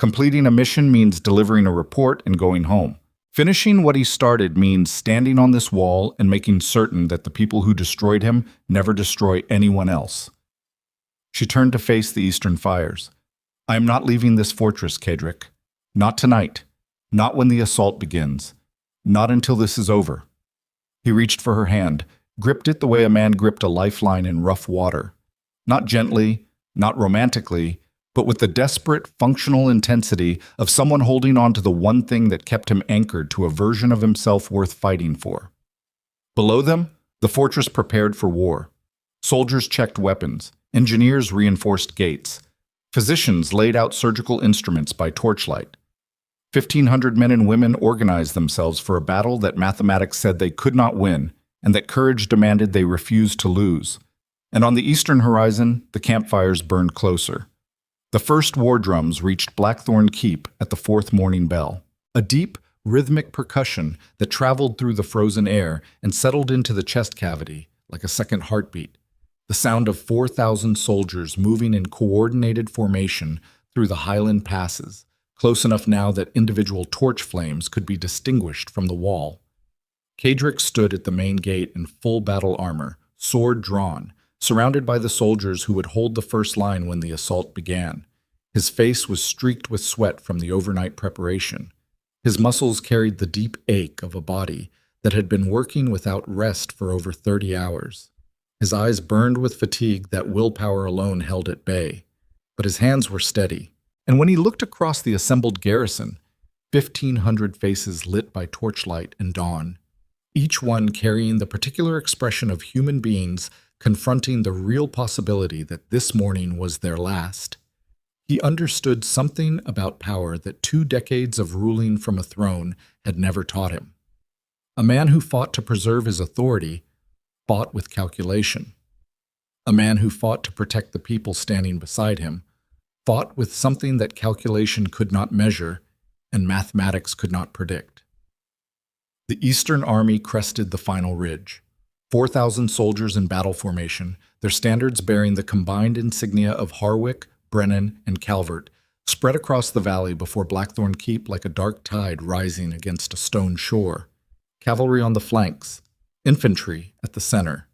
Completing a mission means delivering a report and going home. Finishing what he started means standing on this wall and making certain that the people who destroyed him never destroy anyone else. She turned to face the eastern fires. I am not leaving this fortress, Kedrick. Not tonight. Not when the assault begins. Not until this is over. He reached for her hand, gripped it the way a man gripped a lifeline in rough water. Not gently, not romantically, but with the desperate, functional intensity of someone holding on to the one thing that kept him anchored to a version of himself worth fighting for. Below them, the fortress prepared for war. Soldiers checked weapons. Engineers reinforced gates. Physicians laid out surgical instruments by torchlight. 1,500 men and women organized themselves for a battle that mathematics said they could not win, and that courage demanded they refuse to lose. And on the eastern horizon, the campfires burned closer. The first war drums reached Blackthorn Keep at the fourth morning bell. A deep, rhythmic percussion that traveled through the frozen air and settled into the chest cavity like a second heartbeat. The sound of 4,000 soldiers moving in coordinated formation through the highland passes, close enough now that individual torch flames could be distinguished from the wall. Kedrick stood at the main gate in full battle armor, sword drawn, surrounded by the soldiers who would hold the first line when the assault began. His face was streaked with sweat from the overnight preparation. His muscles carried the deep ache of a body that had been working without rest for over 30 hours. His eyes burned with fatigue that willpower alone held at bay, but his hands were steady. And when he looked across the assembled garrison, 1,500 faces lit by torchlight and dawn, each one carrying the particular expression of human beings confronting the real possibility that this morning was their last, he understood something about power that 2 decades of ruling from a throne had never taught him. A man who fought to preserve his authority fought with calculation. A man who fought to protect the people standing beside him fought with something that calculation could not measure and mathematics could not predict. The Eastern Army crested the final ridge. 4,000 soldiers in battle formation, their standards bearing the combined insignia of Harwick, Brennan, and Calvert, spread across the valley before Blackthorn Keep like a dark tide rising against a stone shore. Cavalry on the flanks, infantry at the center,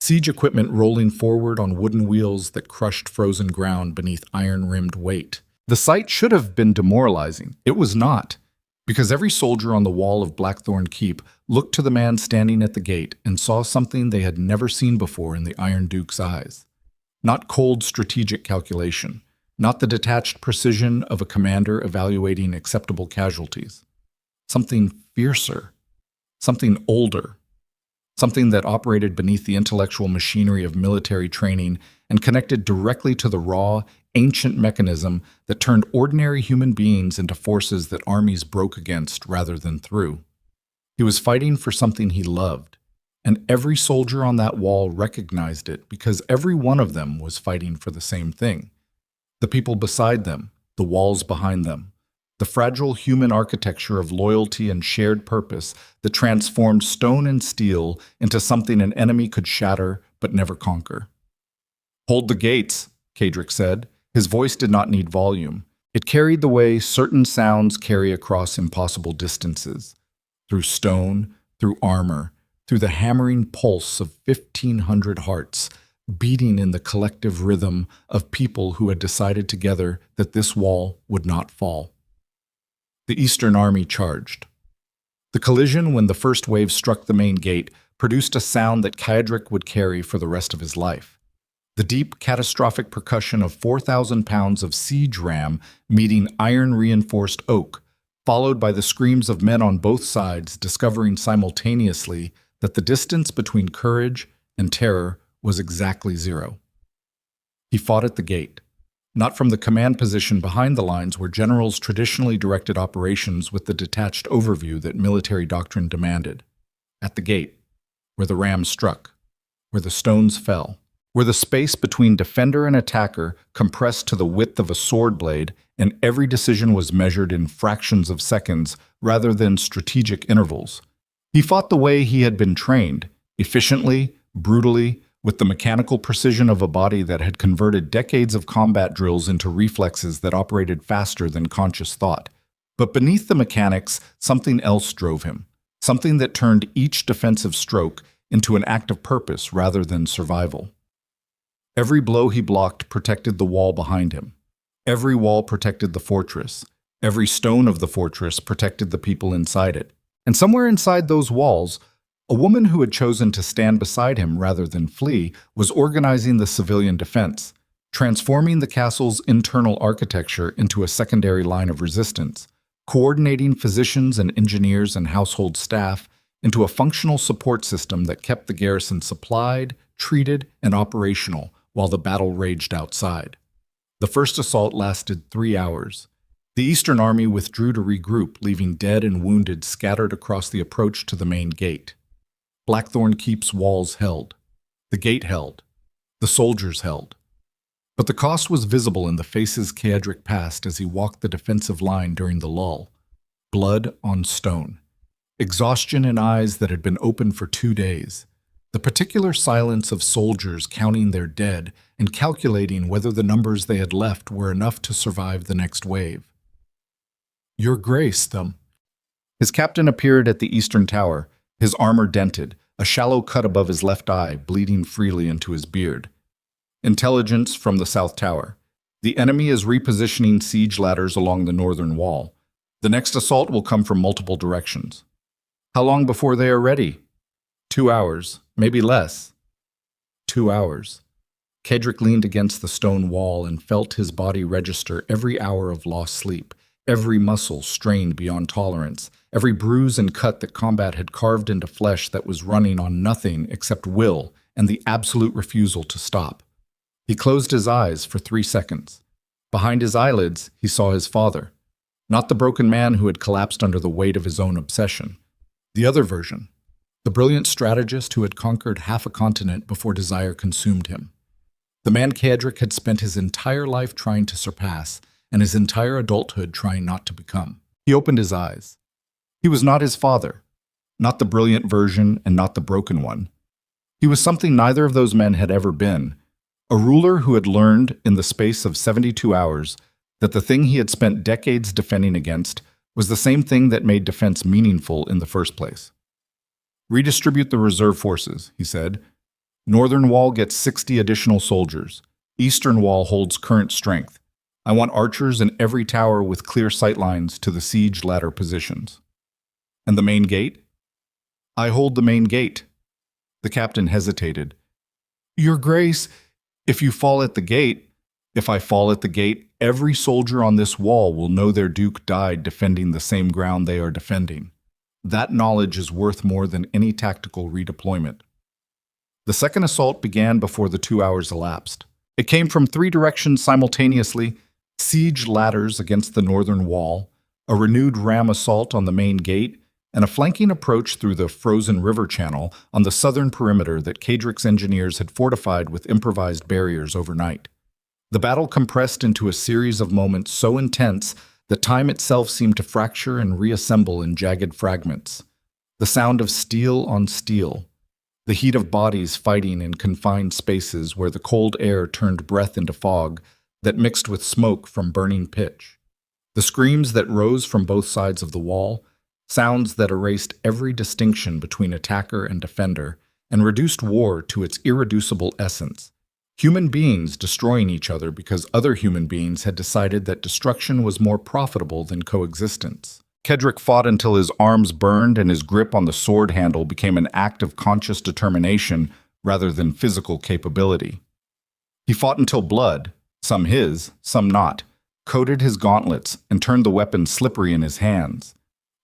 siege equipment rolling forward on wooden wheels that crushed frozen ground beneath iron-rimmed weight. The sight should have been demoralizing. It was not, because every soldier on the wall of Blackthorn Keep looked to the man standing at the gate and saw something they had never seen before in the Iron Duke's eyes. Not cold strategic calculation, not the detached precision of a commander evaluating acceptable casualties. Something fiercer, something older, something that operated beneath the intellectual machinery of military training and connected directly to the raw, ancient mechanism that turned ordinary human beings into forces that armies broke against rather than through. He was fighting for something he loved, and every soldier on that wall recognized it because every one of them was fighting for the same thing. The people beside them, the walls behind them, the fragile human architecture of loyalty and shared purpose that transformed stone and steel into something an enemy could shatter but never conquer. "Hold the gates," Kedrick said. His voice did not need volume. It carried the way certain sounds carry across impossible distances, through stone, through armor, through the hammering pulse of 1,500 hearts, beating in the collective rhythm of people who had decided together that this wall would not fall. The Eastern Army charged. The collision when the first wave struck the main gate produced a sound that Kedrick would carry for the rest of his life. The deep, catastrophic percussion of 4,000 pounds of siege ram meeting iron-reinforced oak, followed by the screams of men on both sides discovering simultaneously that the distance between courage and terror was exactly 0. He fought at the gate, not from the command position behind the lines where generals traditionally directed operations with the detached overview that military doctrine demanded. At the gate, where the ram struck, where the stones fell, where the space between defender and attacker compressed to the width of a sword blade, and every decision was measured in fractions of seconds rather than strategic intervals. He fought the way he had been trained, efficiently, brutally, with the mechanical precision of a body that had converted decades of combat drills into reflexes that operated faster than conscious thought. But beneath the mechanics, something else drove him, something that turned each defensive stroke into an act of purpose rather than survival. Every blow he blocked protected the wall behind him. Every wall protected the fortress. Every stone of the fortress protected the people inside it. And somewhere inside those walls, a woman who had chosen to stand beside him rather than flee was organizing the civilian defense, transforming the castle's internal architecture into a secondary line of resistance, coordinating physicians and engineers and household staff into a functional support system that kept the garrison supplied, treated, and operational while the battle raged outside. The first assault lasted 3 hours. The Eastern Army withdrew to regroup, leaving dead and wounded scattered across the approach to the main gate. Blackthorn Keep's walls held. The gate held. The soldiers held. But the cost was visible in the faces Cedric passed as he walked the defensive line during the lull. Blood on stone. Exhaustion in eyes that had been open for 2 days. The particular silence of soldiers counting their dead and calculating whether the numbers they had left were enough to survive the next wave. "Your Grace, them." His captain appeared at the eastern tower, his armor dented, a shallow cut above his left eye bleeding freely into his beard. Intelligence from the south tower. The enemy is repositioning siege ladders along the northern wall. The next assault will come from multiple directions. How long before they are ready? 2 hours, maybe less. 2 hours. Cedric leaned against the stone wall and felt his body register every hour of lost sleep, every muscle strained beyond tolerance, every bruise and cut that combat had carved into flesh that was running on nothing except will and the absolute refusal to stop. He closed his eyes for 3 seconds. Behind his eyelids, he saw his father, not the broken man who had collapsed under the weight of his own obsession. The other version, the brilliant strategist who had conquered half a continent before desire consumed him. The man Cedric had spent his entire life trying to surpass, and his entire adulthood trying not to become. He opened his eyes. He was not his father, not the brilliant version and not the broken one. He was something neither of those men had ever been, a ruler who had learned in the space of 72 hours that the thing he had spent decades defending against was the same thing that made defense meaningful in the first place. "Redistribute the reserve forces," he said. "Northern Wall gets 60 additional soldiers. Eastern Wall holds current strength. I want archers in every tower with clear sightlines to the siege ladder positions." "And the main gate?" "I hold the main gate." The captain hesitated. "Your Grace, if you fall at the gate..." "If I fall at the gate, every soldier on this wall will know their duke died defending the same ground they are defending. That knowledge is worth more than any tactical redeployment." The second assault began before the 2 hours elapsed. It came from 3 directions simultaneously: siege ladders against the northern wall, a renewed ram assault on the main gate, and a flanking approach through the frozen river channel on the southern perimeter that Cedric's engineers had fortified with improvised barriers overnight. The battle compressed into a series of moments so intense that time itself seemed to fracture and reassemble in jagged fragments. The sound of steel on steel, the heat of bodies fighting in confined spaces where the cold air turned breath into fog that mixed with smoke from burning pitch. The screams that rose from both sides of the wall, sounds that erased every distinction between attacker and defender and reduced war to its irreducible essence. Human beings destroying each other because other human beings had decided that destruction was more profitable than coexistence. Cedric fought until his arms burned and his grip on the sword handle became an act of conscious determination rather than physical capability. He fought until blood, some his, some not, coated his gauntlets and turned the weapon slippery in his hands.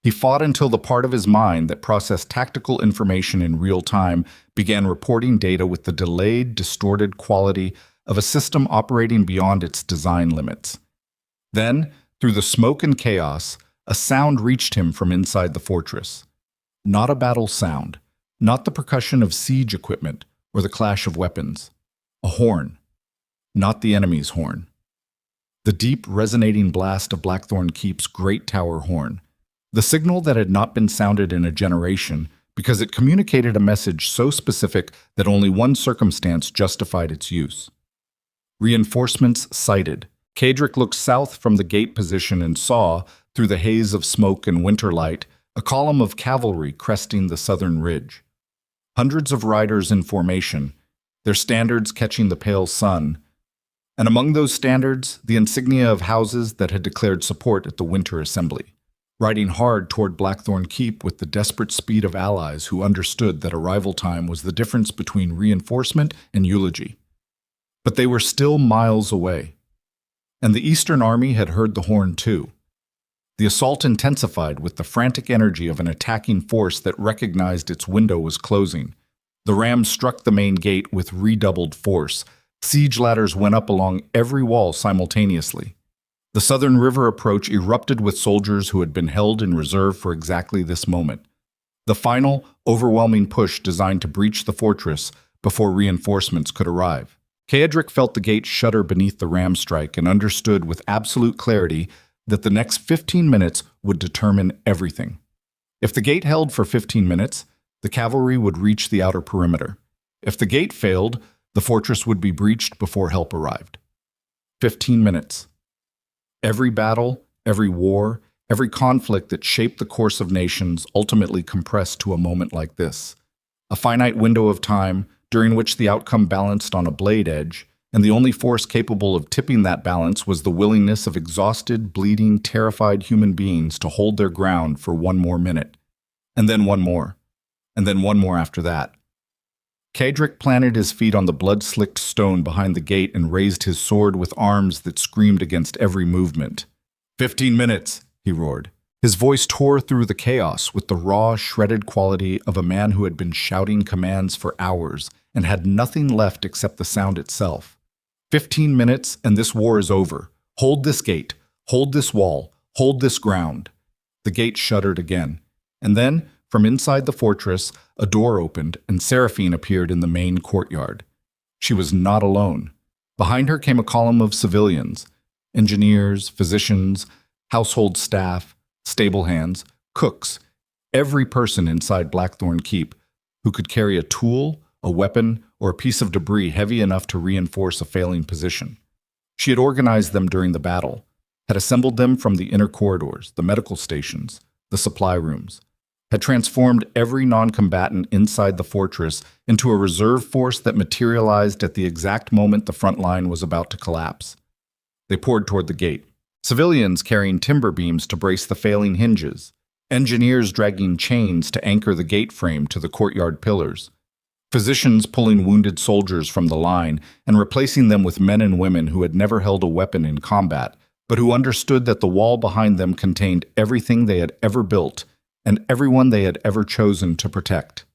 He fought until the part of his mind that processed tactical information in real time began reporting data with the delayed, distorted quality of a system operating beyond its design limits. Then, through the smoke and chaos, a sound reached him from inside the fortress. Not a battle sound, not the percussion of siege equipment or the clash of weapons. A horn, not the enemy's horn. The deep, resonating blast of Blackthorn Keep's great tower horn. The signal that had not been sounded in a generation, because it communicated a message so specific that only one circumstance justified its use. Reinforcements sighted. Kadric looked south from the gate position and saw, through the haze of smoke and winter light, a column of cavalry cresting the southern ridge. Hundreds of riders in formation, their standards catching the pale sun, and among those standards, the insignia of houses that had declared support at the winter assembly, riding hard toward Blackthorn Keep with the desperate speed of allies who understood that arrival time was the difference between reinforcement and eulogy. But they were still miles away, and the Eastern Army had heard the horn too. The assault intensified with the frantic energy of an attacking force that recognized its window was closing. The ram struck the main gate with redoubled force. Siege ladders went up along every wall simultaneously. The southern river approach erupted with soldiers who had been held in reserve for exactly this moment. The final, overwhelming push designed to breach the fortress before reinforcements could arrive. Kadric felt the gate shudder beneath the ram strike and understood with absolute clarity that the next 15 minutes would determine everything. If the gate held for 15 minutes, the cavalry would reach the outer perimeter. If the gate failed, the fortress would be breached before help arrived. 15 minutes. Every battle, every war, every conflict that shaped the course of nations ultimately compressed to a moment like this. A finite window of time during which the outcome balanced on a blade edge, and the only force capable of tipping that balance was the willingness of exhausted, bleeding, terrified human beings to hold their ground for one more minute, and then one more, and then one more after that. Kadric planted his feet on the blood-slicked stone behind the gate and raised his sword with arms that screamed against every movement. 15 minutes, he roared. His voice tore through the chaos with the raw, shredded quality of a man who had been shouting commands for hours and had nothing left except the sound itself. 15 minutes and this war is over. Hold this gate. Hold this wall. Hold this ground. The gate shuddered again. And then, from inside the fortress, a door opened and Seraphine appeared in the main courtyard. She was not alone. Behind her came a column of civilians, engineers, physicians, household staff, stable hands, cooks, every person inside Blackthorn Keep who could carry a tool, a weapon, or a piece of debris heavy enough to reinforce a failing position. She had organized them during the battle, had assembled them from the inner corridors, the medical stations, the supply rooms, had transformed every non-combatant inside the fortress into a reserve force that materialized at the exact moment the front line was about to collapse. They poured toward the gate, civilians carrying timber beams to brace the failing hinges, engineers dragging chains to anchor the gate frame to the courtyard pillars, physicians pulling wounded soldiers from the line and replacing them with men and women who had never held a weapon in combat, but who understood that the wall behind them contained everything they had ever built and everyone they had ever chosen to protect.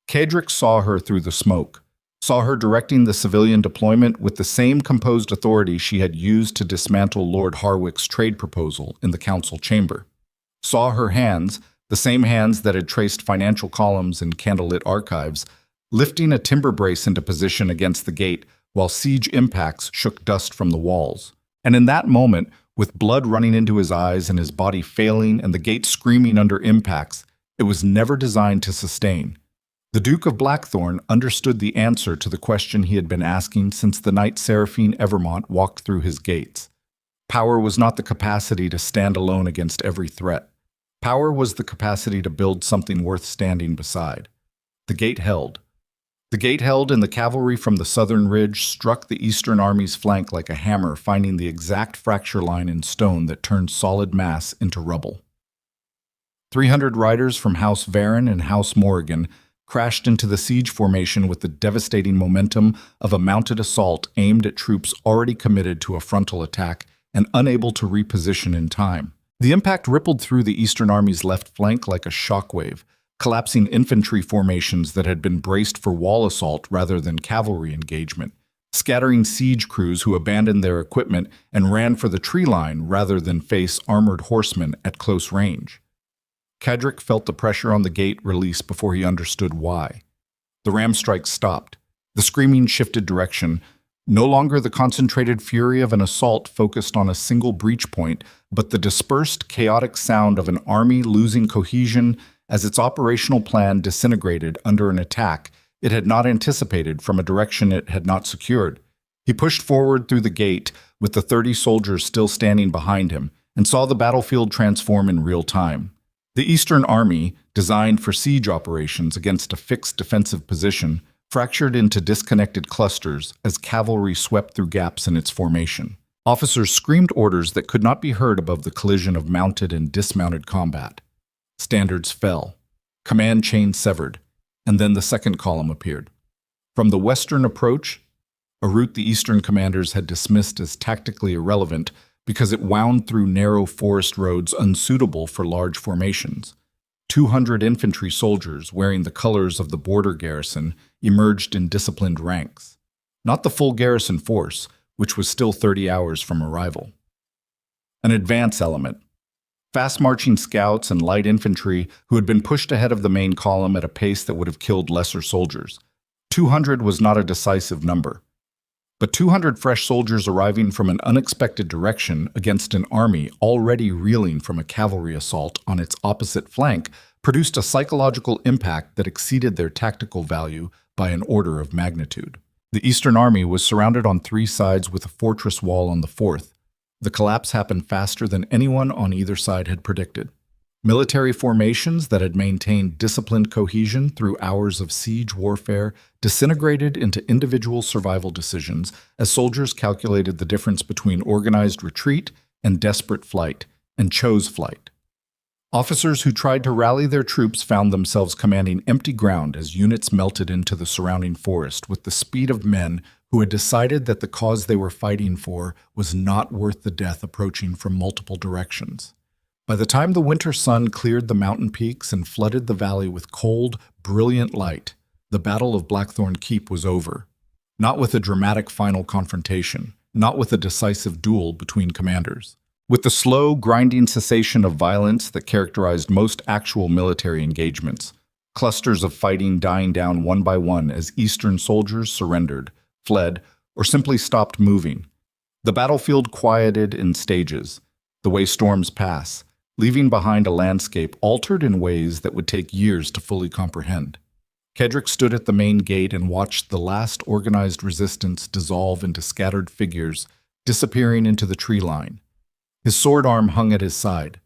Kadric saw her through the smoke, saw her directing the civilian deployment with the same composed authority she had used to dismantle Lord Harwick's trade proposal in the council chamber, saw her hands, the same hands that had traced financial columns in candlelit archives, lifting a timber brace into position against the gate while siege impacts shook dust from the walls. And in that moment, with blood running into his eyes and his body failing and the gate screaming under impacts, it was never designed to sustain. The Duke of Blackthorn understood the answer to the question he had been asking since the night Seraphine Evermont walked through his gates. Power was not the capacity to stand alone against every threat. Power was the capacity to build something worth standing beside. The gate held. The gate held, and the cavalry from the southern ridge struck the Eastern Army's flank like a hammer, finding the exact fracture line in stone that turned solid mass into rubble. 300 riders from House Varon and House Morrigan crashed into the siege formation with the devastating momentum of a mounted assault aimed at troops already committed to a frontal attack and unable to reposition in time. The impact rippled through the Eastern Army's left flank like a shockwave, collapsing infantry formations that had been braced for wall assault rather than cavalry engagement, scattering siege crews who abandoned their equipment and ran for the tree line rather than face armored horsemen at close range. Kadric felt the pressure on the gate release before he understood why. The ram strike stopped. The screaming shifted direction, no longer the concentrated fury of an assault focused on a single breach point, but the dispersed, chaotic sound of an army losing cohesion as its operational plan disintegrated under an attack it had not anticipated from a direction it had not secured. He pushed forward through the gate with the 30 soldiers still standing behind him and saw the battlefield transform in real time. The Eastern Army, designed for siege operations against a fixed defensive position, fractured into disconnected clusters as cavalry swept through gaps in its formation. Officers screamed orders that could not be heard above the collision of mounted and dismounted combat. Standards fell. Command chains severed, and then the second column appeared. From the western approach, a route the eastern commanders had dismissed as tactically irrelevant because it wound through narrow forest roads unsuitable for large formations. 200 infantry soldiers wearing the colors of the border garrison emerged in disciplined ranks. Not the full garrison force, which was still 30 hours from arrival. An advance element. Fast-marching scouts and light infantry who had been pushed ahead of the main column at a pace that would have killed lesser soldiers. 200 was not a decisive number. But 200 fresh soldiers arriving from an unexpected direction against an army already reeling from a cavalry assault on its opposite flank produced a psychological impact that exceeded their tactical value by an order of magnitude. The Eastern Army was surrounded on 3 sides with a fortress wall on the 4th. The collapse happened faster than anyone on either side had predicted. Military formations that had maintained disciplined cohesion through hours of siege warfare disintegrated into individual survival decisions as soldiers calculated the difference between organized retreat and desperate flight, and chose flight. Officers who tried to rally their troops found themselves commanding empty ground as units melted into the surrounding forest with the speed of men who had decided that the cause they were fighting for was not worth the death approaching from multiple directions. By the time the winter sun cleared the mountain peaks and flooded the valley with cold, brilliant light, the Battle of Blackthorn Keep was over. Not with a dramatic final confrontation, not with a decisive duel between commanders. With the slow, grinding cessation of violence that characterized most actual military engagements, clusters of fighting dying down one by one as Eastern soldiers surrendered, fled, or simply stopped moving. The battlefield quieted in stages, the way storms pass, leaving behind a landscape altered in ways that would take years to fully comprehend. Kedrick stood at the main gate and watched the last organized resistance dissolve into scattered figures, disappearing into the tree line. His sword arm hung at his side.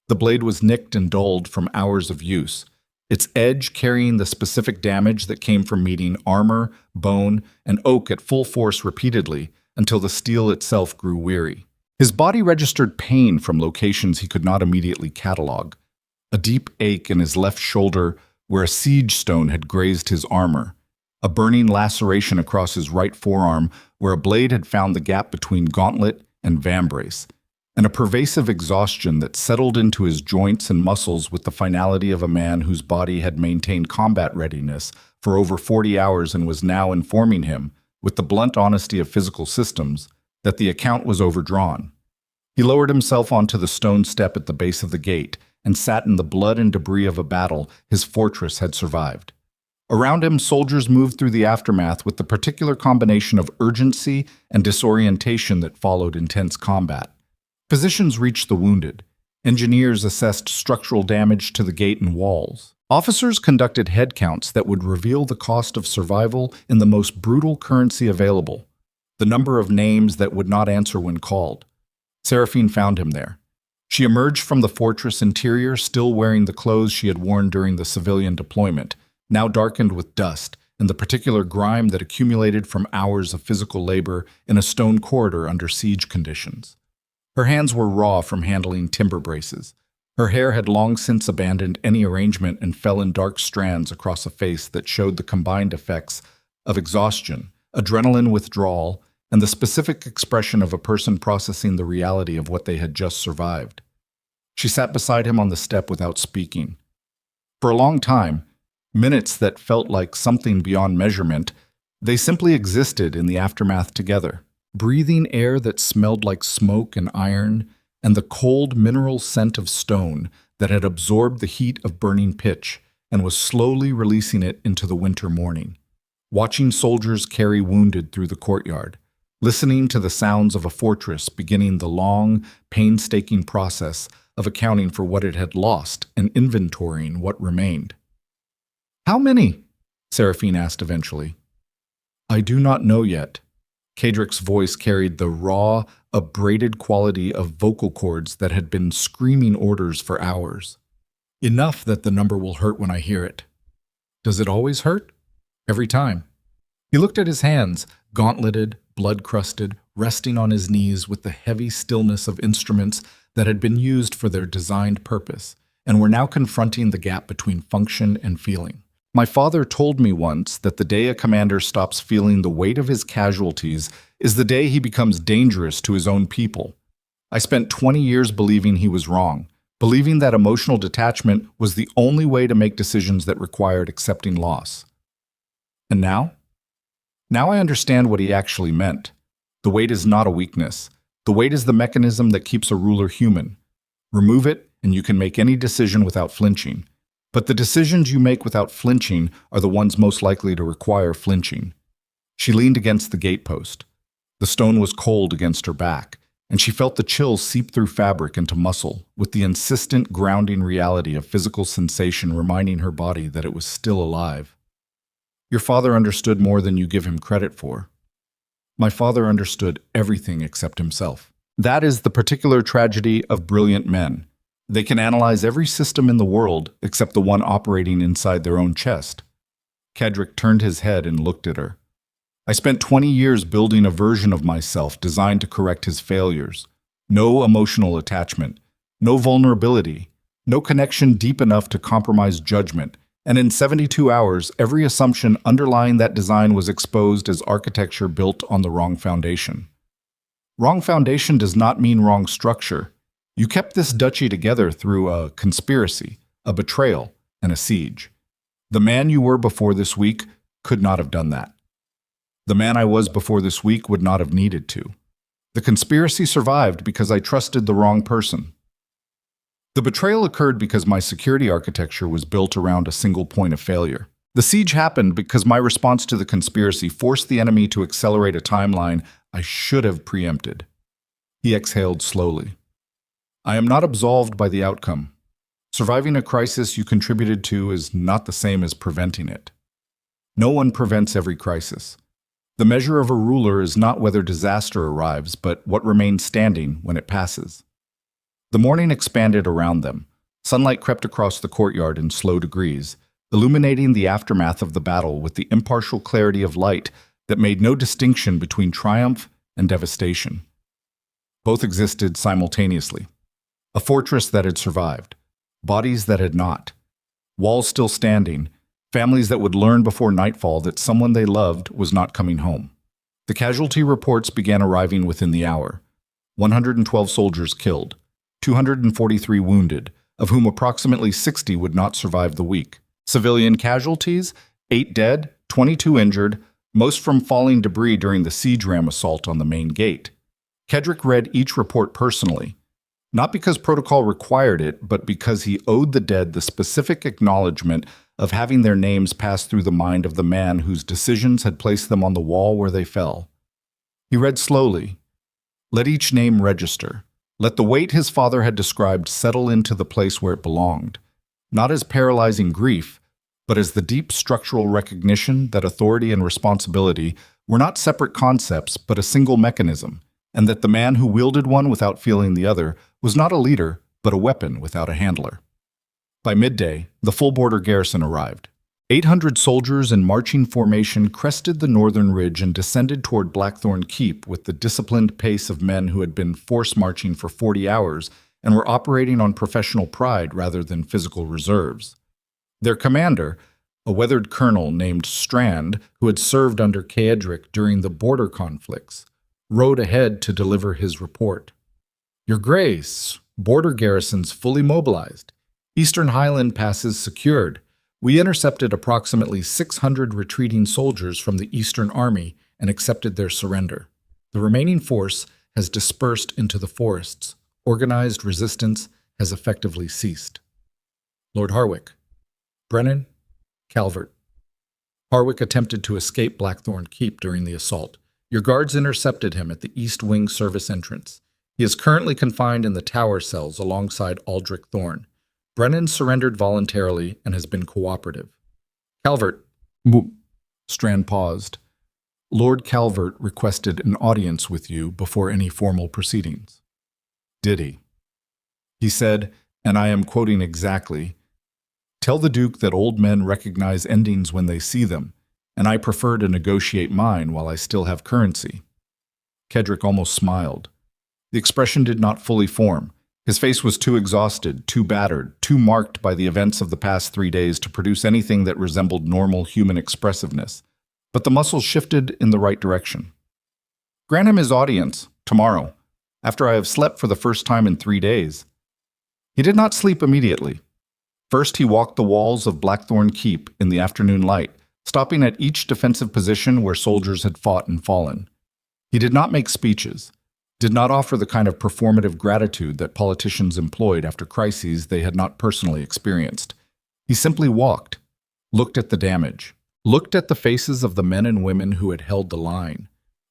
The blade was nicked and dulled from hours of use, its edge carrying the specific damage that came from meeting armor, bone, and oak at full force repeatedly until the steel itself grew weary. His body registered pain from locations he could not immediately catalog. A deep ache in his left shoulder where a siege stone had grazed his armor. A burning laceration across his right forearm where a blade had found the gap between gauntlet and vambrace. And a pervasive exhaustion that settled into his joints and muscles with the finality of a man whose body had maintained combat readiness for over 40 hours and was now informing him, with the blunt honesty of physical systems, that the account was overdrawn. He lowered himself onto the stone step at the base of the gate and sat in the blood and debris of a battle his fortress had survived. Around him, soldiers moved through the aftermath with the particular combination of urgency and disorientation that followed intense combat. Physicians reached the wounded. Engineers assessed structural damage to the gate and walls. Officers conducted head counts that would reveal the cost of survival in the most brutal currency available, the number of names that would not answer when called. Seraphine found him there. She emerged from the fortress interior still wearing the clothes she had worn during the civilian deployment, now darkened with dust and the particular grime that accumulated from hours of physical labor in a stone corridor under siege conditions. Her hands were raw from handling timber braces. Her hair had long since abandoned any arrangement and fell in dark strands across a face that showed the combined effects of exhaustion, adrenaline withdrawal, and the specific expression of a person processing the reality of what they had just survived. She sat beside him on the step without speaking. For a long time, minutes that felt like something beyond measurement, they simply existed in the aftermath together, breathing air that smelled like smoke and iron, and the cold mineral scent of stone that had absorbed the heat of burning pitch and was slowly releasing it into the winter morning. Watching soldiers carry wounded through the courtyard, listening to the sounds of a fortress beginning the long, painstaking process of accounting for what it had lost and inventorying what remained. "How many?" Seraphine asked eventually. "I do not know yet." Kadrick's voice carried the raw, abraded quality of vocal cords that had been screaming orders for hours. "Enough that the number will hurt when I hear it." "Does it always hurt?" "Every time." He looked at his hands, gauntleted, blood-crusted, resting on his knees with the heavy stillness of instruments that had been used for their designed purpose, and were now confronting the gap between function and feeling. "My father told me once that the day a commander stops feeling the weight of his casualties is the day he becomes dangerous to his own people. I spent 20 years believing he was wrong, believing that emotional detachment was the only way to make decisions that required accepting loss. And now? Now I understand what he actually meant. The weight is not a weakness. The weight is the mechanism that keeps a ruler human. Remove it, and you can make any decision without flinching. But the decisions you make without flinching are the ones most likely to require flinching." She leaned against the gatepost. The stone was cold against her back, and she felt the chill seep through fabric into muscle, with the insistent grounding reality of physical sensation reminding her body that it was still alive. "Your father understood more than you give him credit for." "My father understood everything except himself." That is the particular tragedy of brilliant men. They can analyze every system in the world except the one operating inside their own chest. Kedrick turned his head and looked at her. "I spent 20 years building a version of myself designed to correct his failures. No emotional attachment, no vulnerability, no connection deep enough to compromise judgment. And in 72 hours, every assumption underlying that design was exposed as architecture built on the wrong foundation." Wrong foundation does not mean wrong structure. You kept this duchy together through a conspiracy, a betrayal, and a siege. The man you were before this week could not have done that. The man I was before this week would not have needed to. The conspiracy survived because I trusted the wrong person. The betrayal occurred because my security architecture was built around a single point of failure. The siege happened because my response to the conspiracy forced the enemy to accelerate a timeline I should have preempted. He exhaled slowly. "I am not absolved by the outcome. Surviving a crisis you contributed to is not the same as preventing it. No one prevents every crisis. The measure of a ruler is not whether disaster arrives, but what remains standing when it passes." The morning expanded around them. Sunlight crept across the courtyard in slow degrees, illuminating the aftermath of the battle with the impartial clarity of light that made no distinction between triumph and devastation. Both existed simultaneously. A fortress that had survived, bodies that had not, walls still standing, families that would learn before nightfall that someone they loved was not coming home. The casualty reports began arriving within the hour. 112 soldiers killed, 243 wounded, of whom approximately 60 would not survive the week. Civilian casualties, 8 dead, 22 injured, most from falling debris during the siege ram assault on the main gate. Kedrick read each report personally, not because protocol required it, but because he owed the dead the specific acknowledgement of having their names pass through the mind of the man whose decisions had placed them on the wall where they fell. He read slowly. Let each name register. Let the weight his father had described settle into the place where it belonged, not as paralyzing grief, but as the deep structural recognition that authority and responsibility were not separate concepts, but a single mechanism, and that the man who wielded one without feeling the other was not a leader, but a weapon without a handler. By midday, the full border garrison arrived. 800 soldiers in marching formation crested the northern ridge and descended toward Blackthorn Keep with the disciplined pace of men who had been force marching for 40 hours and were operating on professional pride rather than physical reserves. Their commander, a weathered colonel named Strand, who had served under Kaedric during the border conflicts, rode ahead to deliver his report. Your Grace, border garrisons fully mobilized. Eastern Highland passes secured. We intercepted approximately 600 retreating soldiers from the Eastern Army and accepted their surrender. The remaining force has dispersed into the forests. Organized resistance has effectively ceased. Lord Harwick. Brennan, Calvert. Harwick attempted to escape Blackthorn Keep during the assault. Your guards intercepted him at the East Wing service entrance. He is currently confined in the tower cells alongside Aldrich Thorne. Brennan surrendered voluntarily and has been cooperative. Calvert. Strand paused. Lord Calvert requested an audience with you before any formal proceedings. Did he? He said, and I am quoting exactly, "Tell the Duke that old men recognize endings when they see them, and I prefer to negotiate mine while I still have currency." Kedrick almost smiled. The expression did not fully form. His face was too exhausted, too battered, too marked by the events of the past 3 days to produce anything that resembled normal human expressiveness. But the muscles shifted in the right direction. "Grant him his audience, tomorrow, after I have slept for the first time in 3 days." He did not sleep immediately. First, he walked the walls of Blackthorn Keep in the afternoon light, stopping at each defensive position where soldiers had fought and fallen. He did not make speeches, did not offer the kind of performative gratitude that politicians employed after crises they had not personally experienced. He simply walked, looked at the damage, looked at the faces of the men and women who had held the line,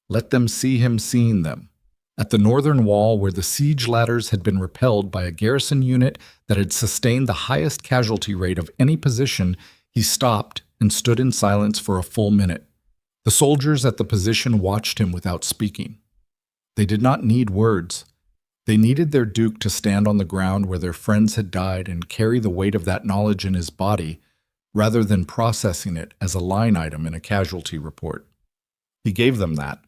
let them see him seeing them. At the northern wall where the siege ladders had been repelled by a garrison unit that had sustained the highest casualty rate of any position, he stopped and stood in silence for a full minute. The soldiers at the position watched him without speaking. They did not need words. They needed their Duke to stand on the ground where their friends had died and carry the weight of that knowledge in his body, rather than processing it as a line item in a casualty report. He gave them that.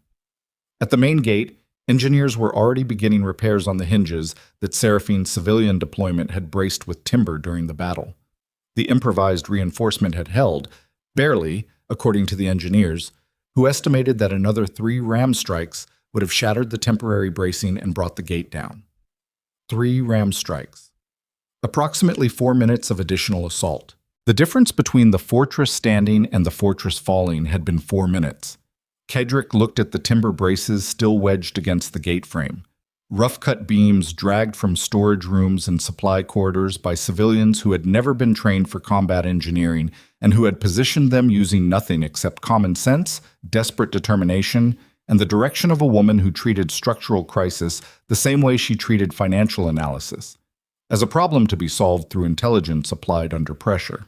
At the main gate, engineers were already beginning repairs on the hinges that Seraphine's civilian deployment had braced with timber during the battle. The improvised reinforcement had held, barely, according to the engineers, who estimated that another 3 ram strikes would have shattered the temporary bracing and brought the gate down. 3 ram strikes. Approximately 4 minutes of additional assault. The difference between the fortress standing and the fortress falling had been 4 minutes. Kedrick looked at the timber braces still wedged against the gate frame. Rough-cut beams dragged from storage rooms and supply corridors by civilians who had never been trained for combat engineering and who had positioned them using nothing except common sense, desperate determination, and the direction of a woman who treated structural crisis the same way she treated financial analysis, as a problem to be solved through intelligence applied under pressure.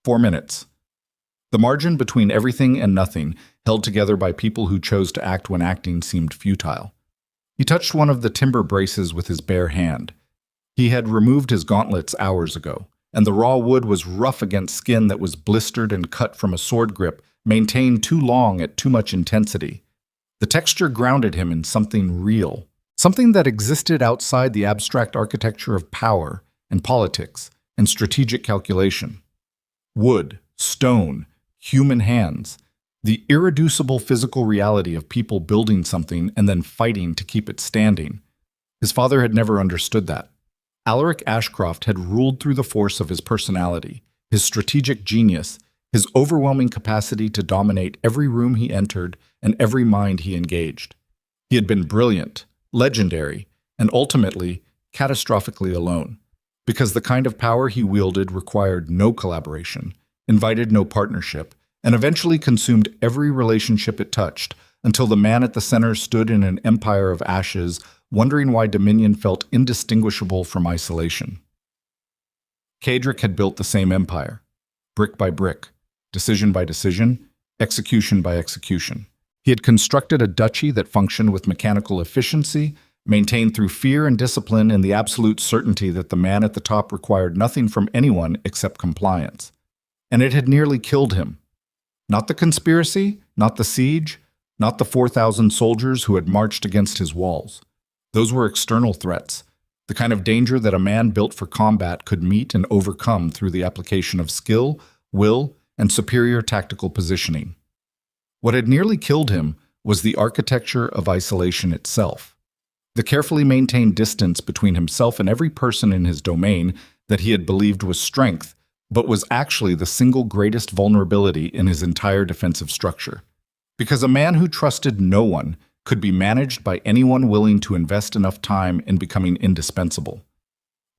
4 minutes. The margin between everything and nothing, held together by people who chose to act when acting seemed futile. He touched one of the timber braces with his bare hand. He had removed his gauntlets hours ago, and the raw wood was rough against skin that was blistered and cut from a sword grip maintained too long at too much intensity. The texture grounded him in something real, something that existed outside the abstract architecture of power and politics and strategic calculation. Wood, stone, human hands, the irreducible physical reality of people building something and then fighting to keep it standing. His father had never understood that. Alaric Ashcroft had ruled through the force of his personality, his strategic genius, his overwhelming capacity to dominate every room he entered and every mind he engaged. He had been brilliant, legendary, and ultimately, catastrophically alone, because the kind of power he wielded required no collaboration, invited no partnership, and eventually consumed every relationship it touched, until the man at the center stood in an empire of ashes, wondering why dominion felt indistinguishable from isolation. Kedrick had built the same empire, brick by brick, decision by decision, execution by execution. He had constructed a duchy that functioned with mechanical efficiency, maintained through fear and discipline and the absolute certainty that the man at the top required nothing from anyone except compliance. And it had nearly killed him. Not the conspiracy, not the siege, not the 4,000 soldiers who had marched against his walls. Those were external threats, the kind of danger that a man built for combat could meet and overcome through the application of skill, will, and superior tactical positioning. What had nearly killed him was the architecture of isolation itself, the carefully maintained distance between himself and every person in his domain that he had believed was strength, but was actually the single greatest vulnerability in his entire defensive structure. Because a man who trusted no one could be managed by anyone willing to invest enough time in becoming indispensable.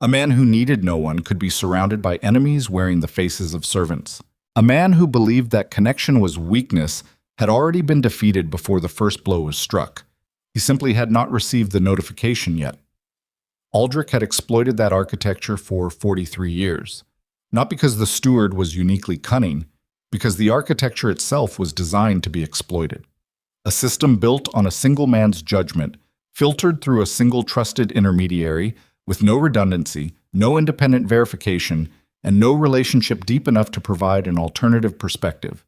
A man who needed no one could be surrounded by enemies wearing the faces of servants. A man who believed that connection was weakness had already been defeated before the first blow was struck. He simply had not received the notification yet. Aldrich had exploited that architecture for 43 years, not because the steward was uniquely cunning, because the architecture itself was designed to be exploited. A system built on a single man's judgment, filtered through a single trusted intermediary, with no redundancy, no independent verification, and no relationship deep enough to provide an alternative perspective.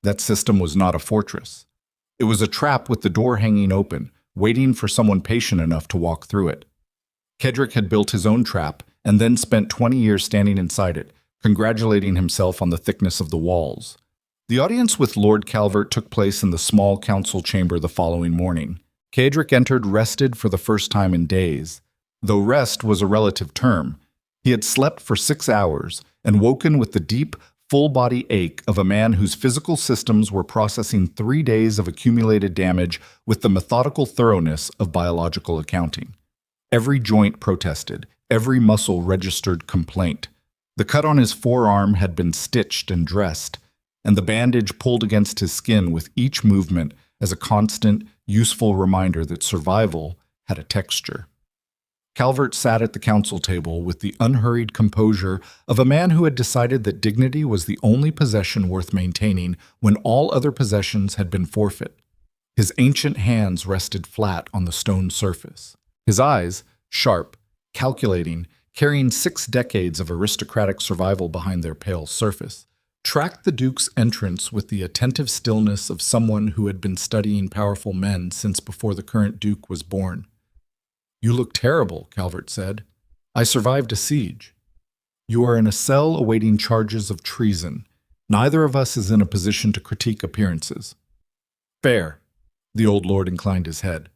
That system was not a fortress. It was a trap with the door hanging open, waiting for someone patient enough to walk through it. Kedrick had built his own trap and then spent 20 years standing inside it, congratulating himself on the thickness of the walls. The audience with Lord Calvert took place in the small council chamber the following morning. Kedrick entered rested for the first time in days. Though rest was a relative term, he had slept for 6 hours and woken with the deep, full-body ache of a man whose physical systems were processing 3 days of accumulated damage with the methodical thoroughness of biological accounting. Every joint protested, every muscle registered complaint. The cut on his forearm had been stitched and dressed, and the bandage pulled against his skin with each movement as a constant, useful reminder that survival had a texture. Calvert sat at the council table with the unhurried composure of a man who had decided that dignity was the only possession worth maintaining when all other possessions had been forfeit. His ancient hands rested flat on the stone surface. His eyes, sharp, calculating, carrying 6 decades of aristocratic survival behind their pale surface, tracked the Duke's entrance with the attentive stillness of someone who had been studying powerful men since before the current Duke was born. "You look terrible," Calvert said. "I survived a siege. You are in a cell awaiting charges of treason. Neither of us is in a position to critique appearances." "Fair." The old lord inclined his head.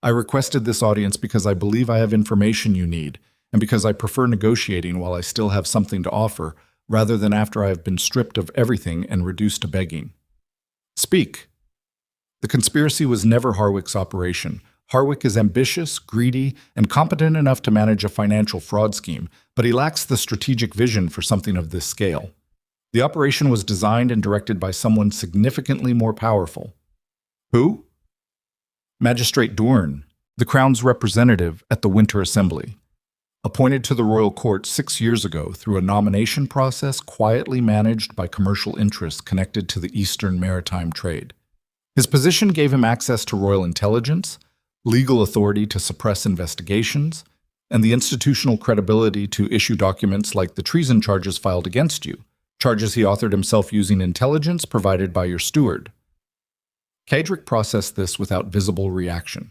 "I requested this audience because I believe I have information you need, and because I prefer negotiating while I still have something to offer, rather than after I have been stripped of everything and reduced to begging." "Speak." The conspiracy was never Harwick's operation. Harwick is ambitious, greedy, and competent enough to manage a financial fraud scheme, but he lacks the strategic vision for something of this scale. The operation was designed and directed by someone significantly more powerful. Who? Magistrate Doorn, the Crown's representative at the Winter Assembly. Appointed to the royal court 6 years ago through a nomination process quietly managed by commercial interests connected to the Eastern maritime trade. His position gave him access to royal intelligence, legal authority to suppress investigations, and the institutional credibility to issue documents like the treason charges filed against you, charges he authored himself using intelligence provided by your steward. Kedrick processed this without visible reaction.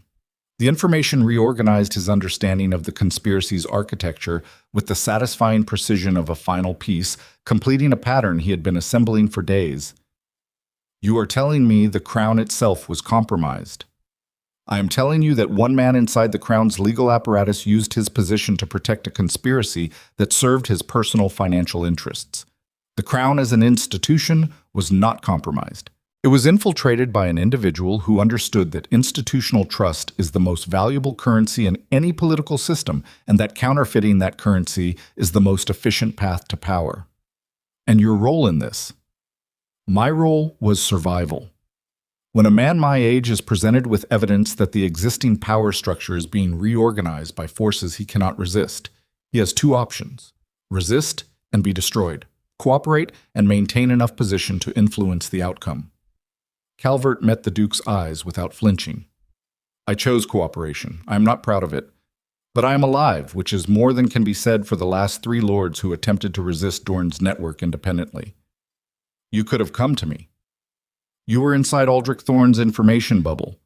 The information reorganized his understanding of the conspiracy's architecture with the satisfying precision of a final piece, completing a pattern he had been assembling for days. "You are telling me the Crown itself was compromised. I am telling you that one man inside the Crown's legal apparatus used his position to protect a conspiracy that served his personal financial interests. The Crown as an institution was not compromised. It was infiltrated by an individual who understood that institutional trust is the most valuable currency in any political system, and that counterfeiting that currency is the most efficient path to power. And your role in this? My role was survival. When a man my age is presented with evidence that the existing power structure is being reorganized by forces he cannot resist, he has 2 options: resist and be destroyed, cooperate and maintain enough position to influence the outcome. Calvert met the Duke's eyes without flinching. I chose cooperation. I am not proud of it. But I am alive, which is more than can be said for the last 3 lords who attempted to resist Doorn's network independently. You could have come to me. You were inside Aldrich Thorne's information bubble.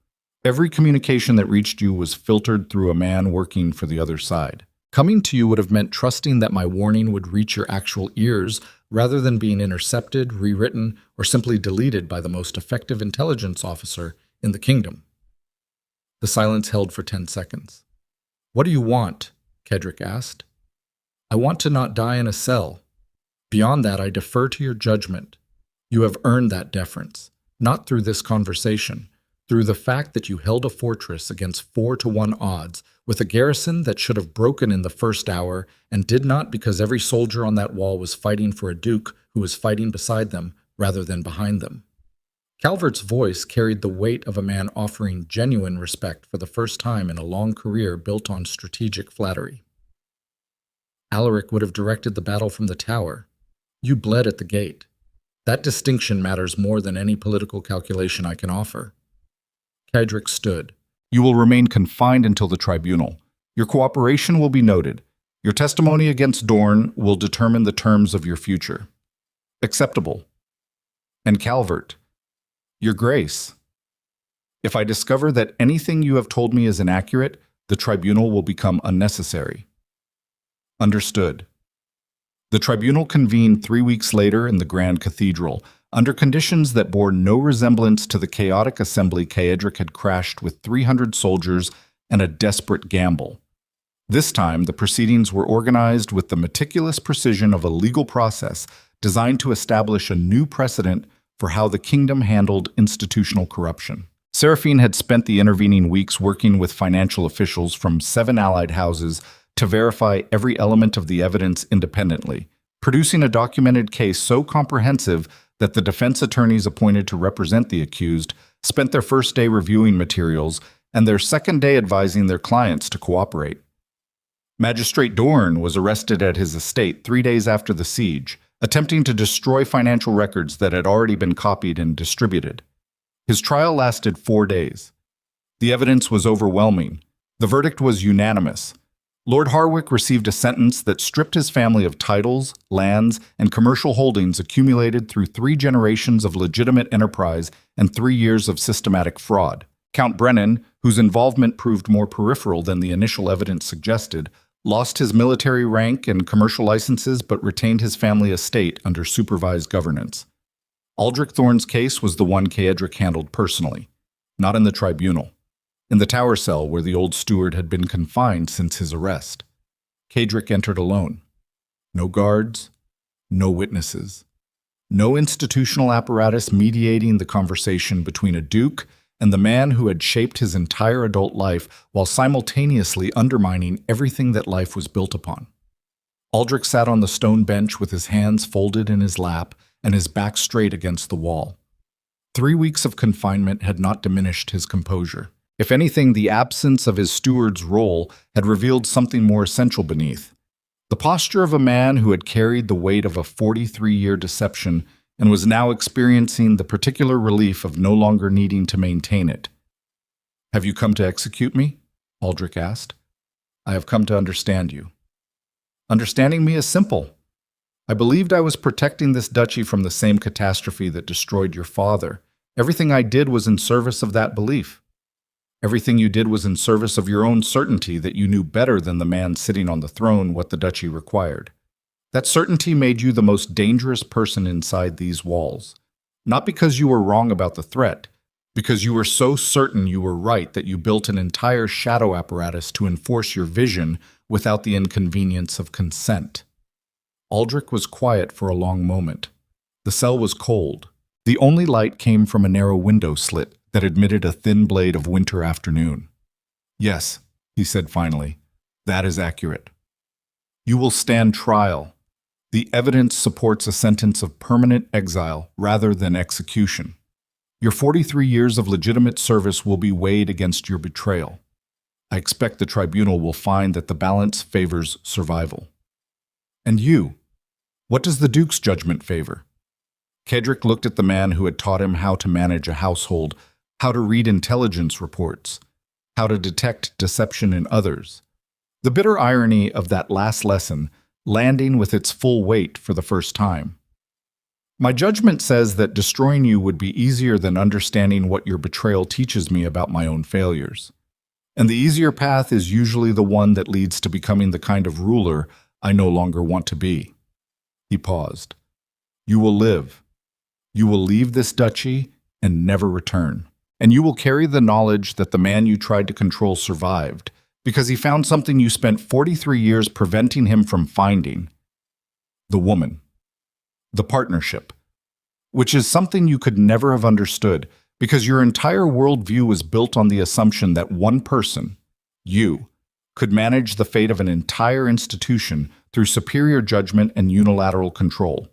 Every communication that reached you was filtered through a man working for the other side. Coming to you would have meant trusting that my warning would reach your actual ears rather than being intercepted, rewritten, or simply deleted by the most effective intelligence officer in the kingdom. The silence held for 10 seconds. "What do you want?" Kedrick asked. "I want to not die in a cell. Beyond that, I defer to your judgment. You have earned that deference. Not through this conversation, through the fact that you held a fortress against 4-to-1 odds with a garrison that should have broken in the first hour and did not because every soldier on that wall was fighting for a duke who was fighting beside them rather than behind them." Calvert's voice carried the weight of a man offering genuine respect for the first time in a long career built on strategic flattery. Alaric would have directed the battle from the tower. You bled at the gate. That distinction matters more than any political calculation I can offer. Kedrick stood. You will remain confined until the tribunal. Your cooperation will be noted. Your testimony against Dorn will determine the terms of your future. Acceptable. And Calvert, Your Grace, if I discover that anything you have told me is inaccurate, the tribunal will become unnecessary. Understood. The tribunal convened 3 weeks later in the Grand Cathedral, under conditions that bore no resemblance to the chaotic assembly Kedrick had crashed with 300 soldiers and a desperate gamble. This time, the proceedings were organized with the meticulous precision of a legal process designed to establish a new precedent for how the kingdom handled institutional corruption. Seraphine had spent the intervening weeks working with financial officials from 7 allied houses to verify every element of the evidence independently, producing a documented case so comprehensive that the defense attorneys appointed to represent the accused spent their first day reviewing materials and their second day advising their clients to cooperate. Magistrate Dorn was arrested at his estate 3 days after the siege, attempting to destroy financial records that had already been copied and distributed. His trial lasted 4 days. The evidence was overwhelming. The verdict was unanimous. Lord Harwick received a sentence that stripped his family of titles, lands, and commercial holdings accumulated through 3 generations of legitimate enterprise and 3 years of systematic fraud. Count Brennan, whose involvement proved more peripheral than the initial evidence suggested, lost his military rank and commercial licenses but retained his family estate under supervised governance. Aldrich Thorne's case was the one Kedrick handled personally, not in the tribunal. In the tower cell where the old steward had been confined since his arrest. Kedrick entered alone. No guards, no witnesses. No institutional apparatus mediating the conversation between a duke and the man who had shaped his entire adult life while simultaneously undermining everything that life was built upon. Aldrich sat on the stone bench with his hands folded in his lap and his back straight against the wall. 3 weeks of confinement had not diminished his composure. If anything, the absence of his steward's role had revealed something more essential beneath. The posture of a man who had carried the weight of a 43-year deception and was now experiencing the particular relief of no longer needing to maintain it. "Have you come to execute me?" Aldrich asked. "I have come to understand you." "Understanding me is simple. I believed I was protecting this duchy from the same catastrophe that destroyed your father. Everything I did was in service of that belief. Everything you did was in service of your own certainty that you knew better than the man sitting on the throne what the duchy required. That certainty made you the most dangerous person inside these walls. Not because you were wrong about the threat, because you were so certain you were right that you built an entire shadow apparatus to enforce your vision without the inconvenience of consent." Aldrich was quiet for a long moment. The cell was cold. The only light came from a narrow window slit that admitted a thin blade of winter afternoon. "Yes," he said finally, "that is accurate. You will stand trial. The evidence supports a sentence of permanent exile rather than execution. Your 43 years of legitimate service will be weighed against your betrayal. I expect the tribunal will find that the balance favors survival. And you? What does the Duke's judgment favor?" Kedrick looked at the man who had taught him how to manage a household, how to read intelligence reports, how to detect deception in others. The bitter irony of that last lesson landing with its full weight for the first time. "My judgment says that destroying you would be easier than understanding what your betrayal teaches me about my own failures. And the easier path is usually the one that leads to becoming the kind of ruler I no longer want to be." He paused. "You will live. You will leave this duchy and never return. And you will carry the knowledge that the man you tried to control survived, because he found something you spent 43 years preventing him from finding. The woman. The partnership. Which is something you could never have understood, because your entire worldview was built on the assumption that one person, you, could manage the fate of an entire institution through superior judgment and unilateral control.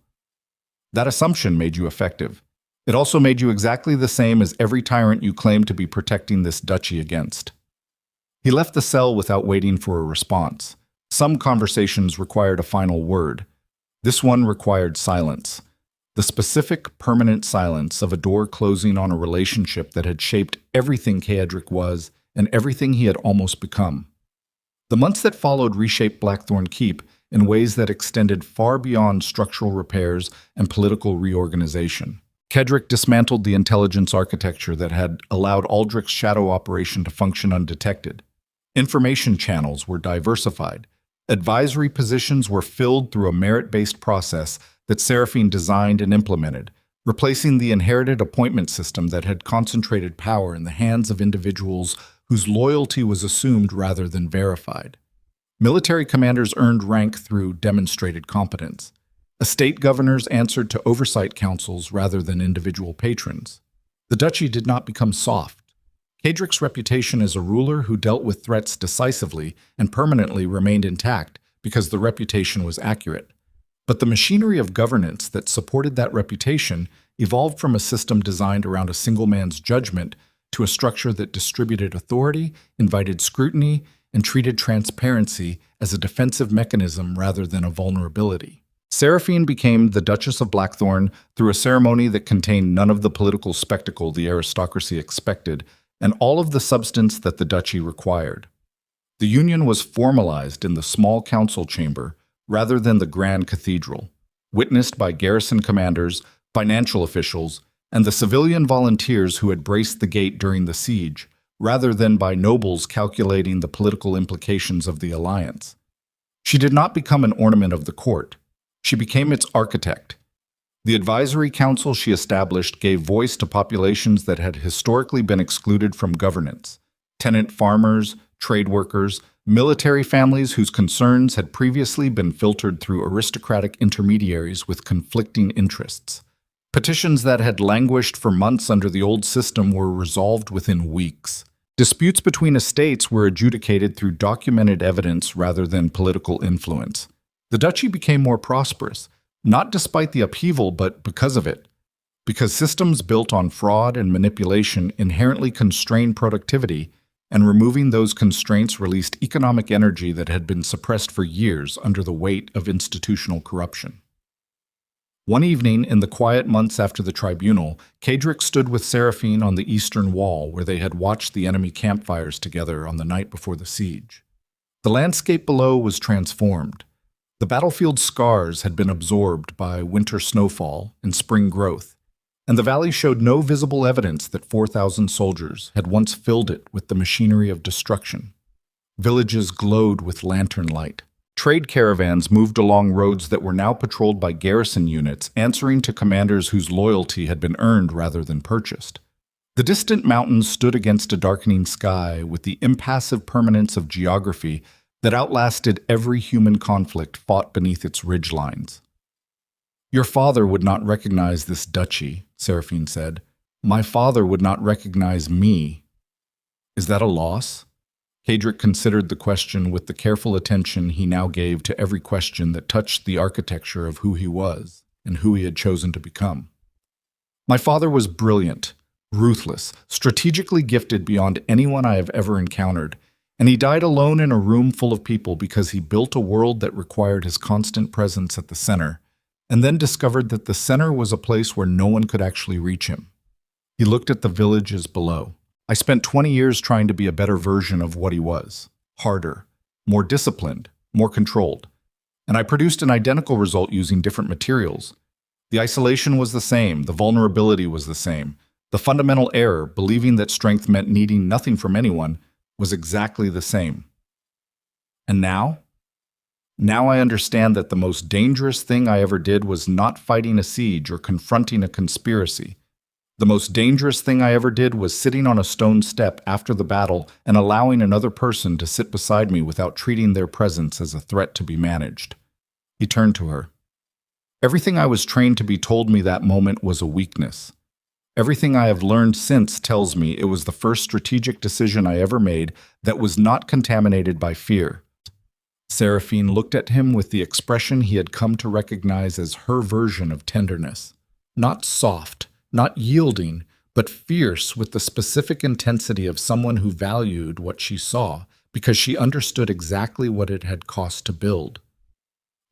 That assumption made you effective. It also made you exactly the same as every tyrant you claimed to be protecting this duchy against. He left the cell without waiting for a response. Some conversations required a final word. This one required silence. The specific, permanent silence of a door closing on a relationship that had shaped everything Kaedric was and everything he had almost become. The months that followed reshaped Blackthorn Keep in ways that extended far beyond structural repairs and political reorganization. Kaedric dismantled the intelligence architecture that had allowed Aldrich's shadow operation to function undetected. Information channels were diversified. Advisory positions were filled through a merit-based process that Seraphine designed and implemented, replacing the inherited appointment system that had concentrated power in the hands of individuals whose loyalty was assumed rather than verified. Military commanders earned rank through demonstrated competence. Estate governors answered to oversight councils rather than individual patrons. The duchy did not become soft. Kaedric's reputation as a ruler who dealt with threats decisively and permanently remained intact because the reputation was accurate. But the machinery of governance that supported that reputation evolved from a system designed around a single man's judgment to a structure that distributed authority, invited scrutiny, and treated transparency as a defensive mechanism rather than a vulnerability. Seraphine became the Duchess of Blackthorn through a ceremony that contained none of the political spectacle the aristocracy expected and all of the substance that the duchy required. The union was formalized in the small council chamber rather than the grand cathedral, witnessed by garrison commanders, financial officials, and the civilian volunteers who had braced the gate during the siege, rather than by nobles calculating the political implications of the alliance. She did not become an ornament of the court. She became its architect. The advisory council she established gave voice to populations that had historically been excluded from governance: tenant farmers, trade workers, military families whose concerns had previously been filtered through aristocratic intermediaries with conflicting interests. Petitions that had languished for months under the old system were resolved within weeks. Disputes between estates were adjudicated through documented evidence rather than political influence. The duchy became more prosperous, not despite the upheaval, but because of it. Because systems built on fraud and manipulation inherently constrain productivity, and removing those constraints released economic energy that had been suppressed for years under the weight of institutional corruption. One evening, in the quiet months after the tribunal, Kaedric stood with Seraphine on the eastern wall where they had watched the enemy campfires together on the night before the siege. The landscape below was transformed. The battlefield scars had been absorbed by winter snowfall and spring growth, and the valley showed no visible evidence that 4,000 soldiers had once filled it with the machinery of destruction. Villages glowed with lantern light. Trade caravans moved along roads that were now patrolled by garrison units, answering to commanders whose loyalty had been earned rather than purchased. The distant mountains stood against a darkening sky with the impassive permanence of geography that outlasted every human conflict fought beneath its ridgelines. "Your father would not recognize this duchy," Seraphine said. "My father would not recognize me. Is that a loss?" Kaedric considered the question with the careful attention he now gave to every question that touched the architecture of who he was and who he had chosen to become. "My father was brilliant, ruthless, strategically gifted beyond anyone I have ever encountered, and he died alone in a room full of people because he built a world that required his constant presence at the center, and then discovered that the center was a place where no one could actually reach him." He looked at the villages below. "I spent 20 years trying to be a better version of what he was. Harder, more disciplined, more controlled. And I produced an identical result using different materials. The isolation was the same, the vulnerability was the same. The fundamental error, believing that strength meant needing nothing from anyone, was exactly the same. And now? Now I understand that the most dangerous thing I ever did was not fighting a siege or confronting a conspiracy. The most dangerous thing I ever did was sitting on a stone step after the battle and allowing another person to sit beside me without treating their presence as a threat to be managed." He turned to her. "Everything I was trained to be told me that moment was a weakness. Everything I have learned since tells me it was the first strategic decision I ever made that was not contaminated by fear." Seraphine looked at him with the expression he had come to recognize as her version of tenderness. Not soft, not yielding, but fierce with the specific intensity of someone who valued what she saw because she understood exactly what it had cost to build.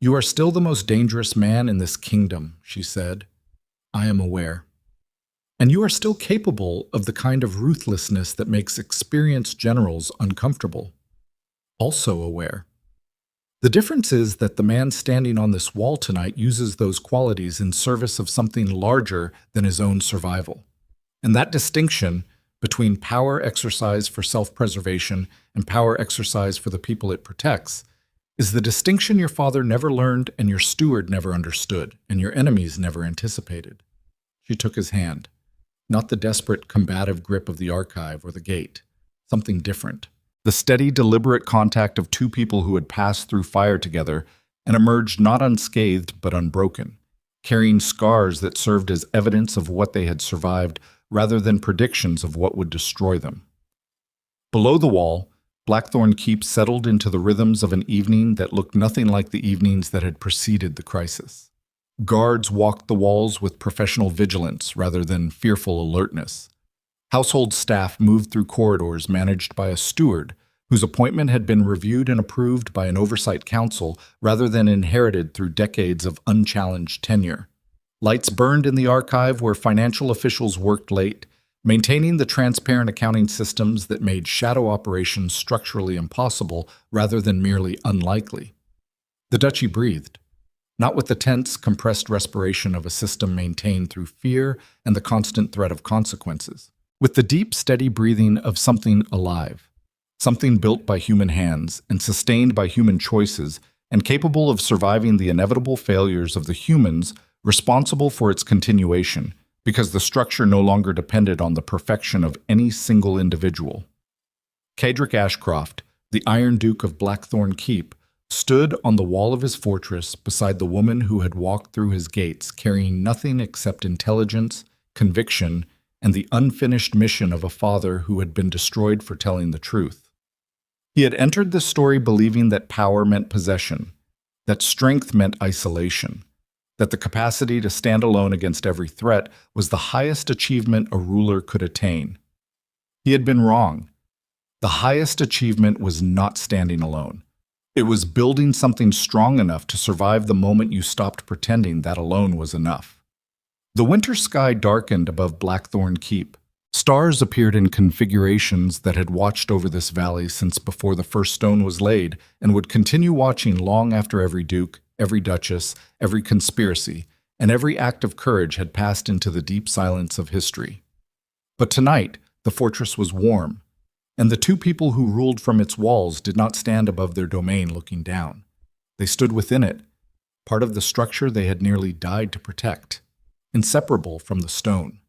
"You are still the most dangerous man in this kingdom," she said. "I am aware. And you are still capable of the kind of ruthlessness that makes experienced generals uncomfortable. Also aware. The difference is that the man standing on this wall tonight uses those qualities in service of something larger than his own survival. And that distinction between power exercise for self-preservation and power exercise for the people it protects is the distinction your father never learned and your steward never understood and your enemies never anticipated." She took his hand. Not the desperate, combative grip of the archive or the gate. Something different. The steady, deliberate contact of two people who had passed through fire together and emerged not unscathed but unbroken, carrying scars that served as evidence of what they had survived rather than predictions of what would destroy them. Below the wall, Blackthorn Keep settled into the rhythms of an evening that looked nothing like the evenings that had preceded the crisis. Guards walked the walls with professional vigilance rather than fearful alertness. Household staff moved through corridors managed by a steward whose appointment had been reviewed and approved by an oversight council rather than inherited through decades of unchallenged tenure. Lights burned in the archive where financial officials worked late, maintaining the transparent accounting systems that made shadow operations structurally impossible rather than merely unlikely. The duchy breathed, not with the tense, compressed respiration of a system maintained through fear and the constant threat of consequences, with the deep, steady breathing of something alive, something built by human hands and sustained by human choices and capable of surviving the inevitable failures of the humans responsible for its continuation, because the structure no longer depended on the perfection of any single individual. Cadric Ashcroft, the Iron Duke of Blackthorn Keep, stood on the wall of his fortress beside the woman who had walked through his gates carrying nothing except intelligence, conviction, and the unfinished mission of a father who had been destroyed for telling the truth. He had entered this story believing that power meant possession, that strength meant isolation, that the capacity to stand alone against every threat was the highest achievement a ruler could attain. He had been wrong. The highest achievement was not standing alone. It was building something strong enough to survive the moment you stopped pretending that alone was enough. The winter sky darkened above Blackthorn Keep. Stars appeared in configurations that had watched over this valley since before the first stone was laid and would continue watching long after every duke, every duchess, every conspiracy, and every act of courage had passed into the deep silence of history. But tonight, the fortress was warm, and the two people who ruled from its walls did not stand above their domain looking down. They stood within it, part of the structure they had nearly died to protect, inseparable from the stone.